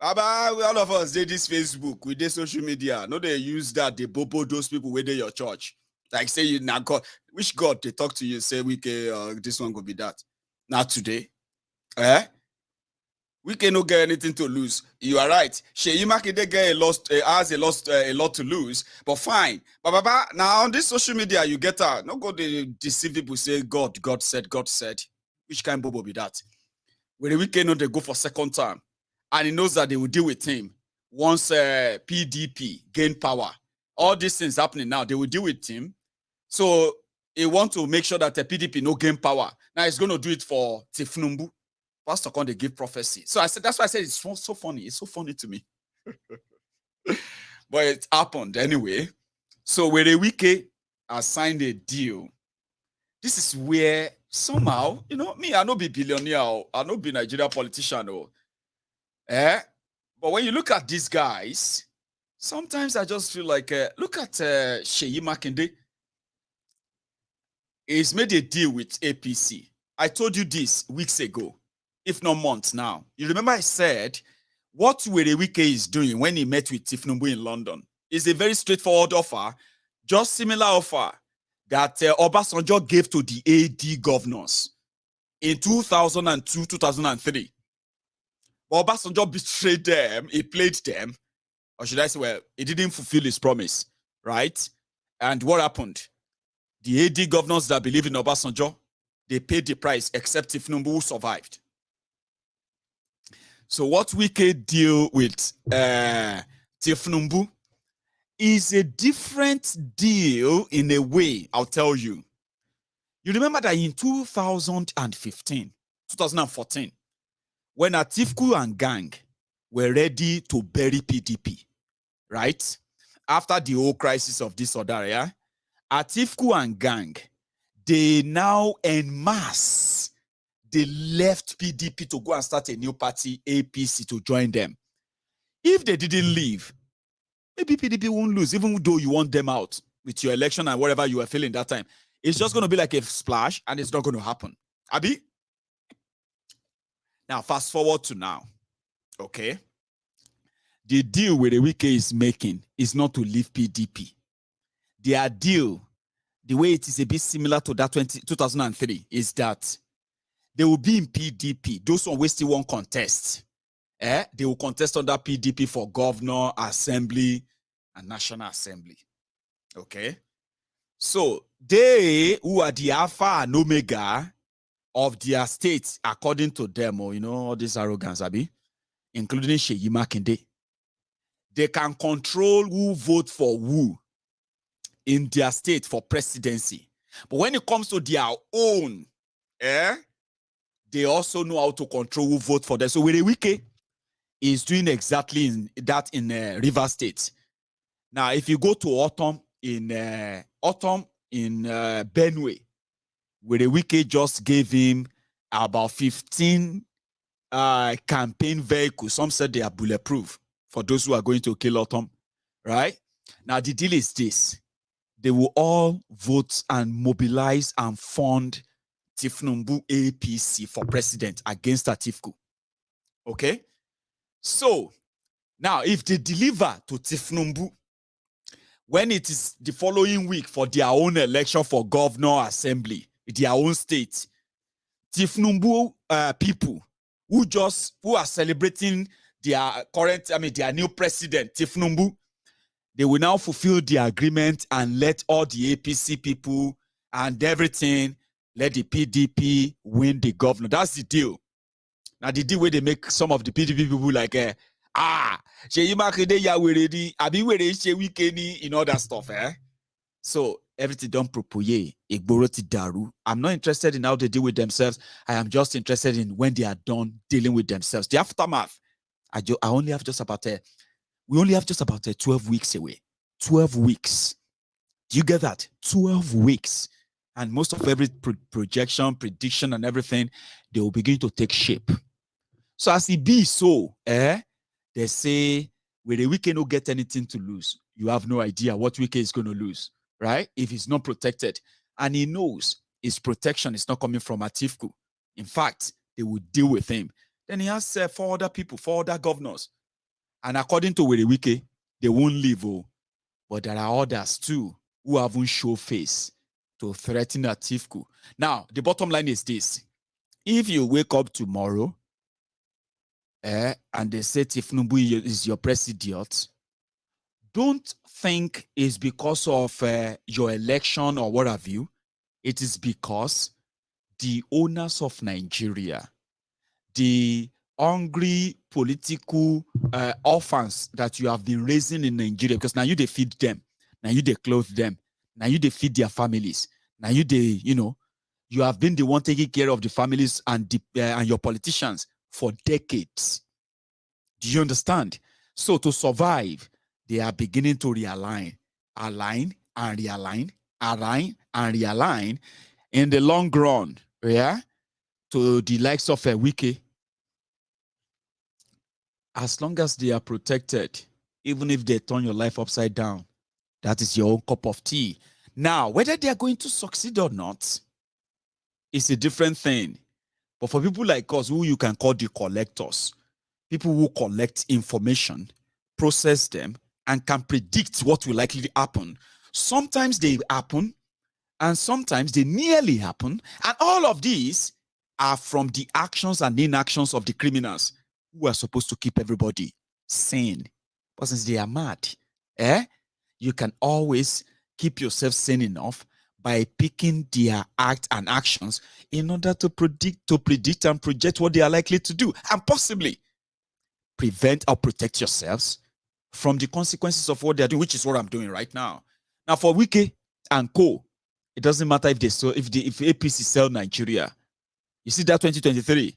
Baba, all of us did this Facebook, we did social media. No, they use that, they bobo those people where they your church. Like say you now God, which God they talk to you, say this one could be that. Not today. We cannot get anything to lose. You are right. Makinde has a lot to lose, but fine. But Baba, now on this social media, you get not go to deceive people. Say God said. Which kind of bobo be that? When the Wike know they go for second time, and he knows that they will deal with him once PDP gain power. All these things happening now, they will deal with him. So he want to make sure that the PDP no gain power. Now he's going to do it for Tinubu. Pastor can they give prophecy. So I said, that's why I said it's so funny. It's so funny to me. But it happened anyway. So where the Wike has signed a deal, this is where somehow, you know, me, I no be billionaire, I no be Nigeria politician. But when you look at these guys, sometimes I just feel like, look at Makinde. He's made a deal with APC. I told you this weeks ago, if not months now. You remember I said, what Wike is doing when he met with Tinubu in London is a very straightforward offer, just similar offer that Obasanjo gave to the AD governors in 2002, 2003. But Obasanjo betrayed them, he played them, or should I say, well, he didn't fulfill his promise, right? And what happened? The AD governors that believe in Obasanjo, they paid the price, except Tinubu, who survived. So what Wike deal with Tinubu is a different deal in a way, I'll tell you. You remember that in 2014, when Atiku and gang were ready to bury PDP, right? After the whole crisis of this or that, yeah? Atiku and gang, they now en masse, they left PDP to go and start a new party, APC, to join them. If they didn't leave, maybe PDP won't lose, even though you want them out with your election and whatever you were feeling that time. It's just going to be like a splash and it's not going to happen. Abi? Now, fast forward to now. Okay? The deal where the Wike is making is not to leave PDP. Their deal, the way it is a bit similar to that 2003, is that they will be in PDP. Those who still won't contest. They will contest under PDP for governor, assembly, and national assembly. Okay? So, they who are the alpha and omega of their states, according to them, or all this arrogance, Abi, including Makinde, they can control who vote for who in their state for presidency. But when it comes to their own, they also know how to control who vote for them. So Wike is doing exactly that in River State. Now, if you go to Autumn in Benue, Wike just gave him about 15 campaign vehicles. Some said they are bulletproof for those who are going to kill Autumn, right? Now, the deal is this. They will all vote and mobilize and fund Tinubu APC for president against Atiku. Okay? So, now, if they deliver to Tinubu, when it is the following week for their own election for governor assembly, their own state, Tinubu people who are celebrating their new president, Tinubu, they will now fulfill the agreement and let all the APC people and everything, let the PDP win the governor. That's the deal. Now, the deal where they make some of the PDP people like, in all that stuff, So, everything done propoye, igboroti daru. I'm not interested in how they deal with themselves. I am just interested in when they are done dealing with themselves. The aftermath, we only have just about 12 weeks away. 12 weeks. Do you get that? 12 weeks. And most of every projection, prediction, and everything, they will begin to take shape. So as it be so, they say, when the Wike no get anything to lose, you have no idea what Wike is going to lose, right? If he's not protected. And he knows his protection is not coming from Atiku. In fact, they will deal with him. Then he has 4 other people, 4 other governors. And according to Wike, they won't leave. But there are others too who haven't shown face to threaten Atiku. Now, the bottom line is this. If you wake up tomorrow and they say Tinubu is your president, don't think it's because of your election or what have you. It is because the owners of Nigeria, the hungry political orphans that you have been raising in Nigeria, because now you they feed them, now you they clothe them, now you they feed their families, now you they, you have been the one taking care of the families and your politicians for decades. Do you understand? So to survive, they are beginning to realign, align and realign, align and realign in the long run, to the likes of Wike. As long as they are protected, even if they turn your life upside down, that is your own cup of tea. Now, whether they are going to succeed or not, it's a different thing. But for people like us, who you can call the collectors, people who collect information, process them, and can predict what will likely happen, sometimes they happen, and sometimes they nearly happen, and all of these are from the actions and inactions of the criminals who are supposed to keep everybody sane. But since they are mad, you can always keep yourself sane enough by picking their act and actions in order to predict and project what they are likely to do, and possibly prevent or protect yourselves from the consequences of what they are doing, which is what I'm doing right now. Now, for Wike and co, it doesn't matter if APC sell Nigeria. You see that 2023,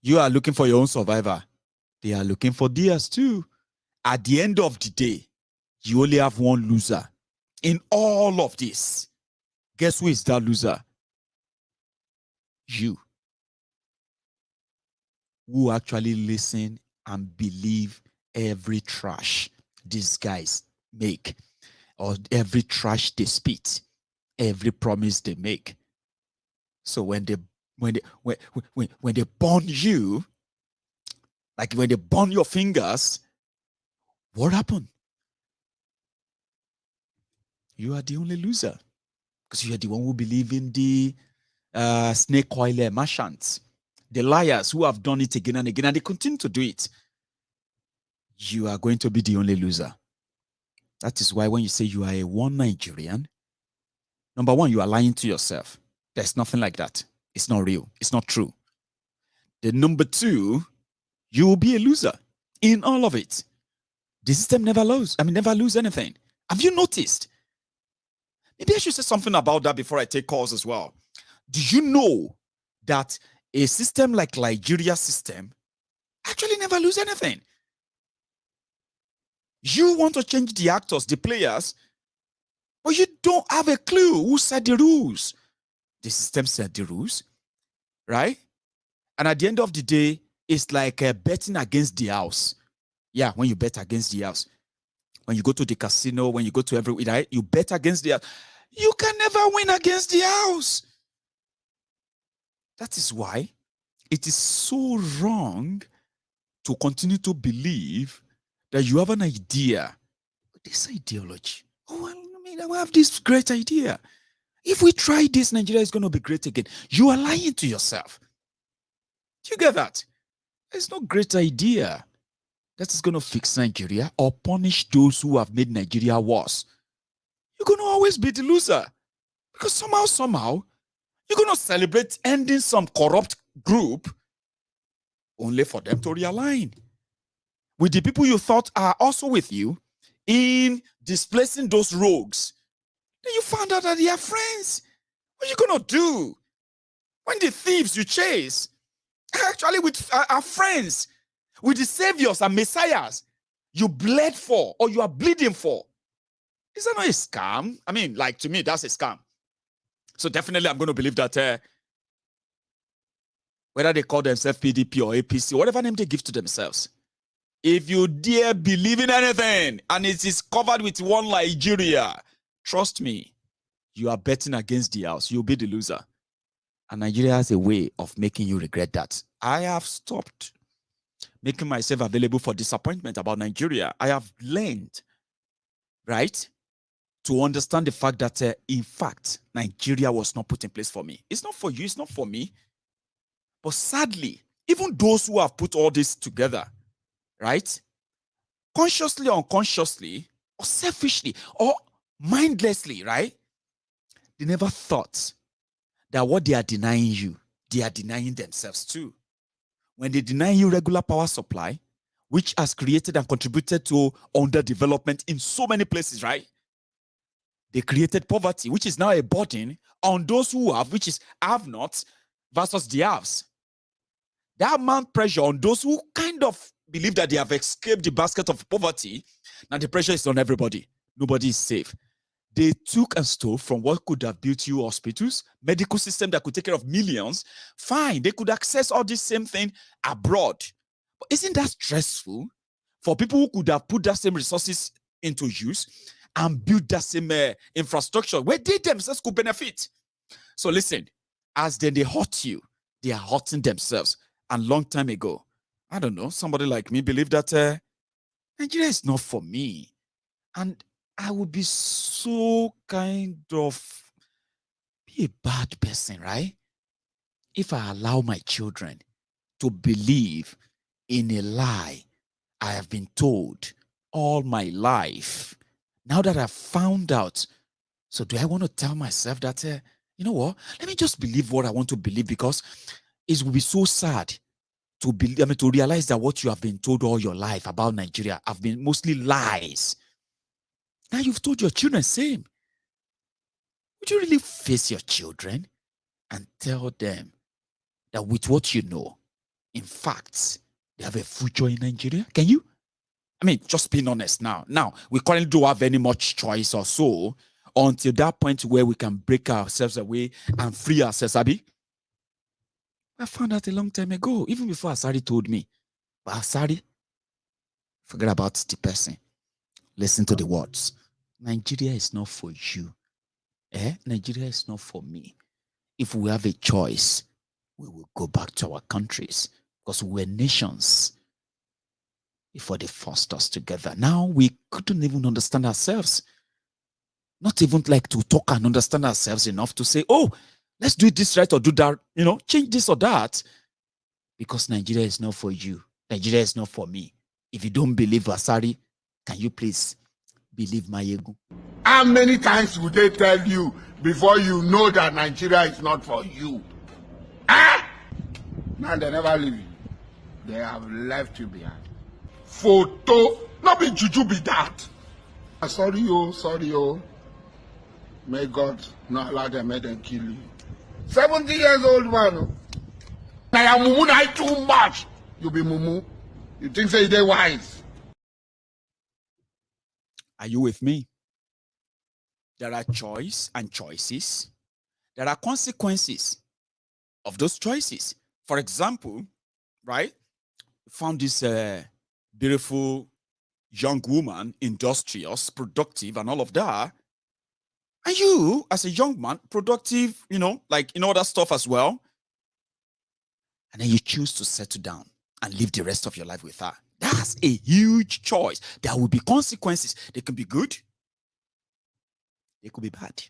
you are looking for your own survivor. They are looking for theirs too. At the end of the day, you only have one loser in all of this. Guess who is that loser? You. Who actually listen and believe every trash these guys make, or every trash they spit, every promise they make. So when they burn you, like when they burn your fingers, what happened? You are the only loser, because you are the one who believe in the snake oil merchants, the liars who have done it again and again, and they continue to do it. You are going to be the only loser. That is why when you say you are a one Nigerian, number one, you are lying to yourself. There's nothing like that. It's not real. It's not true. The number two, you will be a loser in all of it. The system never lose anything. Have you noticed? Maybe I should say something about that before I take calls as well. Do you know that a system like Nigeria's system actually never lose anything? You want to change the actors, the players, but you don't have a clue who set the rules. The system set the rules, right? And at the end of the day, it's like betting against the house. Yeah, when you bet against the house. When you go to the casino, when you go to everywhere, right? You bet against the house. You can never win against the house. That is why it is so wrong to continue to believe that you have an idea. This ideology. Oh, I have this great idea. If we try this, Nigeria is going to be great again. You are lying to yourself. Do you get that? It's no great idea that is going to fix Nigeria or punish those who have made Nigeria worse. You're going to always be the loser. Because somehow, you're going to celebrate ending some corrupt group only for them to realign with the people you thought are also with you in displacing those rogues. Then you found out that they are friends. What are you going to do when the thieves you chase actually are friends with the saviors and messiahs you bled for or you are bleeding for? Is that not a scam? I mean, like, to me, that's a scam. So definitely I'm going to believe that whether they call themselves PDP or APC, whatever name they give to themselves, if you dare believe in anything and it is covered with one Nigeria, trust me, you are betting against the house. You'll be the loser. And Nigeria has a way of making you regret that. I have stopped making myself available for disappointment about Nigeria. I have learned, right, to understand the fact that, in fact, Nigeria was not put in place for me. It's not for you. It's not for me. But sadly, even those who have put all this together, right, consciously or unconsciously, or selfishly, or mindlessly, right, they never thought that what they are denying you, they are denying themselves too. When they deny you regular power supply, which has created and contributed to underdevelopment in so many places, right? They created poverty, which is now a burden on those who have, which is have not versus the haves. That amount pressure on those who kind of believe that they have escaped the basket of poverty. Now the pressure is on everybody. Nobody is safe. They took and stole from what could have built you hospitals, medical system that could take care of millions. Fine, they could access all this same thing abroad. But isn't that stressful for people who could have put that same resources into use and build that same infrastructure where they themselves could benefit? So listen, as then they hurt you, they are hurting themselves. And long time ago, I don't know, somebody like me believed that Nigeria is not for me. And I would be so kind of be a bad person, right? If I allow my children to believe in a lie I have been told all my life. Now that I've found out, so do I want to tell myself that, you know what, let me just believe what I want to believe, because it will be so sad to believe, to realize that what you have been told all your life about Nigeria have been mostly lies. Now you've told your children same. Would you really face your children and tell them that with what you know, in fact, they have a future in Nigeria? Can you? I mean, just being honest now. Now, we currently don't have any much choice or so until that point where we can break ourselves away and free ourselves, Abi. I found out a long time ago, even before Asari told me. But Asari, forget about the person. Listen to the words. Nigeria is not for you. Nigeria is not for me. If we have a choice, we will go back to our countries, because we're nations before they forced us together. Now we couldn't even understand ourselves. Not even like to talk and understand ourselves enough to say, oh, let's do this right or do that, change this or that. Because Nigeria is not for you. Nigeria is not for me. If you don't believe Asari, can you please believe Maiyegun? How many times would they tell you before you know that Nigeria is not for you? Now they never leave you. They have left you behind. Photo, not be juju be that. Sorry, oh. May God not allow them, make them kill you. 70 years old man. Now you mumu na too much. You be mumu. You think say they wise. Are you with me? There are choice and choices. There are consequences of those choices. For example, right? Found this beautiful young woman, industrious, productive, and all of that. And you, as a young man, productive, like other stuff as well. And then you choose to settle down and live the rest of your life with her. That's a huge choice. There will be consequences. They can be good. They could be bad.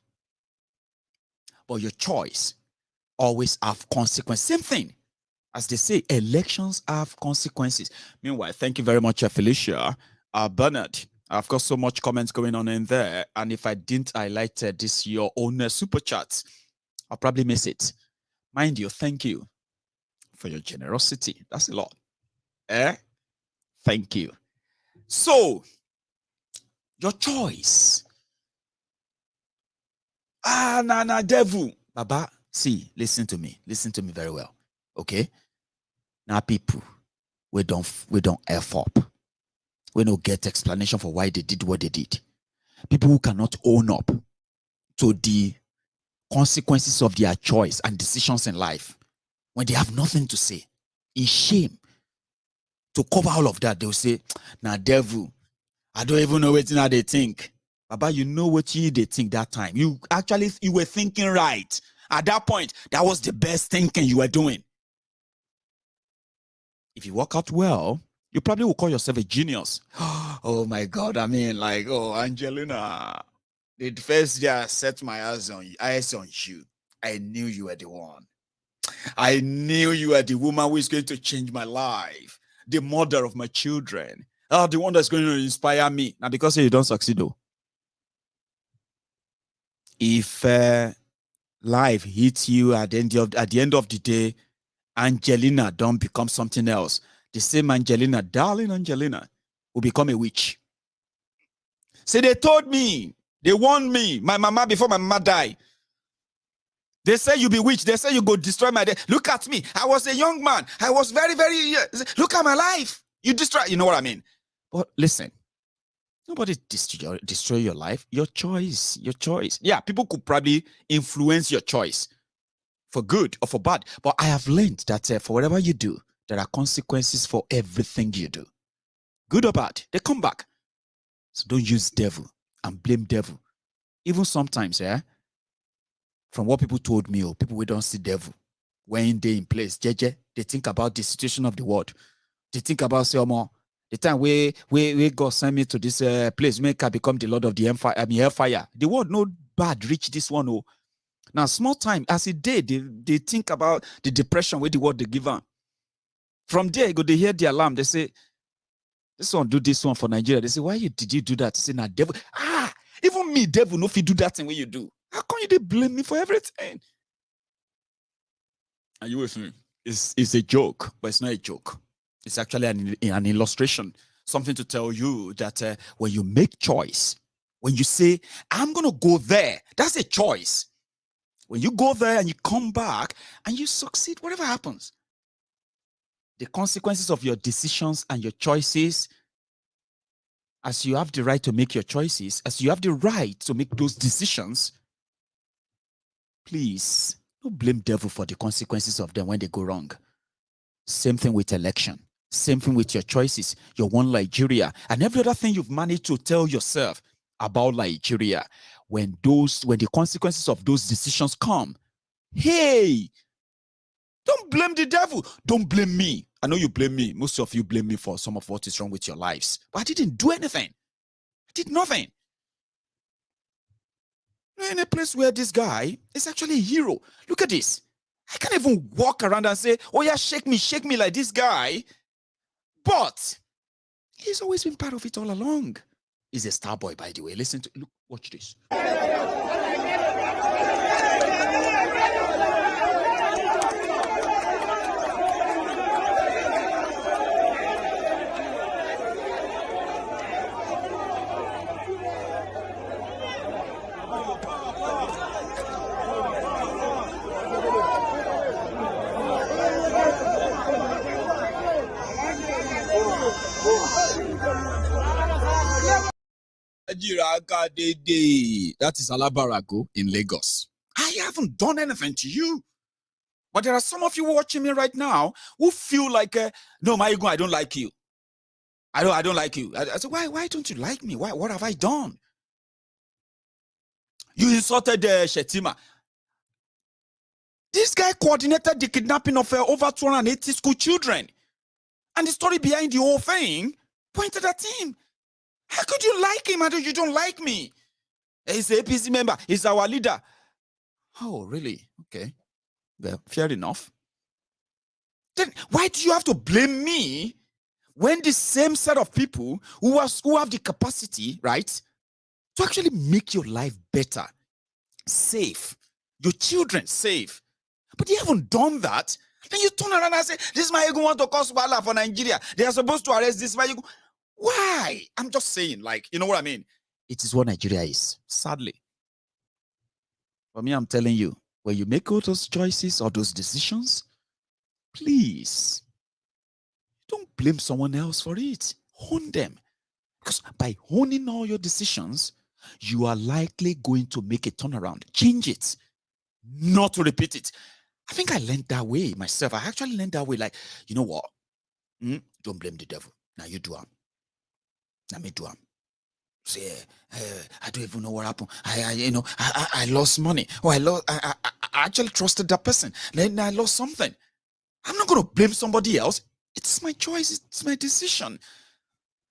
But your choice always have consequences. Same thing. As they say, elections have consequences. Meanwhile, thank you very much, Felicia. Bernard, I've got so much comments going on in there. And if I didn't highlight this, your own super chat, I'll probably miss it. Mind you, thank you for your generosity. That's a lot. Thank you. So, your choice. Devil. Baba, see, listen to me very well. Okay? Now people, we don't F up. We don't get explanation for why they did what they did. People who cannot own up to the consequences of their choice and decisions in life, when they have nothing to say, in shame, to cover all of that, they'll say, "Now, devil, I don't even know what they think." Baba, you know what they think that time. You were thinking right. At that point, that was the best thinking you were doing. If you work out well, you probably will call yourself a genius. Oh my God, Angelina, the first day I set my eyes on you, I knew you were the one. I knew you were the woman who is going to change my life, the mother of my children, the one that's going to inspire me. Now, because you don't succeed though. If life hits you at the end of the day, Angelina don't become something else. The same Angelina, darling Angelina, will become a witch. See, they told me, they warned me, my mama before my mama died. They say you be witch. They say you go destroy my day. Look at me. I was a young man. I was very, very. Look at my life. You destroy. You know what I mean? But listen, nobody destroy your life. Your choice. Your choice. Yeah, people could probably influence your choice for good or for bad. But I have learned that for whatever you do, there are consequences for everything you do. Good or bad, they come back. So don't use devil and blame devil. Even sometimes, from what people told me, people who don't see devil, when they in place, they think about the situation of the world. They think about, say, the time where God sent me to this place, make I become the Lord of the hellfire. The world no bad reach this one. Now, small time, as it did, they think about the depression where the world they give them. From there, they hear the alarm. They say, this one do this one for Nigeria. They say, why did you do that? They say, nah, devil. Even me, devil, no, if you do that thing when you do. How come you blame me for everything? Are you with me? It's a joke, but it's not a joke. It's actually an illustration. Something to tell you that when you make choice, when you say, I'm going to go there, that's a choice. When you go there and you come back and you succeed, whatever happens, the consequences of your decisions and your choices, as you have the right to make your choices, as you have the right to make those decisions, please don't blame devil for the consequences of them when they go wrong. Same thing with election. Same thing with your choices, your one Nigeria, and every other thing you've managed to tell yourself about Nigeria. When the consequences of those decisions come, hey, don't blame the devil. Don't blame me. I know you blame me. Most of you blame me for some of what is wrong with your lives. But I didn't do anything. I did nothing. You're in a place where this guy is actually a hero. Look at this. I can't even walk around and say, oh yeah, shake me like this guy. But he's always been part of it all along. He's a star boy, by the way. Look, watch this. That is Alabarago in Lagos. I haven't done anything to you. But there are some of you watching me right now who feel like, no, Maiyegun, I don't like you. I don't like you. I said, why don't you like me? What have I done? You insulted Shetima. This guy coordinated the kidnapping of over 280 school children. And the story behind the whole thing pointed at him. How could you like him and you don't like me? He's an APC member. He's our leader. Oh, really? Okay. Well, fair enough. Then why do you have to blame me when the same set of people who have the capacity, right, to actually make your life better, safe, your children safe, but they haven't done that? Then you turn around and say, this Maiyegun want to cause wala for Nigeria. They are supposed to arrest this Maiyegun. Why? I'm just saying, like, you know what I mean? It is what Nigeria is, sadly. For me, I'm telling you, when you make all those choices or those decisions, please, don't blame someone else for it. Own them. Because by owning all your decisions, you are likely going to make a turnaround. Change it. Not to repeat it. I think I learned that way myself. I actually learned that way. Like, you know what? Don't blame the devil. Now you do it. Let me do it. Say, I don't even know what happened. I lost money. Or I actually trusted that person. Then I lost something. I'm not going to blame somebody else. It's my choice. It's my decision.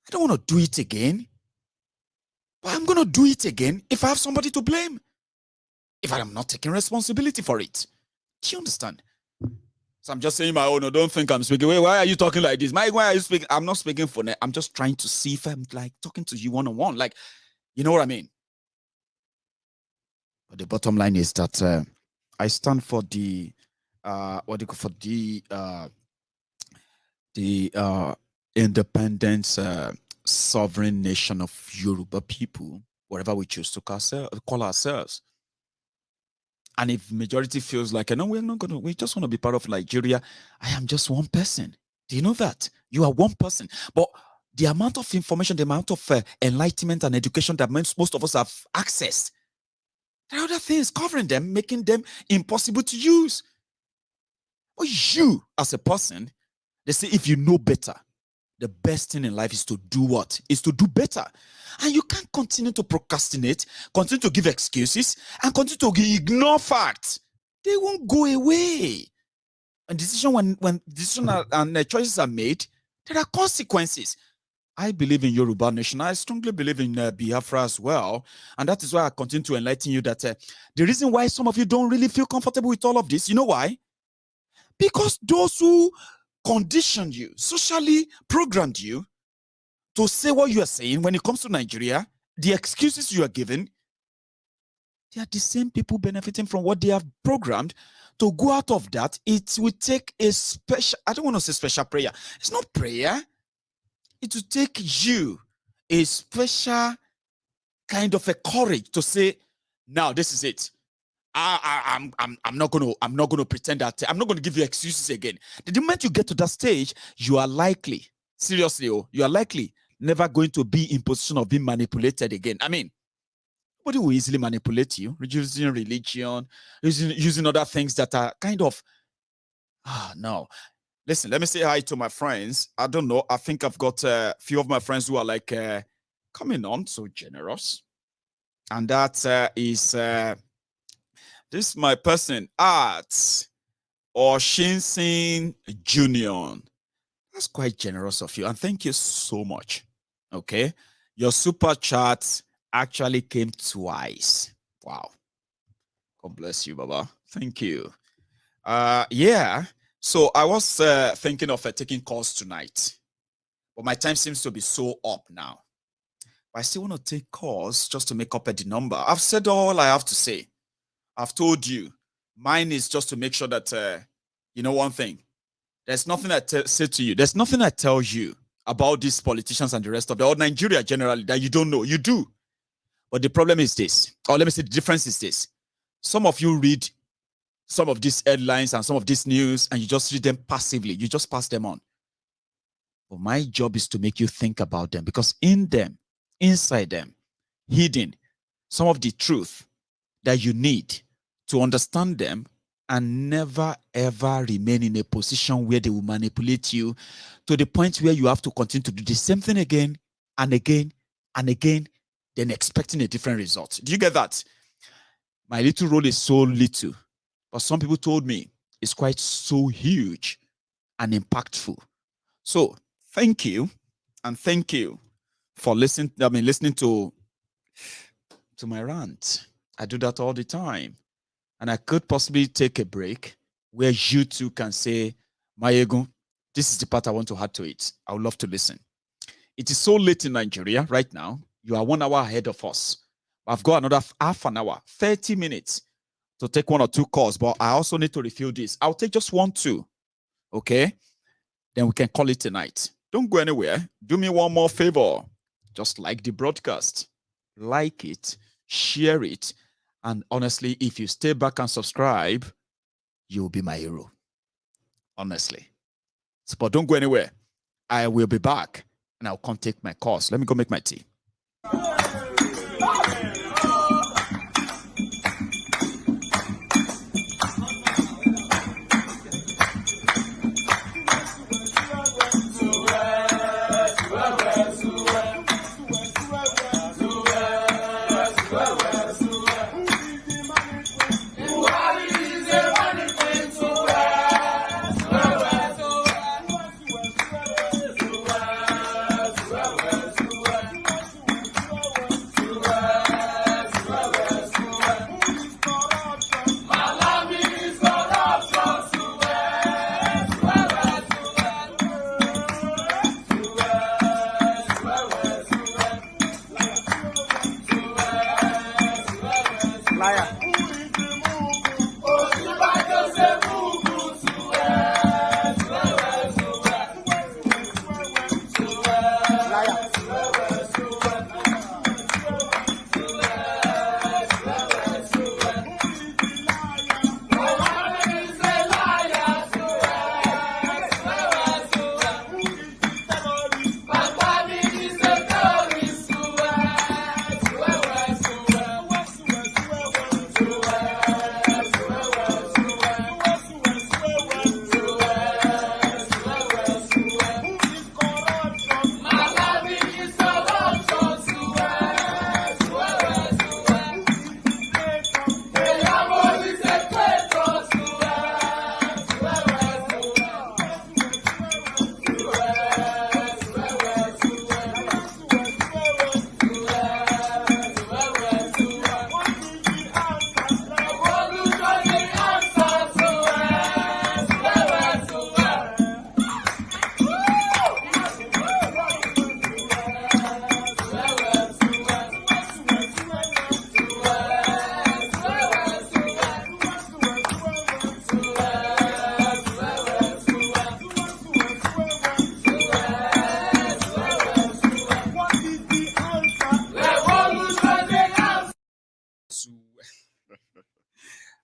I don't want to do it again. But I'm going to do it again if I have somebody to blame. If I am not taking responsibility for it. Do you understand? So I'm just saying my own. Don't think I'm speaking. Wait, why are you talking like this? Why are you speaking? I'm not speaking for net. I'm just trying to see if I'm like talking to you one-on-one. Like, you know what I mean? But the bottom line is that I stand for the independent sovereign nation of Yoruba people, whatever we choose to call ourselves. And if majority feels like, no, we just want to be part of Nigeria, I am just one person. Do you know that? You are one person. But the amount of information, the amount of enlightenment and education that most of us have accessed, there are other things covering them, making them impossible to use. But you, as a person, they say if you know better, the best thing in life is to do what? Is to do better. And you can't continue to procrastinate, continue to give excuses, and continue to ignore facts. They won't go away. And when decisions and choices are made, there are consequences. I believe in Yoruba nation. I strongly believe in Biafra as well. And that is why I continue to enlighten you that the reason why some of you don't really feel comfortable with all of this, you know why? Because those who conditioned you, socially programmed you to say what you are saying when it comes to Nigeria, the excuses you are giving, they are the same people benefiting from what they have programmed. To go out of that, it will take a special, I don't want to say special prayer. It's not prayer. It will take you a special kind of a courage to say, now this is it. I'm not gonna pretend that I'm not gonna give you excuses again. The moment you get to that stage, you are likely, seriously, you are likely never going to be in position of being manipulated again. I mean, nobody will easily manipulate you, using religion, using other things that are kind of no. Listen, let me say hi to my friends. I don't know. I think I've got a few of my friends who are like coming on, so generous. And that is this is my person, Arts or Shinsin Junior. That's quite generous of you. And thank you so much. Okay. Your super chat actually came twice. Wow. God bless you, Baba. Thank you. Yeah. So I was thinking of taking calls tonight. But my time seems to be so up now. But I still want to take calls just to make up the number. I've said all I have to say. I've told you. Mine is just to make sure that, you know one thing. There's nothing I say to you. There's nothing I tell you about these politicians and the rest of the, or Nigeria generally, that you don't know. You do. But the problem is this. Or let me say the difference is this. Some of you read some of these headlines and some of this news and you just read them passively. You just pass them on. But my job is to make you think about them, because in them, inside them, hidden some of the truth that you need to understand them and never ever remain in a position where they will manipulate you to the point where you have to continue to do the same thing again and again and again, then expecting a different result. Do you get that? My little role is so little, but some people told me it's quite so huge and impactful. So thank you, and thank you for listening to my rant. I do that all the time. And I could possibly take a break where you too can say, Maiyegun, this is the part I want to add to it. I would love to listen. It is so late in Nigeria right now. You are 1 hour ahead of us. I've got another half an hour, 30 minutes to take 1 or 2 calls, but I also need to refill this. I'll take just 1, 2. Okay? Then we can call it tonight. Don't go anywhere. Do me one more favor. Just like the broadcast. Like it, share it, and honestly, if you stay back and subscribe, you'll be my hero. Honestly. So, but don't go anywhere. I will be back and I'll come take my course. Let me go make my tea.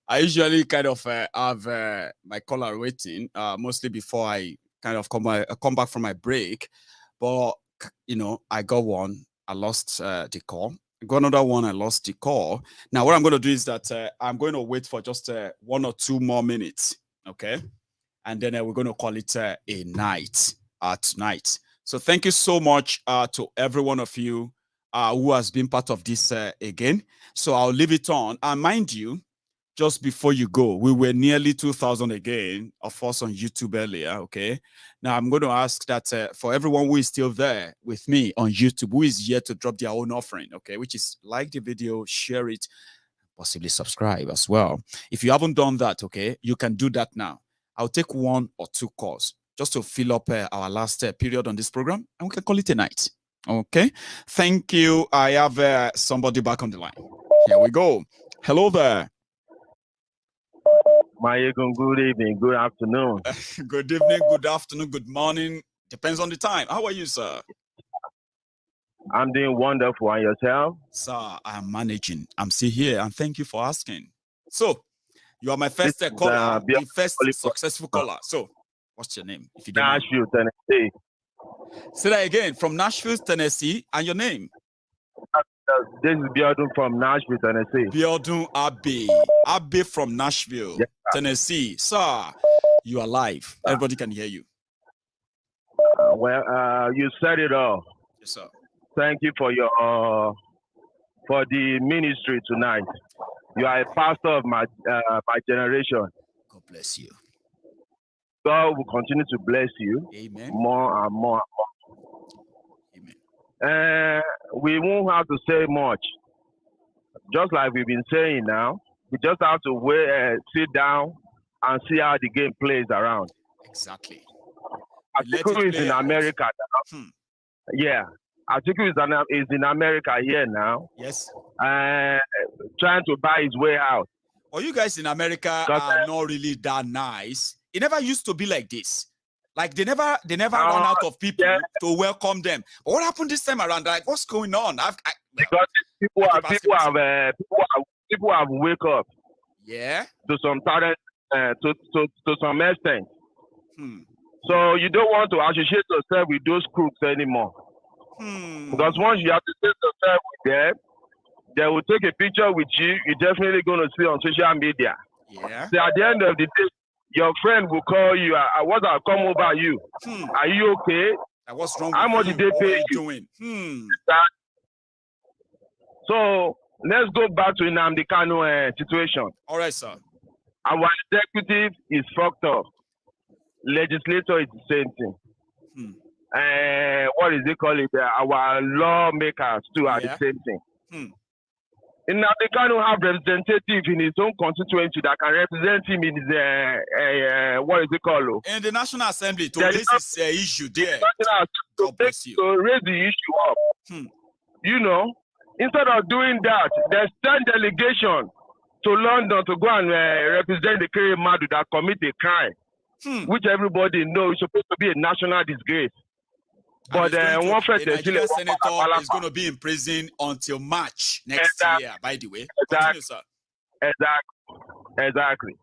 I usually kind of have my caller waiting, mostly before I kind of come back from my break. But, you know, I got one, I lost the call. I got another one, I lost the call. Now, what I'm going to do is that I'm going to wait for just 1 or 2 more minutes, okay? And then we're going to call it a night tonight. So thank you so much to every one of you who has been part of this again. So I'll leave it on. And mind you, just before you go, we were nearly 2,000 again of us on YouTube earlier, okay? Now, I'm going to ask that for everyone who is still there with me on YouTube, who is yet to drop their own offering, okay, which is like the video, share it, possibly subscribe as well. If you haven't done that, okay, you can do that now. I'll take 1 or 2 calls just to fill up our last period on this program, and we can call it a night, okay? Thank you. I have somebody back on the line. Here we go. Hello there. Maiyegun, good evening, good afternoon. Good evening, good afternoon, good morning. Depends on the time. How are you, sir? I'm doing wonderful. And yourself? Sir, I'm managing. I'm still here, and thank you for asking. So, you are my first caller, the first successful caller. So, what's your name? If you don't Nashville, Tennessee. Say that again. From Nashville, Tennessee, and your name? This is Biodun from Nashville, Tennessee. Biodun Abe from Nashville, Tennessee. Sir, you are live. Everybody can hear you. You said it all. Yes, sir. Thank you for the ministry tonight. You are a pastor of my generation. God bless you. God will continue to bless you. Amen. More and more and more. Amen. We won't have to say much. Just like we've been saying now, we just have to wait, sit down and see how the game plays around. Exactly. Atiku is in America now. Yeah. Atiku is in America here now. Yes. Trying to buy his way out. Well, you guys in America are not really that nice. It never used to be like this. Like they never run out of people to welcome them. But what happened this time around? Like, what's going on? Because people have wake up. Yeah. To some talent, to some extent. So you don't want to associate yourself with those crooks anymore. Because once you associate yourself with them, they will take a picture with you. You're definitely going to see on social media. Yeah. So at the end of the day, your friend will call you. I want to come over you. Are you okay? What's wrong? How much did they pay you? Doing? So let's go back to Nnamdi Kanu situation. All right, sir. Our executive is fucked up. Legislator is the same thing. What is it called? Our lawmakers too are the same thing. Nnamdi Kanu have representative in his own constituency that can represent him in his what is it called? In the National Assembly to raise this issue there. To raise the issue up. You know, instead of doing that, they send delegation to London to go and represent the Kere Madu that commit a crime, which everybody knows is supposed to be a national disgrace. But the Nigerian senator is going to be in prison until March next year, by the way. Continue, sir. Exactly.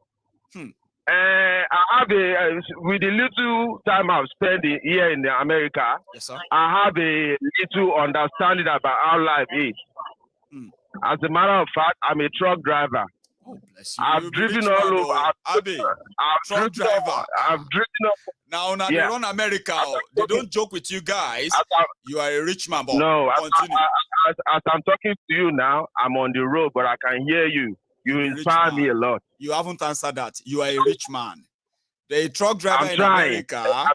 I have with the little time I've spent here in America, yes, sir. I have a little understanding about how life is. As a matter of fact, I'm a truck driver. Oh, bless you. I've driven all over. I've driven Now, they run America. They don't joke with you guys. You are a rich man. But no, as I'm talking to you now, I'm on the road, but I can hear you. You inspire me a lot. You haven't answered that. You are a rich man. The truck driver in America.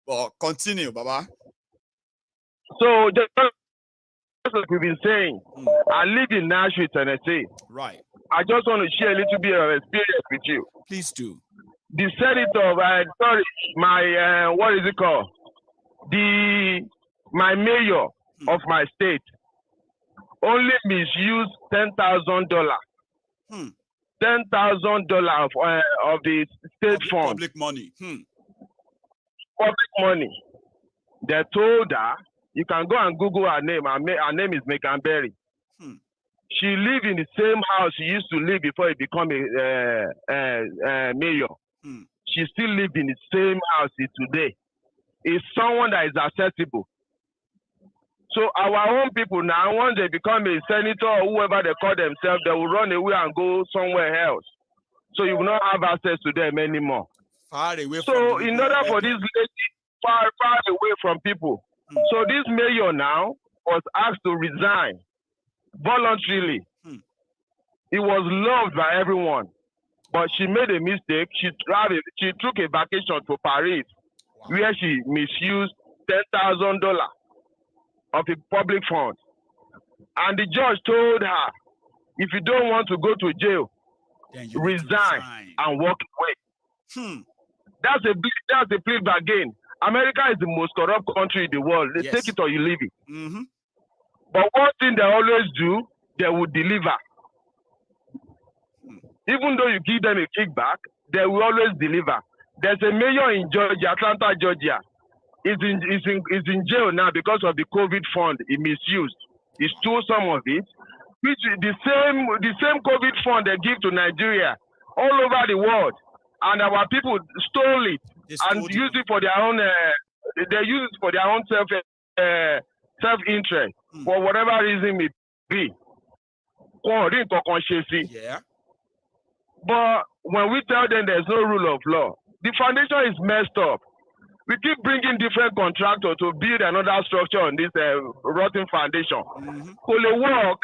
But continue, Baba. So, just like we've been saying, I live in Nashville, Tennessee. Right. I just want to share a little bit of experience with you. Please do. The senator, my what is it called? My mayor of my state only misused $10,000. $10,000 of the state fund. Public money. Public money. They told her, you can go and Google her name. Her name is Makinde. She lived in the same house she used to live before he became a mayor. She still lives in the same house today. It's someone that is accessible. So our own people now, once they become a senator or whoever they call themselves, they will run away and go somewhere else. So you will not have access to them anymore. Far away so in order for this lady, far away from people. So this mayor now was asked to resign voluntarily. He was loved by everyone. But she made a mistake. She took a vacation to Paris, where she misused $10,000 of a public fund. And the judge told her, if you don't want to go to jail, resign and walk away. That's a plea bargain. America is the most corrupt country in the world. They take it or you leave it. But one thing they always do, they will deliver. Even though you give them a kickback, they will always deliver. There's a mayor in Georgia, Atlanta, Georgia. He's in jail now because of the COVID fund he misused. He stole some of it, which is the same COVID fund they give to Nigeria all over the world, and our people stole it and used it for their own. They use it for their own self-interest for whatever reason. be. Yeah. But when we tell them there's no rule of law, the foundation is messed up. We keep bringing different contractors to build another structure on this rotten foundation. Could it work?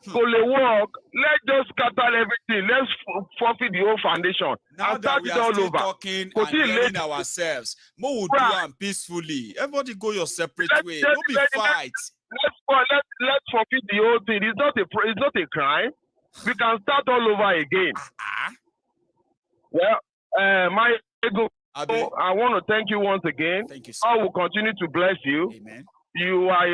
Could it work? Let's just scatter everything. Let's forfeit the whole foundation. Now that we are still talking and hearing ourselves, more would do and peacefully. Everybody go your separate way. Don't be fight. Let's forfeit the whole thing. It's not a crime. We can start all over again. Well, Maiyegun, I want to thank you once again. Thank you, sir. I will continue to bless you. Amen. You are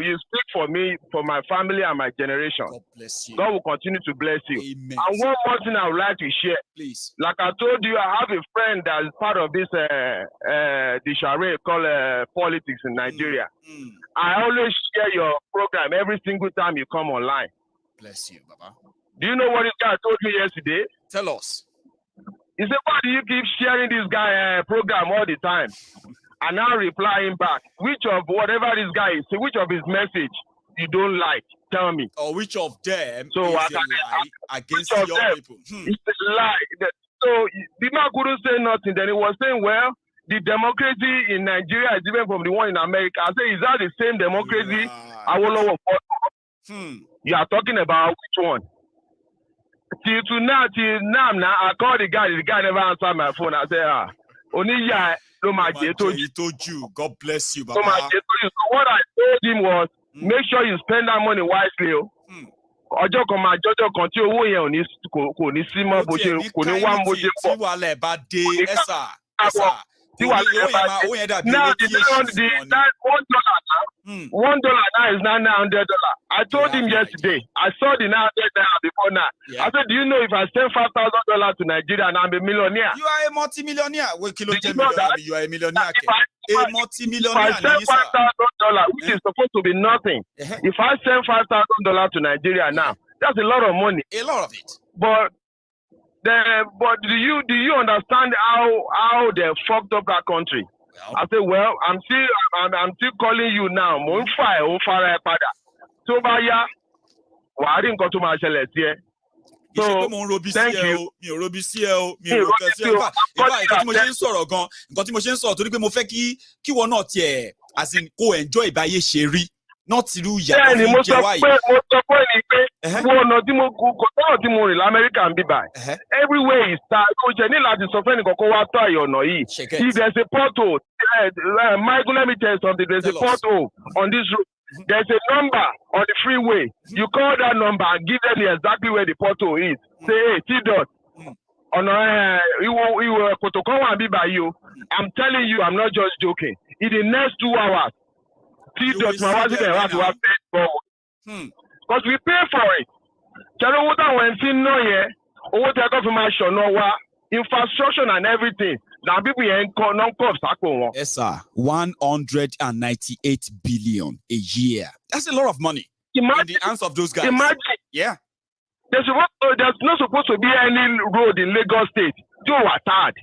you speak for me, for my family and my generation. God bless you. God will continue to bless you. Amen. And one more thing I would like to share. Please. Like I told you, I have a friend that is part of this the Charade called Politics in Nigeria. I always share your program every single time you come online. Bless you, Baba. Do you know what this guy told me yesterday? Tell us. He said, why do you keep sharing this guy program all the time? And now replying back, which of whatever this guy is, which of his message you don't like? Tell me. Or which of them so is a lie against your people? It's a lie. So the man couldn't say nothing. Then he was saying, well, the democracy in Nigeria is different from the one in America. I say, is that the same democracy? I will know what. You are talking about which one? Till now, I called the guy never answered my phone. I said, only he told you. God bless you, Baba. So what I told him was, make sure you spend that money wisely. Ọjọ́ kan máa jọ́jọ́ kan tí owó yẹn kò ní sí mọ́ bó ṣe kò ní wá bó ṣe pọ̀. Tí wàhálà ẹ̀ bá dé ẹ̀sà. Now that $1 now is now $900. I told him yesterday. I saw the $900 before now. I said, do you know if I send $5,000 to Nigeria and I'm a millionaire? You are a multi-millionaire. You are a millionaire. A multi-millionaire. If I send $5,000, which is supposed to be nothing, if I send $5,000 to Nigeria now, that's a lot of money. A lot of it. But do you understand how they fucked up that country? Well, I say, well, I'm still calling you now. Mo ń fà ẹ́, ó fara ẹ padà. Tó bá yá, wàá rí nǹkan tó máa ṣẹlẹ̀ sí ẹ. So, thank you. Mi ò robi sí ẹ o. Mi ò robi sí ẹ o. Ìfà nǹkan tí mo ṣe ń sọ̀rọ̀ gan, nǹkan tí mo ṣe ń sọ̀rọ̀ torí pé mo fẹ́ kí wọ́n náà tiẹ̀ as in kó enjoy ìbáyé ṣe rí. Not through yeah, ni mo sọ pé ni pé wo ọ̀nà tí mo kò tọ́nà tí mo rìn l'Amẹ́ríkà ń bí báyìí. Everywhere is start. Ó jẹ́ ní láti sọ fẹ́ nìkan kó wá tó àyè ọ̀nà yìí. If there's a pothole, Maiyegun, let me tell you something. There's a pothole on this road. There's a number on the freeway. You call that number and give them exactly where the pothole is. Say, hey, T-Dot. ọ̀nà ìwọ kòtò kan wà bí báyìí o. I'm telling you, I'm not just joking. In the next 2 hours, T-Dot máa wá síbẹ̀ wá sí wá pay for. Because we pay for it. Kẹ́lẹ́ owó táwọn ẹ̀ ń fi ná yẹn, owó tí a kọ́ fi máa ṣọ̀nà wa, infrastructure and everything. Now people here non-cops. Yes, sir. 198 billion a year. That's a lot of money. Imagine, in the hands of those guys. Imagine. Yeah. There's not supposed to be any road in Lagos State. You are tired.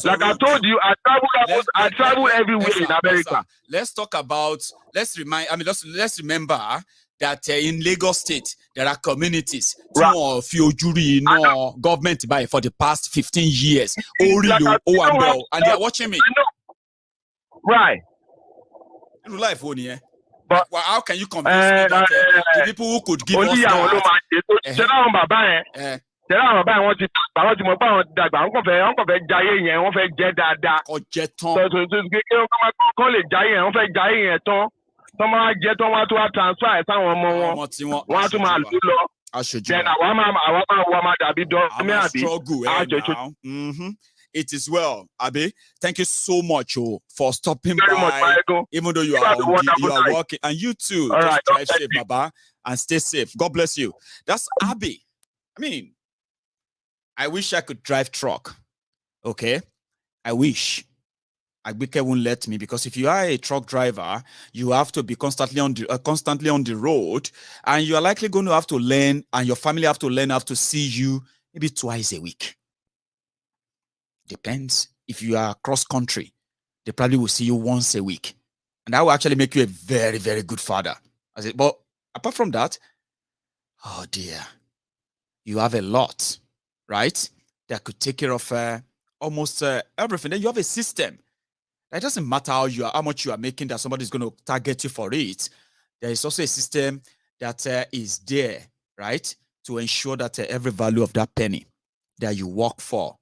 Like I told you, I travel everywhere in America. Let's talk about. Let's remember that in Lagos State there are communities no government by for the past 15 years. And they are watching me. Right. Life only, but how can you convince me that the people who could give us It is well, Abi. Thank you so much for stopping by. Even though you are working, and you too. Just drive safe, Baba, and stay safe. God bless you. That's Abi. I mean, I wish I could drive truck. Okay, I wish. Wike won't let me, because if you are a truck driver, you have to be constantly on the road, and you are likely going to have to learn, and your family have to learn, have to see you maybe twice a week. Depends. If you are cross country, they probably will see you once a week. And that will actually make you a very, very good father. I said, but apart from that, oh dear, you have a lot, right? That could take care of almost everything. Then you have a system. It doesn't matter how much you are making that somebody's going to target you for it. There is also a system that is there, right, to ensure that every value of that penny that you work for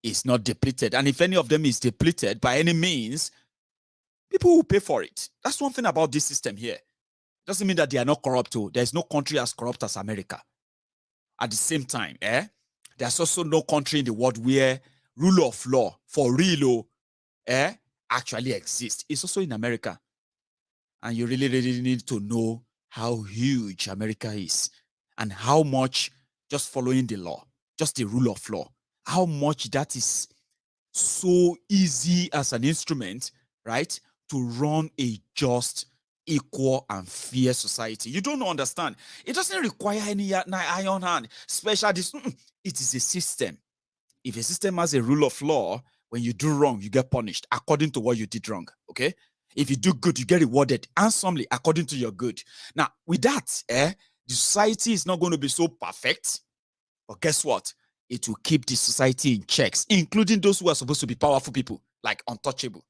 is not depleted. And if any of them is depleted by any means, people will pay for it. That's one thing about this system here. Doesn't mean that they are not corrupt too. There's no country as corrupt as America. At the same time, there's also no country in the world where rule of law for real actually exists. It's also in America. And you really, really need to know how huge America is and how much just following the law, just the rule of law, how much that is so easy as an instrument, right, to run a just, equal, and fair society. You don't understand. It doesn't require any iron hand. Special, it is a system. If a system has a rule of law, when you do wrong, you get punished according to what you did wrong, okay? If you do good, you get rewarded handsomely according to your good. Now, with that, the society is not going to be so perfect, but guess what? It will keep the society in checks, including those who are supposed to be powerful people, like untouchable.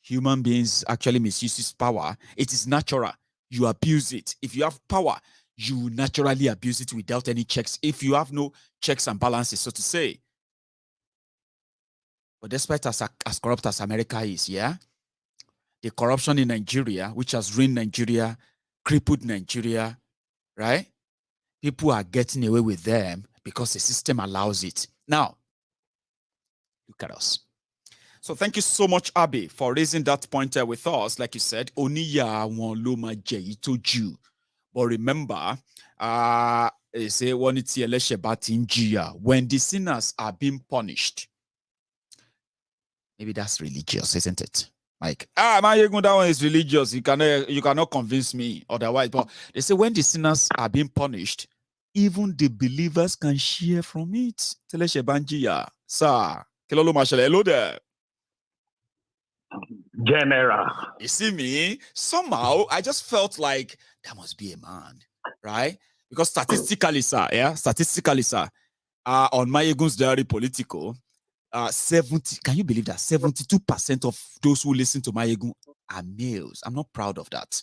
Human beings actually misuse power. It is natural. You abuse it. If you have power, you naturally abuse it without any checks. If you have no checks and balances, so to say. But despite as corrupt as America is, the corruption in Nigeria, which has ruined Nigeria, crippled Nigeria, right? People are getting away with them because the system allows it. Now, look at us. So thank you so much, Abi, for raising that point with us. Like you said, Oniya won loma jeitoju. But remember, they say when the sinners are being punished. Maybe that's religious, isn't it? Like, Maiyegun, that one is religious. You cannot convince me otherwise. But they say when the sinners are being punished, even the believers can share from it. Teleshe banjiya, sir. Hello there. General. You see me? Somehow, I just felt like that must be a man, right? Because statistically, sir, on MaiyegunsDiary Politico, 70, can you believe that 72% of those who listen to Maiyegun are males? I'm not proud of that.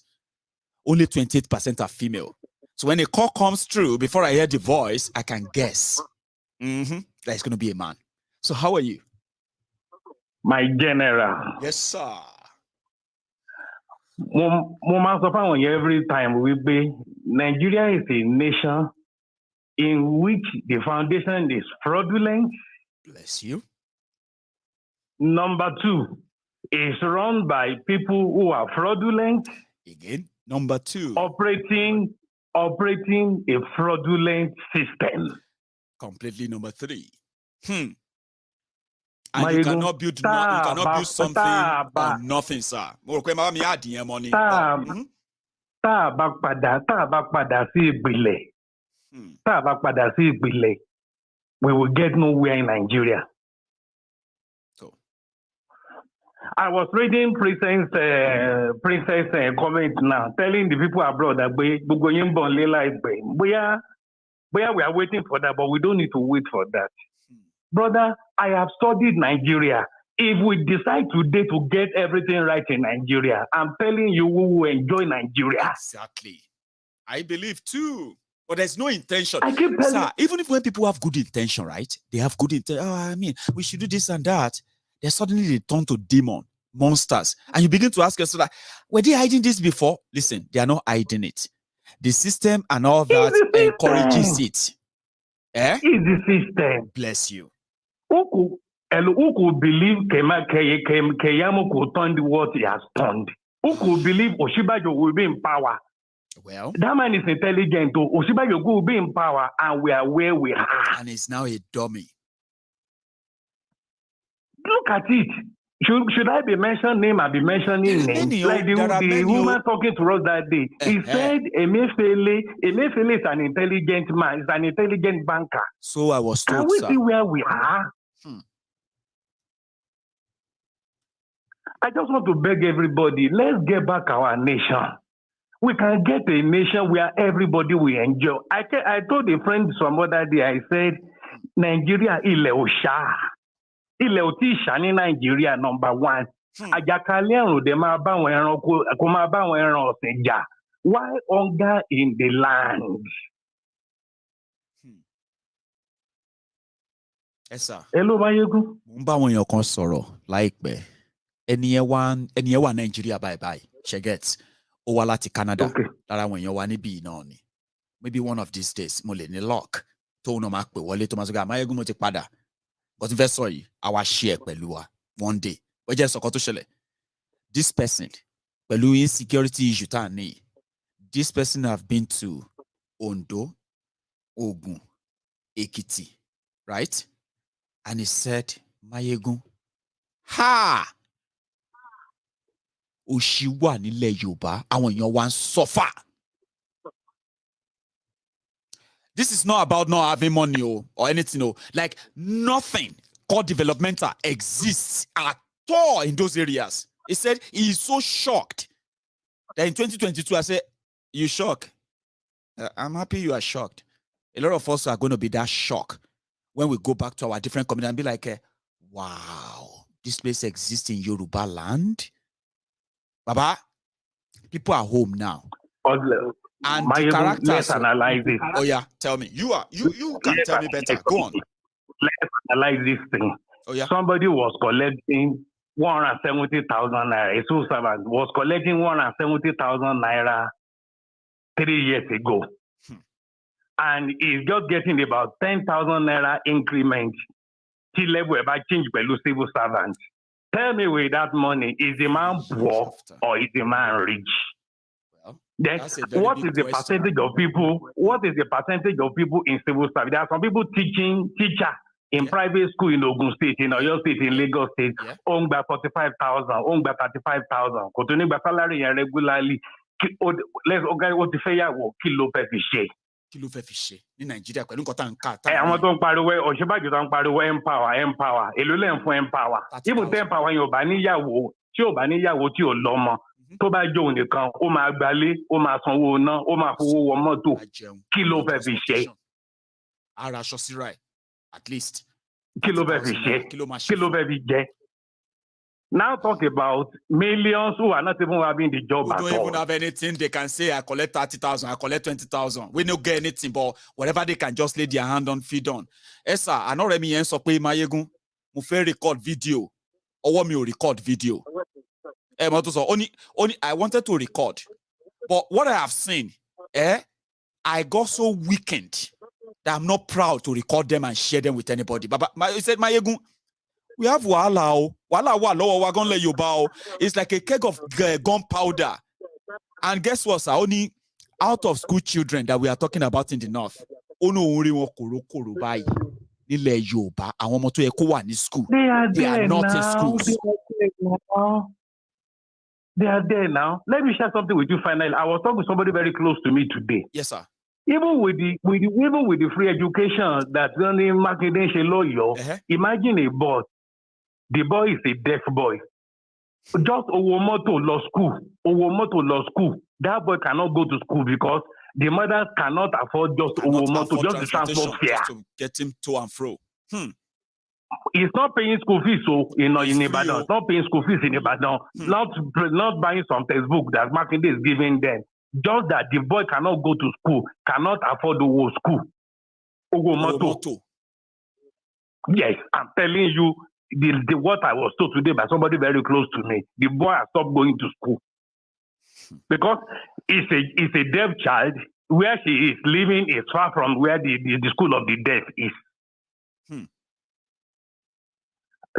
Only 28% are female. So when a call comes through, before I hear the voice, I can guess that it's going to be a man. So how are you? My general. Yes, sir. Every time we be, Nigeria is a nation in which the foundation is fraudulent. Bless you. Number two, is run by people who are fraudulent. Again, number two. Operating a fraudulent system. Completely number three. And you cannot build something on nothing, sir. Money. We will get nowhere in Nigeria. So, I was reading Princess comment now, telling the people abroad that we are waiting for that, but we don't need to wait for that. Brother, I have studied Nigeria. If we decide today to get everything right in Nigeria, I'm telling you, we will enjoy Nigeria. Exactly. I believe too. But there's no intention. Sir, even if when people have good intention, right? They have good intention. We should do this and that. Then suddenly they turn to monsters. And you begin to ask yourself, were they hiding this before? Listen, they are not hiding it. The system and all that encourages it. It's the system. Bless you. Who could believe Keyamo could turn what he has turned? Who could believe Oshibajo will be in power? Well, that man is intelligent. Oshibajo will be in power, and we are where we are. And he's now a dummy. Look at it. Should I be mentioning name? I'll be mentioning name. Like the woman talking to us that day. He said Emefiele is an intelligent man. He's an intelligent banker. So I was told, can we see where we are? I just want to beg everybody, let's get back our nation. We can get a nation where everybody will enjoy. I told a friend some other day, I said, Nigeria ile osha. Ile oti shani Nigeria number one. Àjàkálẹ̀ àrùn dẹ̀ máa bá àwọn ẹranko kó máa bá àwọn ẹran ọ̀sìn jà. Why hunger in the land? Yes, sir. Hello, Maiyegun. Mo ń bá àwọn èèyàn kan sọ̀rọ̀ láìpẹ́. Ẹni yẹn wà Nàìjíríà bye. She gets ó wá láti Canada. Lára àwọn èèyàn wa níbí náà ni. Maybe one of these days, mo lè ní luck. Tóun náà máa pè wọlé tó máa sọ pé Maiyegun mo ti padà. But if I saw you, I will share pẹ̀lú wa one day. But just sọ̀kan tó ṣẹlẹ̀. This person, pẹ̀lú insecurity issue tá a ní, this person have been to Ondo, Ogun, Ekiti, right? And he said, Maiyegun, ha! Òṣì wà nílẹ̀ Yorùbá, àwọn èèyàn wa ń suffer. This is not about not having money or anything. Like nothing called developmental exists at all in those areas. He said he is so shocked that in 2022, I said, you shocked? I'm happy you are shocked. A lot of us are going to be that shocked when we go back to our different communities and be like, wow, this place exists in Yoruba land. Baba, people are home now. And the characters. Let's analyze it. Oh yeah, tell me. You can tell me better. Go on. Let's analyze this thing. Oh yeah. Somebody was collecting 170,000 naira. A civil servant was collecting 170,000 naira 3 years ago, and he's just getting about 10,000 naira increment. Till level about change by civil servant. Tell me, with that money, is the man poor or is the man rich? Then what is the percentage of people? What is the percentage of people in civil service? There are some people teacher in private school in Ogun State, in Oyo State, in Lagos State, owned by 45,000, owned by 35,000. Continue by salary regularly. Let's organize what the fair will kilo per fiche. Kilo per fiche. In Nigeria, I don't want to pariwo Ọ̀ṣínbàjò tó ń pariwo empower. Èló lẹ́ ń fún empower. Even ten power yóò bá níyàwó tí ò bá níyàwó tí ò lọ́mọ. Tó bá jó nìkan, ó máa gbalé, ó máa sanwó ná, ó máa fowó wọ mọ́tò. Kí ló fẹ́ fi ṣe? Ara aṣọ síra ẹ̀, at least. Kí ló fẹ́ fi ṣe? Kí ló fẹ́ fi jẹ? Now talk about millions who are not even having the job at all. Who don't even have anything. They can say, I collect 30,000, I collect 20,000. We don't get anything, but whatever they can just lay their hand on, feed on. Esa, I know Remy yen so pe Maiyegun, mo fẹ́ record video. Ọwọ́ mi ò record video. Only I wanted to record. But what I have seen, I got so weakened that I'm not proud to record them and share them with anybody. But he said, Maiyegun, we have wahala. It's like a keg of gunpowder. And guess what, sir? Only out of school children that we are talking about in the north. They are not in schools. They are there now. Let me share something with you finally. I was talking to somebody very close to me today. Yes, sir. Even with the free education that only Makinde lawyer, imagine a boss. The boy is a deaf boy. Just Owomoto law school. That boy cannot go to school because the mothers cannot afford just Owomoto, just the transport fare. Just to get him to and fro. He's not paying school fees, so in Ibadan. Not paying school fees in Ibadan. Not buying some textbook that Makinde is giving them. Just that the boy cannot go to school, cannot afford the whole school. Owomoto. Yes, I'm telling you. What I was told today by somebody very close to me, the boy has stopped going to school because it's a deaf child. Where she is living is far from where the school of the deaf is.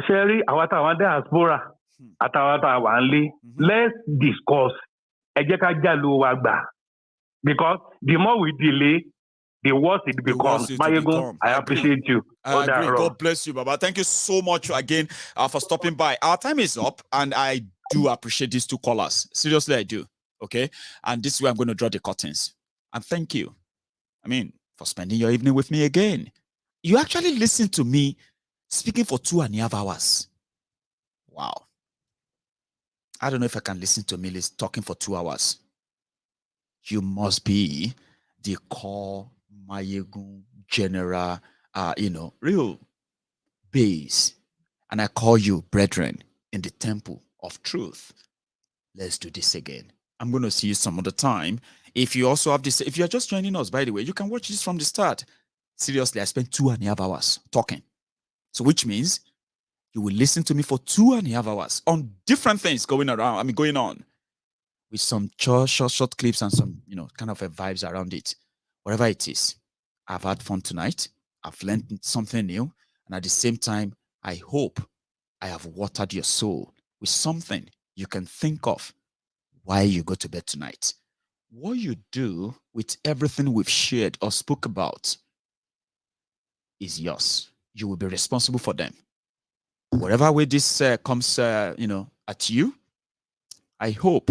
Sherry, Awata diaspora, Atawata Wanli, let's discuss because the more we delay, the worse it becomes. Maiyegun, I appreciate you. I agree. God bless you, Baba. Thank you so much again for stopping by. Our time is up, and I do appreciate these two callers. Seriously, I do. Okay? And this is where I'm going to draw the curtains. And thank you, for spending your evening with me again. You actually listened to me speaking for 2.5 hours. Wow. I don't know if I can listen to Millie talking for 2 hours. You must be the core Maiyegun general, real base. And I call you brethren in the temple of truth. Let's do this again. I'm going to see you some other time. If you also have this, if you're just joining us, by the way, you can watch this from the start. Seriously, I spent 2.5 hours talking. So which means you will listen to me for 2.5 hours on different things going on with some short clips and some, kind of a vibes around it. Whatever it is, I've had fun tonight. I've learned something new. And at the same time, I hope I have watered your soul with something you can think of while you go to bed tonight. What you do with everything we've shared or spoke about is yours. You will be responsible for them. Whatever way this comes, at you, I hope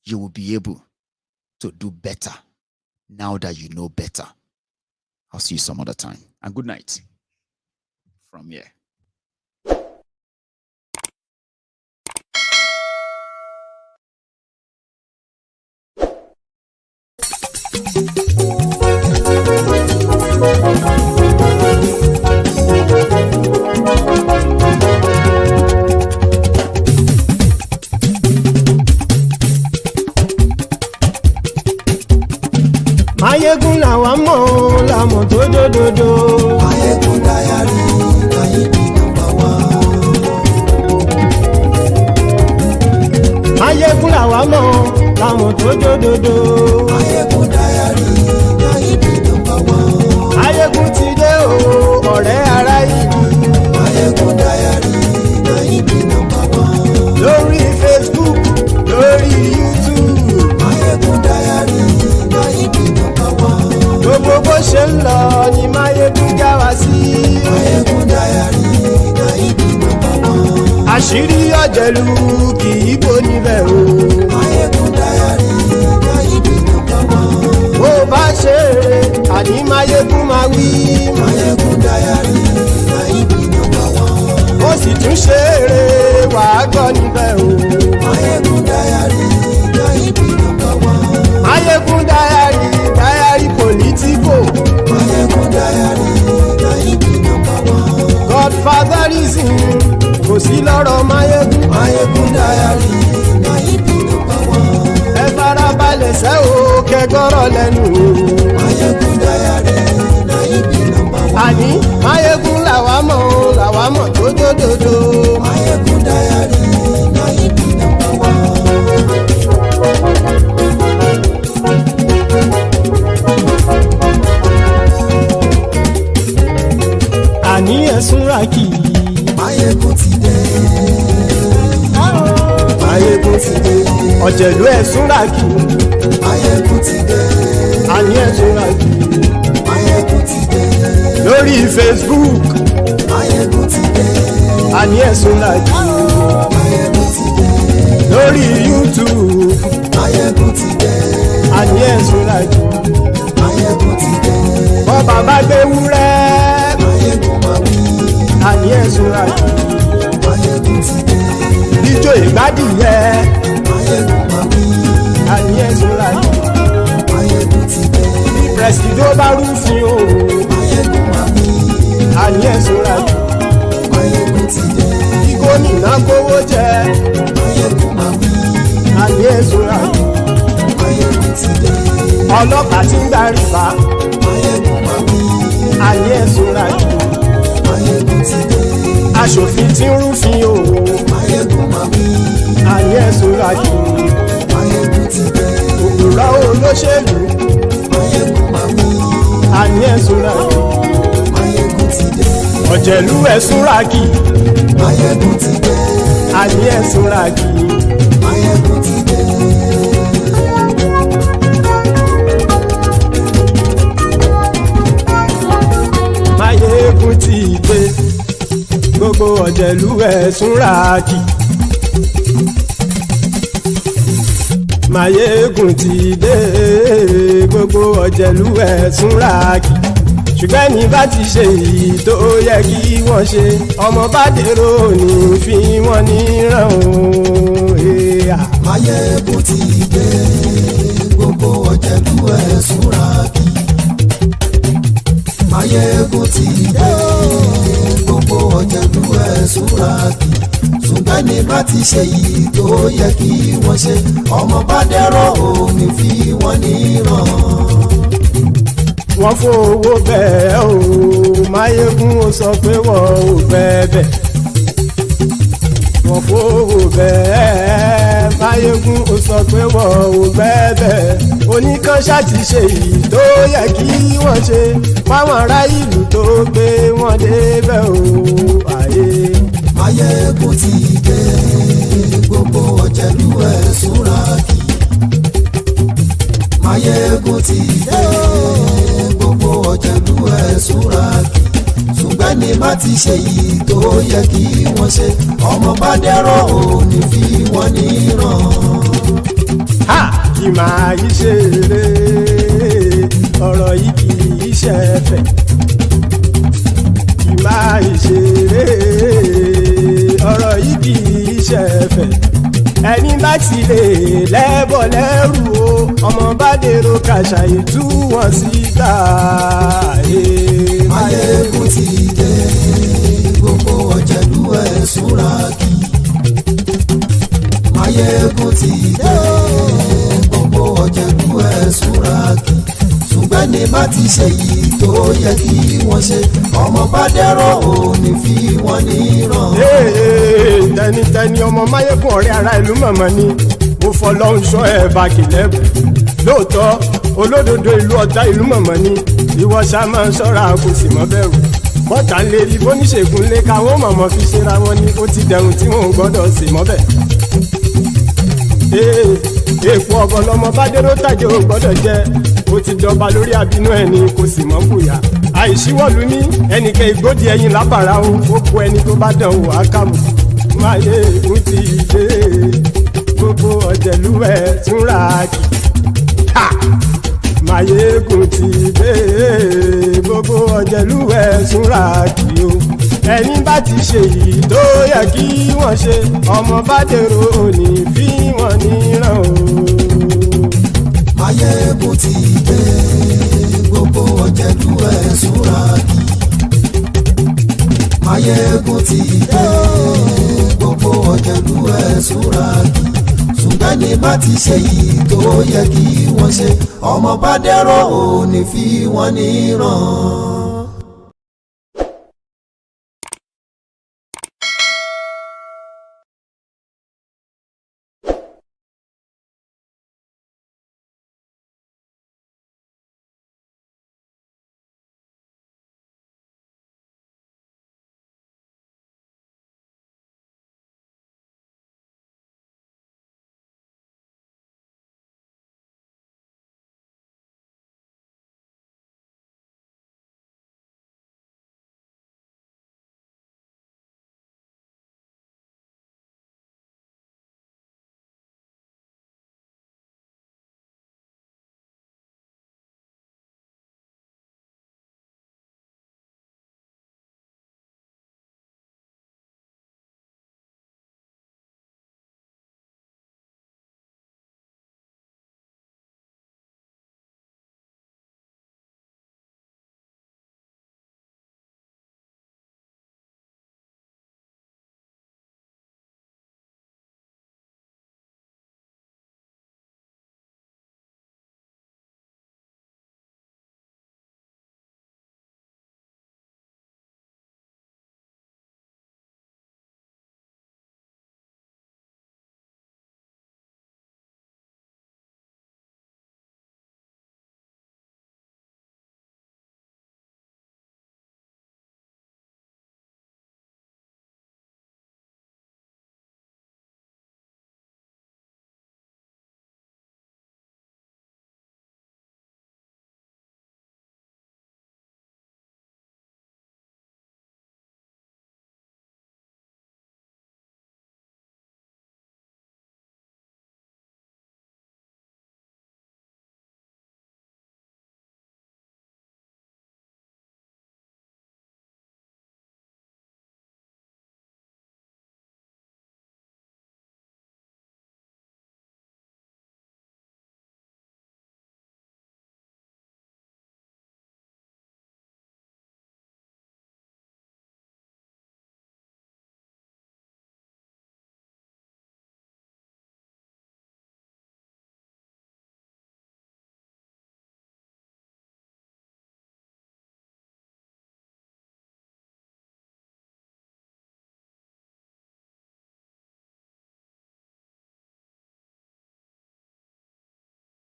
you will be able to do better now that you know better. I'll see you some other time. And good night from here. Maiyegun làwa mọ̀ làmọ̀ tó dòdòdò. Maiyegun Diary Maiyegun #1. Maiyegun làwa mọ̀ làmọ̀ tó dòdòdò. Maiyegun Diary Maiyegun #1. Maiyegun ti dé o ọ̀rẹ́ ara ìlú. Maiyegun Diary Maiyegun #1. Lórí Facebook lórí YouTube. Maiyegun Diary Maiyegun #1. Gbogbo bó ṣe ń lọ ni Maiyegun já wa sí. Maiyegun Diary Maiyegun #1. Àṣírí ọ̀jẹ̀lú kì í bò níbẹ̀ o. Maiyegun Diary Maiyegun #1. Bó bá ṣe eré àní Maiyegun máa wí. Maiyegun Diary Maiyegun #1. Ó sì tún ṣe eré wàá gbọ́ níbẹ̀ o. Maiyegun Diary Maiyegun #1. Maiyegun Diary Politico. Maiyegun Diary Maiyegun #1. Godfatherism kò sí lọ́rọ̀ Maiyegun. Maiyegun Diary Maiyegun #1. Ẹ farabalẹ̀ sẹ́ o kẹgọ́rọ̀ lẹ́nu o. Maiyegun Diary Maiyegun #1. Àní Maiyegun làwa mọ̀ tó dòdòdò. Maiyegun Diary Maiyegun #1. Àní ẹ̀sùn rákì. Maiyegun ti dé. Maiyegun ti dé. Ọ̀jẹ̀lú ẹ̀sùn rákì. Maiyegun ti dé. Àní ẹ̀sùn rákì. Maiyegun ti dé. Lórí Facebook. Maiyegun ti dé. Àní ẹ̀sùn rákì. Maiyegun ti dé. Lórí YouTube. Maiyegun ti dé. Àní ẹ̀sùn rákì. Maiyegun ti dé. Bọ́ bàbá gbé wúrẹ́. Maiyegun máa wí. Àní ẹ̀sùn rákì. Maiyegun ti dé. Ijó ìgbádìyẹ. Maiyegun máa wí. Àní ẹ̀sùn rákì. Maiyegun ti dé. Bí pẹ̀sìdó bá rúfin o. Maiyegun máa wí. Àní ẹ̀sùn rákì. Maiyegun ti dé. Bí gómìnà kówó jẹ. Maiyegun máa wí. Àní ẹ̀sùn rákì. Maiyegun ti dé. Ọlọ́pàá ti ń gba rìbá. Maiyegun máa wí. Àní ẹ̀sùn rákì. Maiyegun ti dé. Aṣòfin tí ń rúfin o. Maiyegun máa wí. Àní ẹ̀sùn rákì. Maiyegun ti dé. Òpùrọ́ olóṣèlú. Maiyegun máa wí. Àní ẹ̀sùn rákì. Maiyegun ti dé. Ọ̀jẹ̀lú ẹ̀sùn rákì. Maiyegun ti dé. Àní ẹ̀sùn rákì. Maiyegun ti dé. Maiyegun ti dé. Gbogbo ọ̀jẹ̀lú ẹ̀sùn rákì. Maiyegun ti dé. Gbogbo ọ̀jẹ̀lú ẹ̀sùn rákì. ṣùgbọ́n ní bá ti ṣe èyí tó yẹ kí wọ́n ṣe ọmọ bá dèrò ní fi wọ́n níran o. Maiyegun ti dé gbogbo ọ̀jẹ̀lú ẹ̀ súnra kí. Maiyegun ti dé gbogbo ọ̀jẹ̀lú ẹ̀ súnra kí. ṣùgbọ́n ní bá ti ṣe yìí tó yẹ kí wọ́n ṣe ọmọ bá dẹ́rọ̀ ò ní fi wọ́n níran. Wọ́n fowó bẹ́ẹ̀ o Maiyegun ó sọ pé wọ́n ò fẹ́ bẹ́ẹ̀. Wọ́n fowó bẹ́ẹ̀ Maiyegun ó sọ pé wọ́n ò fẹ́ bẹ́ẹ̀. Oníkanṣá ti ṣe yìí tó yẹ kí wọ́n ṣe fáwọn ará ìlú tó gbé wọn débẹ̀ o. Maiyegun ti dé gbogbo ọ̀jẹ̀lú ẹ̀ súnra kí. Maiyegun ti dé gbogbo ọ̀jẹ̀lú ẹ̀ súnra kí. ṣùgbọ́n ní má ti ṣe yìí tó yẹ kí wọ́n ṣe ọmọ bá dẹ́rọ̀ ò ní fi wọ́n níran. Kì máa yí ṣe eré ọ̀rọ̀ yìí kì í ṣe ẹ̀fẹ̀. Kì máa yí ṣe eré ọ̀rọ̀ yìí kì í ṣe ẹ̀fẹ̀. Ẹni bá ti lè lẹ́bọ̀ lẹ́rù o ọmọ bá dèrò kàṣàyè tú wọn síta. Maiyegun ti dé gbogbo ọ̀jẹ̀lú ẹ̀ súnra kí. Maiyegun ti dé gbogbo ọ̀jẹ̀lú ẹ̀ súnra kí. ṣùgbọ́n ní bá ti ṣe yìí tó yẹ kí wọ́n ṣe ọmọ bá dẹ́rọ̀ ò ní fi wọ́n níran. Tẹnitẹni ọmọ Maiyegun ọ̀rẹ́ ara ìlú mọ̀mọ́ ni mo fọlọ́hún ṣọ́ ẹ̀ bá kìlẹ́bù. Lóòótọ́ olódodo ìlú ọ̀tá ìlú mọ̀mọ́ ni ìwọ ṣá máa ń ṣọ́ra kò sì mọ́ bẹ̀rù. Bọ́tà ń lè rí bóníṣègùn lé káwọn mọ̀mọ́ fi ṣera wọn ni ó ti dẹrùn tí wọn ò gbọ́dọ̀ sì mọ́ bẹ̀. Èèpo ọ̀bọ̀ lọmọ bá dérò tàjẹ́ ò gbọ́dọ̀ jẹ́ ó ti jọba lórí àbínú ẹni kò sì mọ́ fòyà. Àìsíwọ́lu ní ẹnìkẹ́ ìgbódì ẹyin lábàrá o ó kó ẹni tó bá dán o àkàmù. Maiyegun ti dé gbogbo ọ̀jẹ̀lú ẹ̀ túnra kì. Maiyegun ti dé gbogbo ọ̀jẹ̀lú ẹ̀ túnra kì o. Ẹni bá ti ṣe yìí tó yẹ kí wọ́n ṣe ọmọ bá dèrò òní fi wọ́n níran o. Maiyegun ti dé gbogbo ọ̀jẹ̀lú ẹ̀ súnra kí. Maiyegun ti dé gbogbo ọ̀jẹ̀lú ẹ̀ súnra kí. ṣùgbọ́n ní bá ti ṣe yìí tó yẹ kí wọ́n ṣe ọmọ bá dẹ́rọ̀ ò ní fi wọ́n níran.